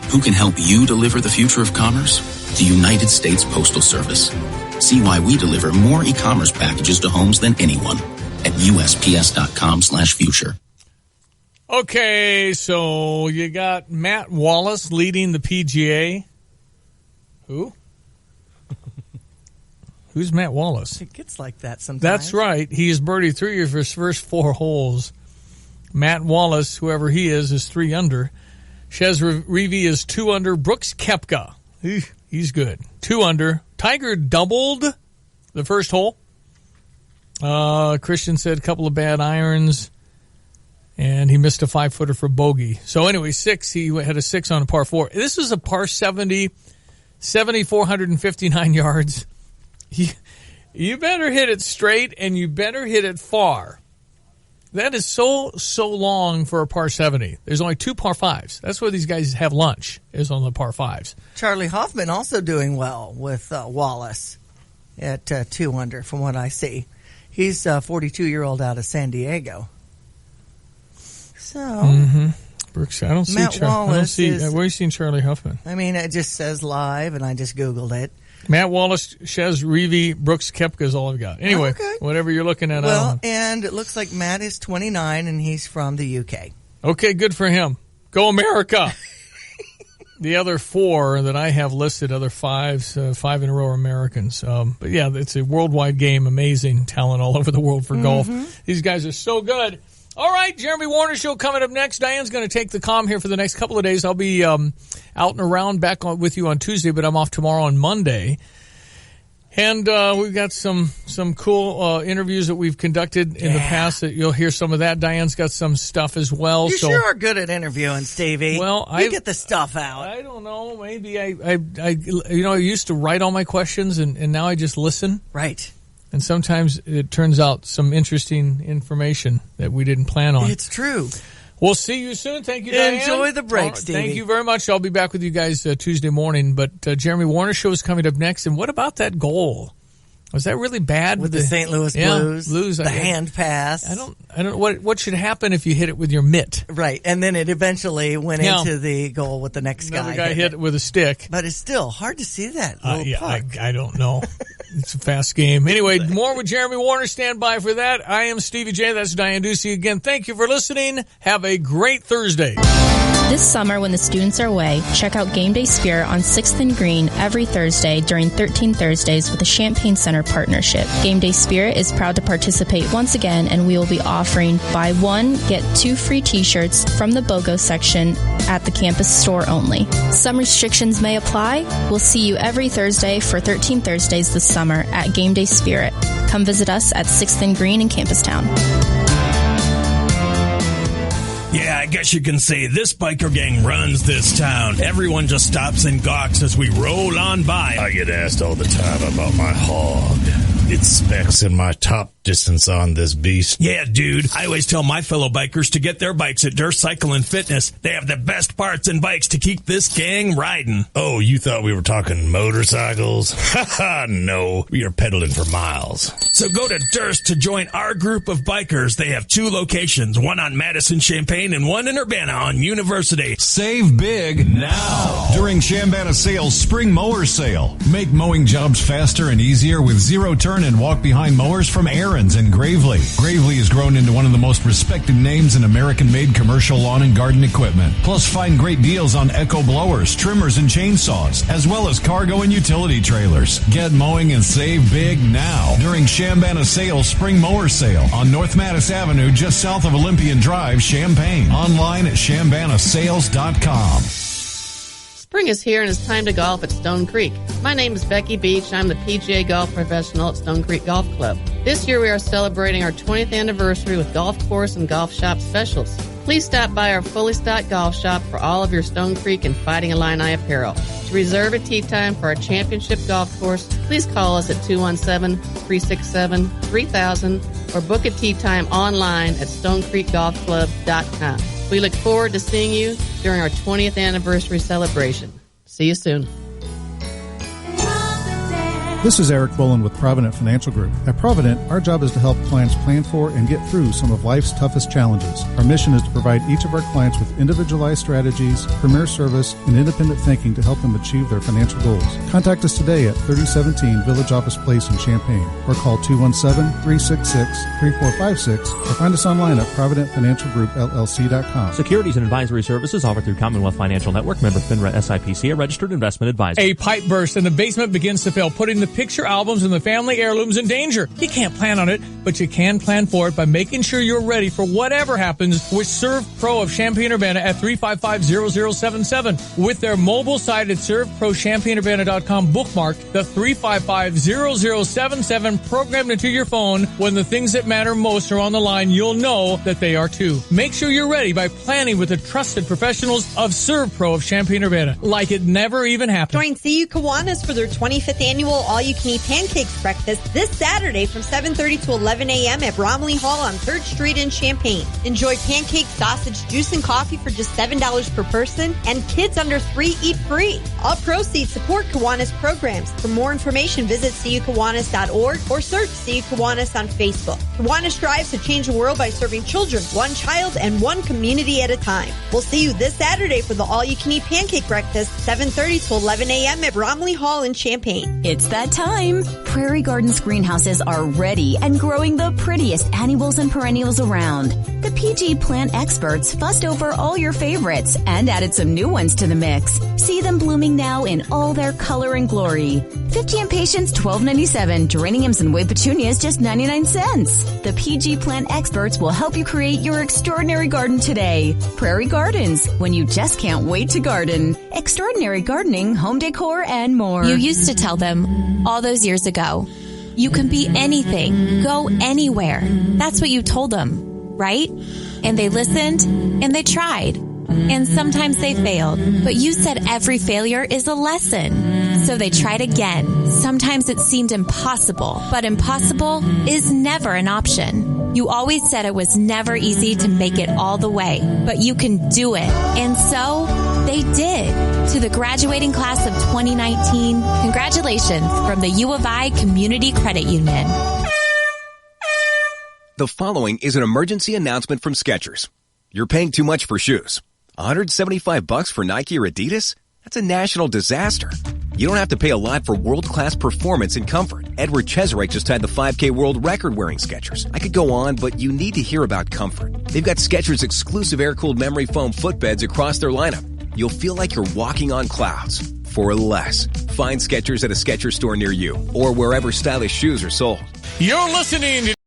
who can help you deliver the future of commerce? The United States Postal Service. See why we deliver more e-commerce packages to homes than anyone at USPS.com/future. Okay, so you got Matt Wallace leading the PGA. Who? Who's Matt Wallace? It gets like that sometimes. That's right. He has birdied 3 of his first 4 holes. Matt Wallace, whoever he is 3 under. Chez Reavie is 2 under. Brooks Koepka, he's good. 2 under. Tiger doubled the first hole. Christian said a couple of bad irons, and he missed a 5-footer for bogey. So anyway, 6. He had a 6 on a par 4. This was a par 70, 459 yards. You better hit it straight, and you better hit it far. That is so long for a par 70. There's only 2 par 5s. That's where these guys have lunch, is on the par 5s. Charlie Hoffman also doing well with Wallace at 2 under, from what I see. He's a 42-year-old out of San Diego. So, Brooks, I don't see Matt Wallace. where are you seeing Charlie Huffman? I mean, it just says live, and I just Googled it. Matt Wallace, Shez Reavie, Brooks Koepka is all I've got. Anyway, whatever you're looking at. Well, and it looks like Matt is 29, and he's from the UK. Okay, good for him. Go America. The other 4 that I have listed, other 5s, 5 in a row are Americans. But yeah, it's a worldwide game. Amazing talent all over the world for golf. These guys are so good. All right, Jeremy Warner Show coming up next. Diane's going to take the comm here for the next couple of days. I'll be out and around back with you on Tuesday, but I'm off tomorrow on Monday. And we've got some cool interviews that we've conducted in the past that you'll hear some of that. Diane's got some stuff as well. You sure are good at interviewing, Stevie. Well, you get the stuff out. I don't know. Maybe I used to write all my questions, and now I just listen. Right. And sometimes it turns out some interesting information that we didn't plan on. It's true. We'll see you soon. Thank you, Diane. Enjoy the break, Stevie. Thank you very much. I'll be back with you guys Tuesday morning. But Jeremy Warner Show is coming up next. And what about that goal? Was that really bad with the St. Louis Blues? The hand pass. I don't know what should happen if you hit it with your mitt. Right, and then it eventually went into the goal with the next guy. Another guy hit it with a stick. But it's still hard to see that little puck. I don't know. It's a fast game. Anyway, more with Jeremy Warner. Stand by for that. I am Stevie J. That's Diane Ducey. Again, thank you for listening. Have a great Thursday. This summer, when the students are away, check out Game Day Spirit on 6th and Green every Thursday during 13 Thursdays with the Champaign Center partnership. Game Day Spirit is proud to participate once again, and we will be offering buy 1, get 2 free t-shirts from the BOGO section at the campus store only. Some restrictions may apply. We'll see you every Thursday for 13 Thursdays this summer at Game Day Spirit. Come visit us at 6th and Green in Campustown. Yeah, I guess you can say this biker gang runs this town. Everyone just stops and gawks as we roll on by. I get asked all the time about my hog. Its specs and my top distance on this beast. Yeah, dude. I always tell my fellow bikers to get their bikes at Durst Cycle and Fitness. They have the best parts and bikes to keep this gang riding. Oh, you thought we were talking motorcycles? Haha, no. We are pedaling for miles. So go to Durst to join our group of bikers. They have 2 locations, one on Madison Champaign and one in Urbana on University. Save big now during Chambana Sales Spring Mower Sale. Make mowing jobs faster and easier with zero turn and walk behind mowers from Aaron's and Gravely. Gravely has grown into one of the most respected names in American-made commercial lawn and garden equipment. Plus, find great deals on Echo blowers, trimmers, and chainsaws, as well as cargo and utility trailers. Get mowing and save big now during Chambana Sales Spring Mower Sale on North Mattis Avenue, just south of Olympian Drive, Champaign. Online at chambanasales.com. Spring is here and it's time to golf at Stone Creek. My name is Becky Beach. I'm the PGA golf professional at Stone Creek Golf Club. This year we are celebrating our 20th anniversary with golf course and golf shop specials. Please stop by our fully stocked golf shop for all of your Stone Creek and Fighting Illini apparel. To reserve a tee time for our championship golf course, please call us at 217-367-3000 or book a tee time online at stonecreekgolfclub.com. We look forward to seeing you during our 20th anniversary celebration. See you soon. This is Eric Boland with Provident Financial Group. At Provident, our job is to help clients plan for and get through some of life's toughest challenges. Our mission is to provide each of our clients with individualized strategies, premier service, and independent thinking to help them achieve their financial goals. Contact us today at 3017 Village Office Place in Champaign or call 217-366-3456 or find us online at providentfinancialgroupllc.com. Securities and advisory services offered through Commonwealth Financial Network, member FINRA SIPC, a registered investment advisor. A pipe burst and the basement begins to fail, putting the picture albums and the family heirlooms in danger. You can't plan on it, but you can plan for it by making sure you're ready for whatever happens with Serve Pro of Champaign-Urbana at 355-0077. With their mobile site at serveprochampaignurbana.com bookmarked, the 355-0077 programmed into your phone. When the things that matter most are on the line, you'll know that they are too. Make sure you're ready by planning with the trusted professionals of Serve Pro of Champaign-Urbana, like it never even happened. Join CU Kiwanis for their 25th annual all-you-can-eat pancakes breakfast this Saturday from 7:30 to 11 a.m. at Bromley Hall on 3rd Street in Champaign. Enjoy pancakes, sausage, juice, and coffee for just $7 per person, and kids under 3 eat free. All proceeds support Kiwanis programs. For more information, visit CUKiwanis.org or search CU Kiwanis on Facebook. Kiwanis strives to change the world by serving children, one child and one community at a time. We'll see you this Saturday for the all-you-can-eat pancake breakfast, 7:30 to 11 a.m. at Bromley Hall in Champaign. It's that time. Prairie Gardens greenhouses are ready and growing the prettiest annuals and perennials around. The PG plant experts fussed over all your favorites and added some new ones to the mix. See them blooming now in all their color and glory. 50 impatiens, $12.97. Geraniums and wave petunias, just 99 cents. The PG plant experts will help you create your extraordinary garden today. Prairie Gardens, when you just can't wait to garden. Extraordinary gardening, home decor, and more. You used to tell them all those years ago, you can be anything, go anywhere. That's what you told them, right? And they listened and they tried. And sometimes they failed. But you said every failure is a lesson. So they tried again. Sometimes it seemed impossible, but impossible is never an option. You always said it was never easy to make it all the way, but you can do it. And so they did. To the graduating class of 2019, congratulations from the U of I Community Credit Union. The following is an emergency announcement from Skechers. You're paying too much for shoes. $175 for Nike or Adidas? That's a national disaster. You don't have to pay a lot for world-class performance and comfort. Edward Cheserek just had the 5K world record wearing Skechers. I could go on, but you need to hear about comfort. They've got Skechers exclusive air-cooled memory foam footbeds across their lineup. You'll feel like you're walking on clouds for less. Find Skechers at a Skechers store near you or wherever stylish shoes are sold. You're listening to